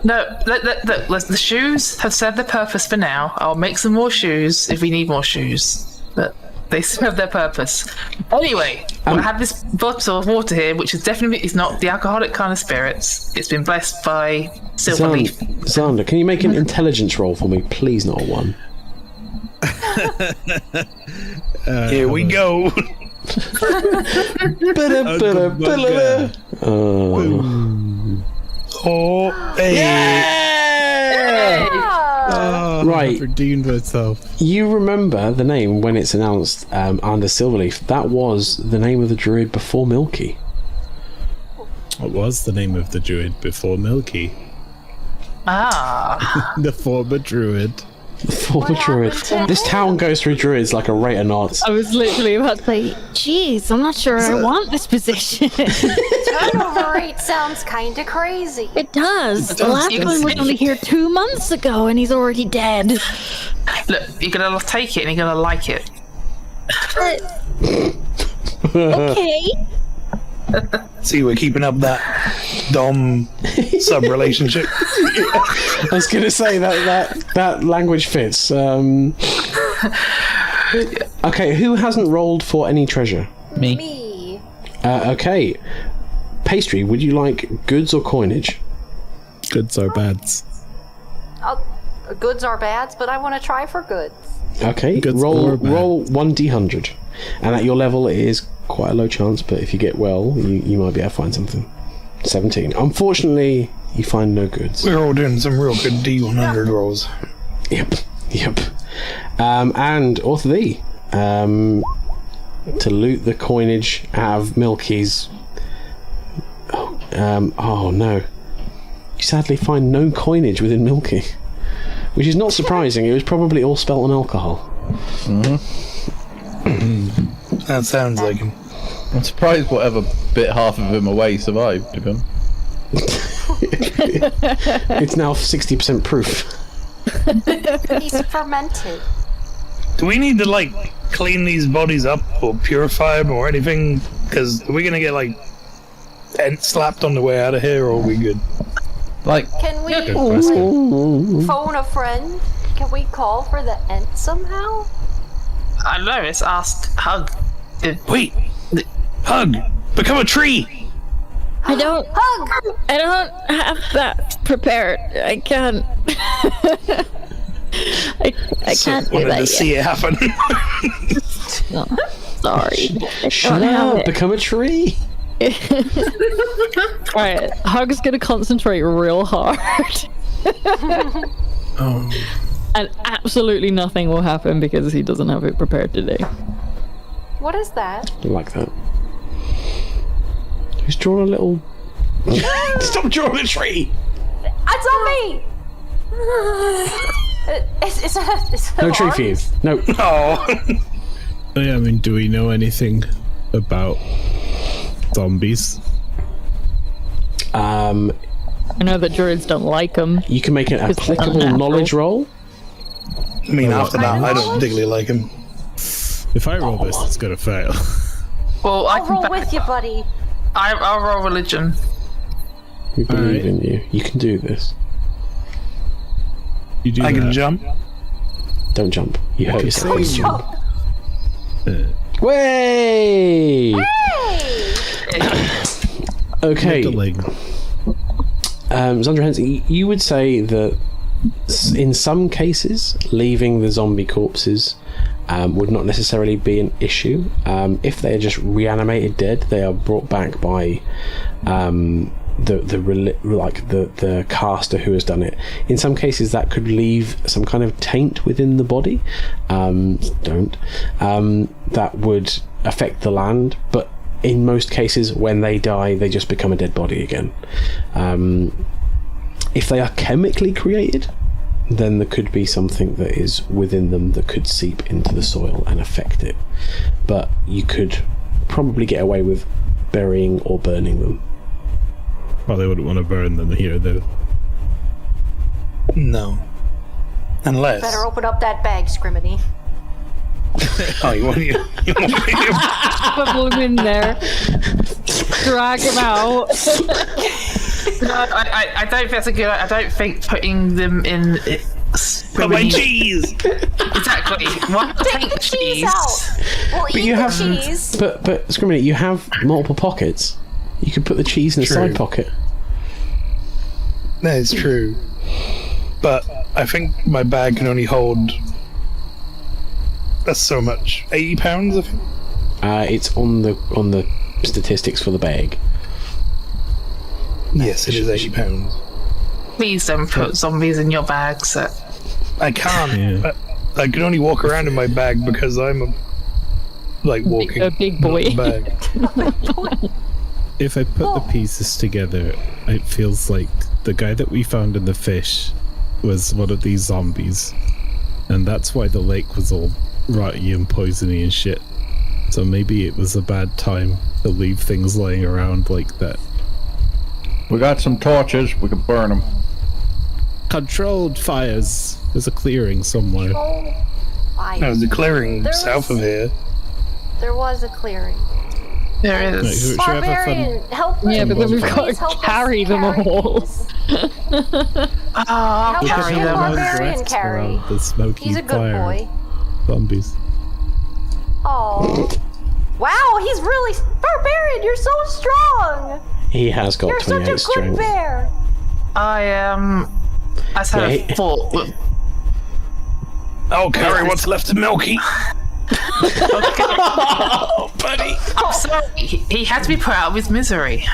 No, the shoes have served their purpose for now. I'll make some more shoes if we need more shoes. But they serve their purpose. Anyway, I have this bottle of water here, which is definitely is not the alcoholic kind of spirits. It's been blessed by Silverleaf. Xander, can you make an intelligence roll for me? Please, not a 1. Here we go. Oh, hey. Right. I've redeemed myself. You remember the name when it's announced under Silverleaf. That was the name of the druid before Milky. What was the name of the druid before Milky? The former druid. The former druid. This town goes through druids like a rate of knots. I was literally about to say, geez, I'm not sure I want this position. Turnover rate sounds kind of crazy. It does. The last one was only here 2 months ago and he's already dead. Look, you're gonna take it and you're gonna like it. Okay. See, we're keeping up that Dom sub relationship. I was going to say that language fits. Okay, who hasn't rolled for any treasure? Me. Okay. Pastry, would you like goods or coinage? Goods or bads? Goods are bads, but I want to try for goods. Okay, Goods roll or bad? roll 1d100. And at your level, it is quite a low chance, but if you get well, you might be able to find something. 17. Unfortunately, you find no goods. We're all doing some real good D100 rolls. Yep. And Author thee, to loot the coinage out of Milky's. Oh no. You sadly find no coinage within Milky, which is not surprising. It was probably all spelt on alcohol. That sounds like him. I'm surprised whatever bit half of him away survived, to him. It's now 60% proof. He's fermented. Do we need to like clean these bodies up or purify them or anything? Because are we gonna get like slapped on the way out of here, or are we good? Like, Can we question. phone a friend? Can we call for the Ent somehow? I don't know, it's asked Hug. Wait, Hug, become a tree. I don't have that prepared. I can't. I can't do Wanted that to yet. see it happen. No, sorry. I Shut don't have up, it. become a tree. Alright, Hug's gonna concentrate real hard. And absolutely nothing will happen because he doesn't have it prepared today. What is that? I like that. Who's drawn a little... Stop drawing a tree! It's on me! Is that No tree for you. No. Oh, I mean, do we know anything about zombies? I know that druids don't like them. You can make an It's applicable unnatural. knowledge roll. I mean, after that, I don't particularly like him. If I roll this, it's gonna fail. Well, I I'll can roll with you, buddy. I'll roll religion. We believe in you. You can do this. You do I can that. jump. Don't jump. You hurt yourself. Save you. Way! Okay. Middling. Zandra Henson, you would say that in some cases, leaving the zombie corpses would not necessarily be an issue. If they are just reanimated dead, they are brought back by the caster who has done it. In some cases, that could leave some kind of taint within the body. That would affect the land, but in most cases, when they die, they just become a dead body again. If they are chemically created, then there could be something that is within them that could seep into the soil and affect it. But you could probably get away with burying or burning them. Probably wouldn't want to burn them here, though. No. Unless. Better open up that bag, Scriminy. Oh, you want me to Put them in there. Drag them out. No, I don't think that's a good. I don't think putting them in. put my cheese? Exactly. Why Take the cheese out. We'll eat you the have, cheese. But Scriminy, you have multiple pockets. You could put the cheese in a True. side pocket. That is true. But I think my bag can only hold. That's so much. 80 pounds, I think. It's on the statistics for the bag. Yes, it is 80 pounds. Please don't put zombies in your bags. I can't. Yeah. I can only walk around in my bag because I'm walking. A big boy. not a bag. If I put the pieces together, it feels like the guy that we found in the fish was one of these zombies. And that's why the lake was all rotty and poisony and shit. So maybe it was a bad time to leave things laying around like that. We got some torches. We can burn them. Controlled fires. There's a clearing somewhere. Oh, There's a clearing There south was- of here. there was a clearing. There Right, is. should I have a Barbarian, help me. Yeah, but then we've got Please to help us carry them carry all. these. I'll Help carry us, them. Barbarian Dressed carry. around the smoky He's a good fire boy. zombies. Oh. Wow, he's really Barbarian. You're so strong. He has got You're such a 28 good strength. bear. I just had Yeah, a thought. I'll carry what's left of Milky. Buddy. I'm sorry. He had to be put out of his misery.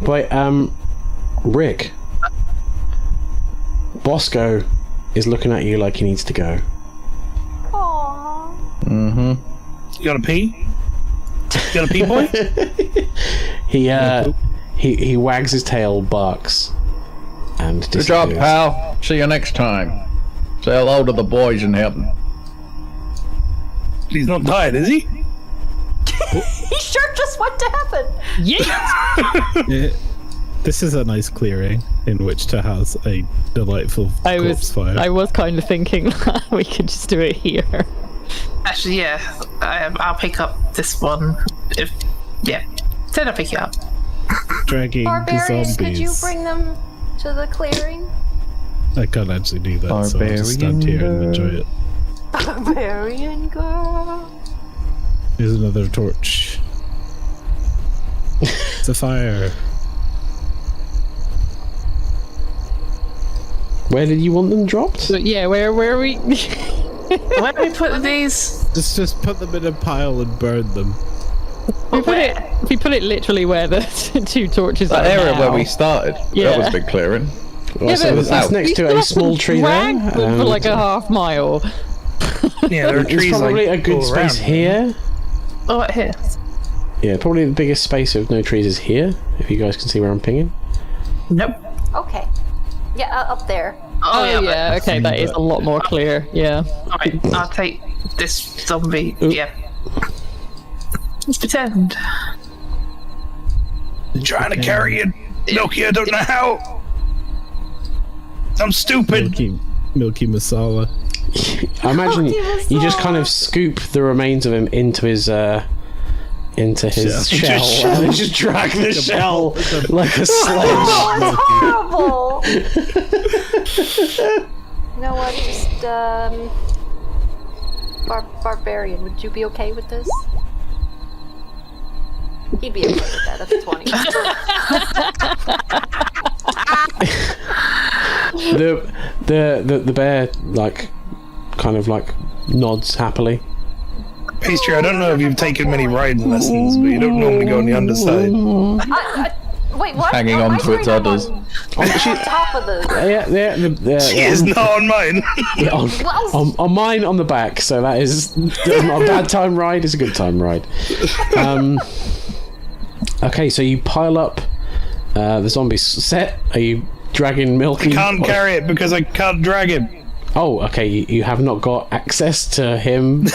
Wait, Rick. Bosco is looking at you like he needs to go. Aww. You got a pee? You got a pee, boy? He wags his tail, barks, and Good job, disappears. pal. See you next time. Say hello to the boys in heaven. He's not tired, is he? He sure just went to heaven. Yeah. This is a nice clearing in which to house a delightful corpse fire. I was kind of thinking we could just do it here. Actually, yeah. I'll pick up this one. Then I'll pick it up. Dragging Barbarian, zombies. could you bring them to the clearing? I can't actually do that, so I'll just stand here and enjoy it. Barbarian girl. Here's another torch. It's a fire. Where did you want them dropped? So yeah, where are we? Where do we put these? Just put them in a pile and burn them. We put it literally where the two torches That are area now. where we started. Yeah. That was a big clearing. Well, so but that's next to a small tree there. Dragged them for like a half mile. Yeah, there are There's trees probably like a good all space around. here. Oh, right here. Yeah, probably the biggest space of no trees is here. If you guys can see where I'm pinging. Nope. Okay. Yeah, up there. Oh, Yeah, okay, that is a lot more clear. Yeah. Alright, I'll take this zombie. Yeah. Let's pretend. Trying to carry it, Milky. I don't know how. I'm stupid. Milky masala. I imagine you just kind of scoop the remains of him into his into his shell and then just drag the shell like a sledge. Oh, it's horrible! You know what? Just barbarian. Would you be okay with this? He'd be okay with that. That's 20. The bear like kind of like nods happily. Pastry, I don't know if you've taken many riding lessons, but you don't normally go on the underside. Wait, what? Hanging on to its udders. On top of the... She is not on mine. On mine on the back, so that is not a bad time ride, it's a good time ride. Okay, so you pile up the zombies. Set, are you dragging Milky? I can't carry it because I can't drag him. Oh, okay, you have not got access to him. No,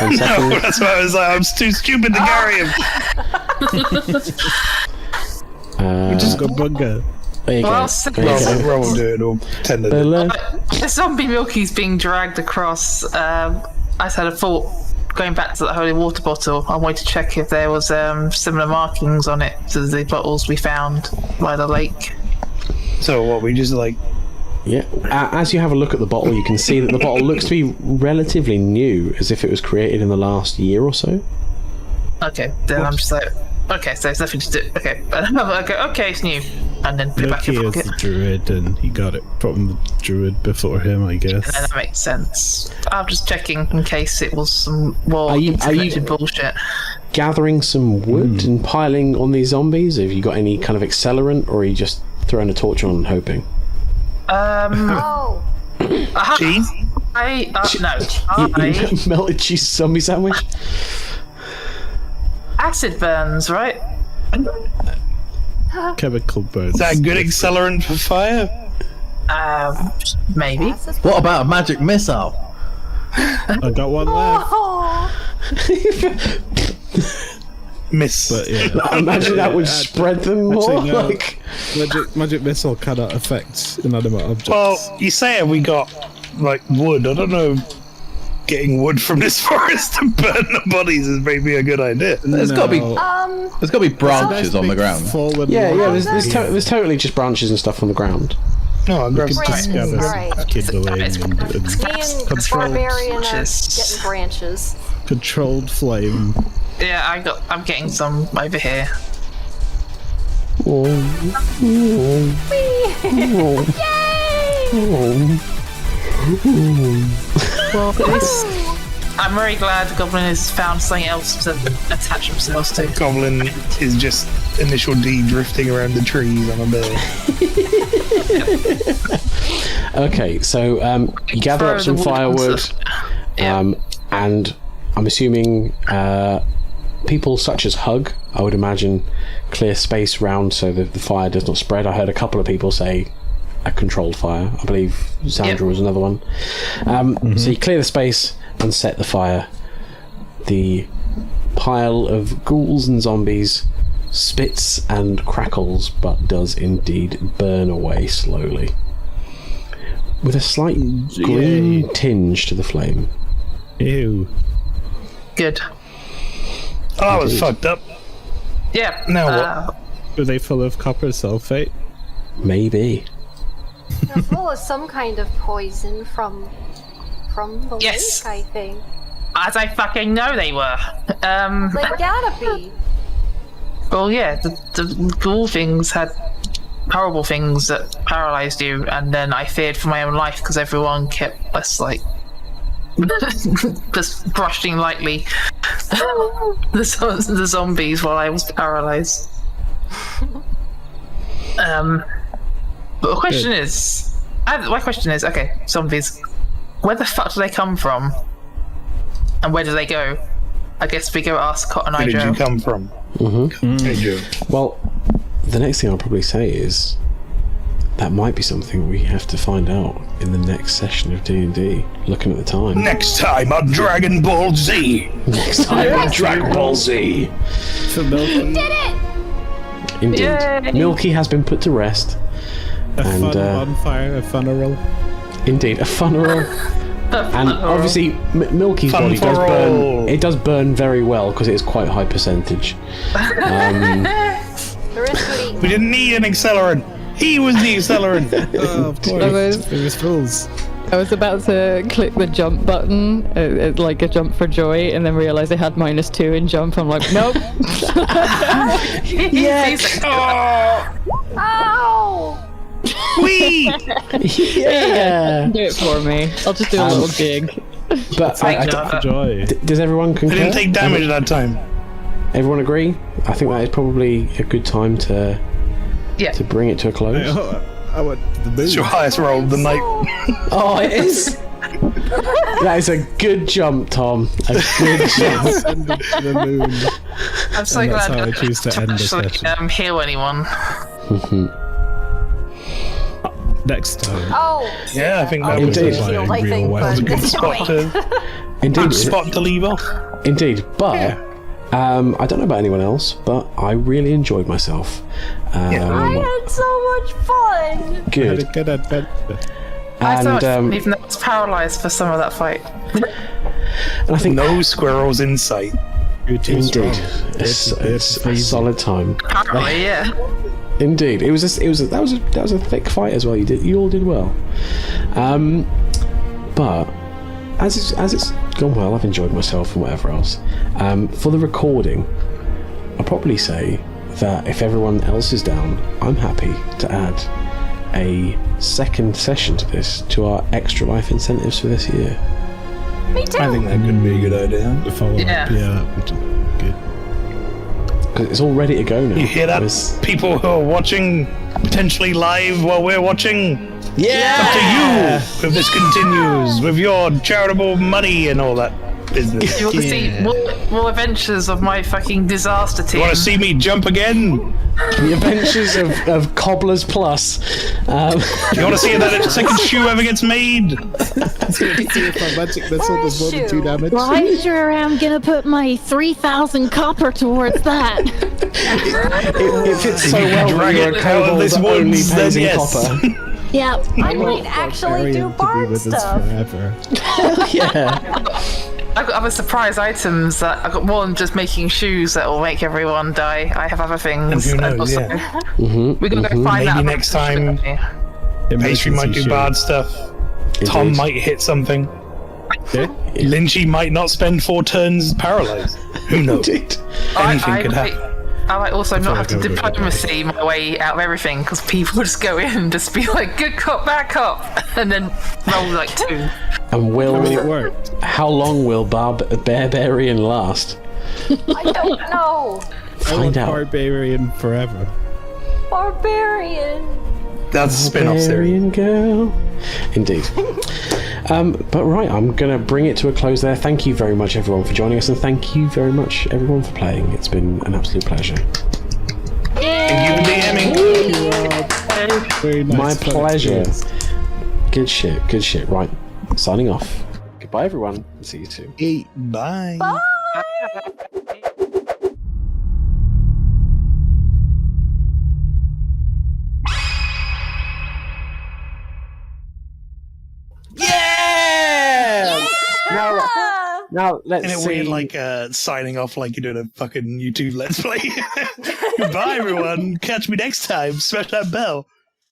that's why I was like, I'm too stupid to carry him. We just got bunga. There you go. Roll will do it, or pretend to do it. The zombie Milky's being dragged across. I just had a thought, going back to the holy water bottle, I wanted to check if there was similar markings on it to the bottles we found by the lake. So what, we just like... Yeah. As you have a look at the bottle, you can see that the bottle looks to be relatively new, as if it was created in the last year or so. Okay, then I'm just like, okay, so there's nothing to do. Okay, okay, it's new, and then put it back in Milky the is pocket. the druid, and he got it from the druid before him, I guess. And then that makes sense. I'm just checking in case it was some more interconnected bullshit. Gathering some wood and piling on these zombies? Have you got any kind of accelerant, or are you just throwing a torch on and hoping? Oh. Cheese? Melted cheese zombie sandwich? Acid burns, right? Chemical burns. Is that a good accelerant for fire? Maybe. What about a magic missile? I got one left. Oh. Miss. But yeah. Imagine that would spread them more. Actually, no. Like, Magic missile cannot affect inanimate objects. Well, you say we got, like, wood. I don't know. Getting wood from this forest to burn the bodies is maybe a good idea. There's got to be. Um, There's got to be branches on the ground. yeah, there's totally just branches and stuff on the ground. No, I'll grab Just some. gather Alright. kindling me and controlled, barbarian are getting branches. controlled flame. Yeah, I'm getting some over here. Well, I'm very glad the Goblin has found something else to attach themselves to. Goblin is just initial D drifting around the trees on a bear. Okay, so you gather up some firewood, and I'm assuming people such as Hug, I would imagine, clear space round so that the fire does not spread. I heard a couple of people say a controlled fire. I believe Sandra was another one. So you clear the space and set the fire. The pile of ghouls and zombies spits and crackles, but does indeed burn away slowly, with a slight green tinge to the flame. Ew. Good. Oh, I was fucked up. Yeah. Now what? Are they full of copper sulfate? Maybe. They're full of some kind of poison from the Yes. lake, I think. As I fucking know they were. They gotta be. Well, yeah, the ghoul things had horrible things that paralyzed you, and then I feared for my own life because everyone kept us like just brushing lightly the zombies while I was paralyzed. But my question is, okay, zombies, where the fuck do they come from? And where do they go? I guess we go ask Cotton Eye Where did Joe. you come from? Hey, Joe. Well, the next thing I'll probably say is that might be something we have to find out in the next session of D&D, looking at the time. Next time on Dragon Ball Z. Next time on Dragon Ball Z. For Milky, Did it! Indeed. Yay. Milky has been put to rest. a And, fun bonfire, a funeral. Indeed, a funeral And obviously, Milky's Fun body for does all. burn. It does burn very well because it is quite high percentage. The rest would eat. We didn't need an accelerant. He was the accelerant. Oh, of course. It was fools. I was about to click the jump button, like a jump for joy, and then realize I had -2 in jump. I'm like, nope. Yes. Ow! Wee! Yeah. Do it for me. I'll just do a little jig. But Joy. does everyone I concur? didn't take damage at that time. Everyone agree? I think that is probably a good time to bring it to a close. I went to the moon. It's your highest roll of the night. Oh, it is. That is a good jump, Tom. A good jump. Send them to the moon. I'm so And that's glad how I that choose to end the session. heal anyone. Next time. Oh! Yeah, I think that Oh, was Indeed. a heal, I Real think, well. but good it's spot annoying. Indeed. good spot to leave off. Indeed. But I don't know about anyone else, but I really enjoyed myself. I had so much fun! Good. Had a good adventure. I had so much And fun, even though I was paralysed for some of that fight. and I think No squirrels in sight. You're too indeed, strong. it's a solid time. Apparently, yeah. Indeed, that was a thick fight as well. You all did well. But as it's gone well, I've enjoyed myself and whatever else. For the recording, I'll probably say that if everyone else is down, I'm happy to add a second session to this, to our extra life incentives for this year. Me too! I think that could be a good idea. The follow-up, Yeah. that would be good. Because it's all ready to go now. You hear that? There's- People who are watching potentially live while we're watching. Yeah! Up to you if this continues with your charitable money and all that business. You want to see more adventures of my fucking disaster team? You want to see me jump again? The adventures of Cobblers Plus. You want to see that second shoe ever gets made? See if my magic missile does more than 2 damage. Well, I sure am gonna put my 3,000 copper towards that. It fits so you well drag when you're it a out of kobold this that only woods, pays then in yes. copper. Yep. I might actually do Barbarian to be bard with us stuff. forever. Yeah. I got other surprise items that I got more than just making shoes that will make everyone die. I have other things. And who knows, also, yeah. we're gonna go find Maybe out. next time. Pastry might do bad stuff. Tom Indeed. might hit something. Yeah. Lynchy might not spend 4 turns paralyzed. Who knows? Indeed. Anything could happen. I might also not have to go with it. diplomacy my way out of everything because people just go in and just be like, good cop, bad cop, and then roll like 2. And I mean, it worked. how long will Barbarian last? I don't know. I want Find out. Barbarian forever. Barbarian. That's a spin-off series. Barbarian girl. Indeed. But right, I'm going to bring it to a close there. Thank you very much, everyone, for joining us, and thank you very much, everyone, for playing. It's been an absolute pleasure. Thank you for DMing. Very nice My fun pleasure. experience. Good shit, good shit. Right, signing off. Goodbye, everyone. See you soon. Bye. Now let's Isn't it see. weird, like, signing off like you're doing a fucking YouTube Let's Play? Goodbye, everyone. Catch me next time. Smash that bell.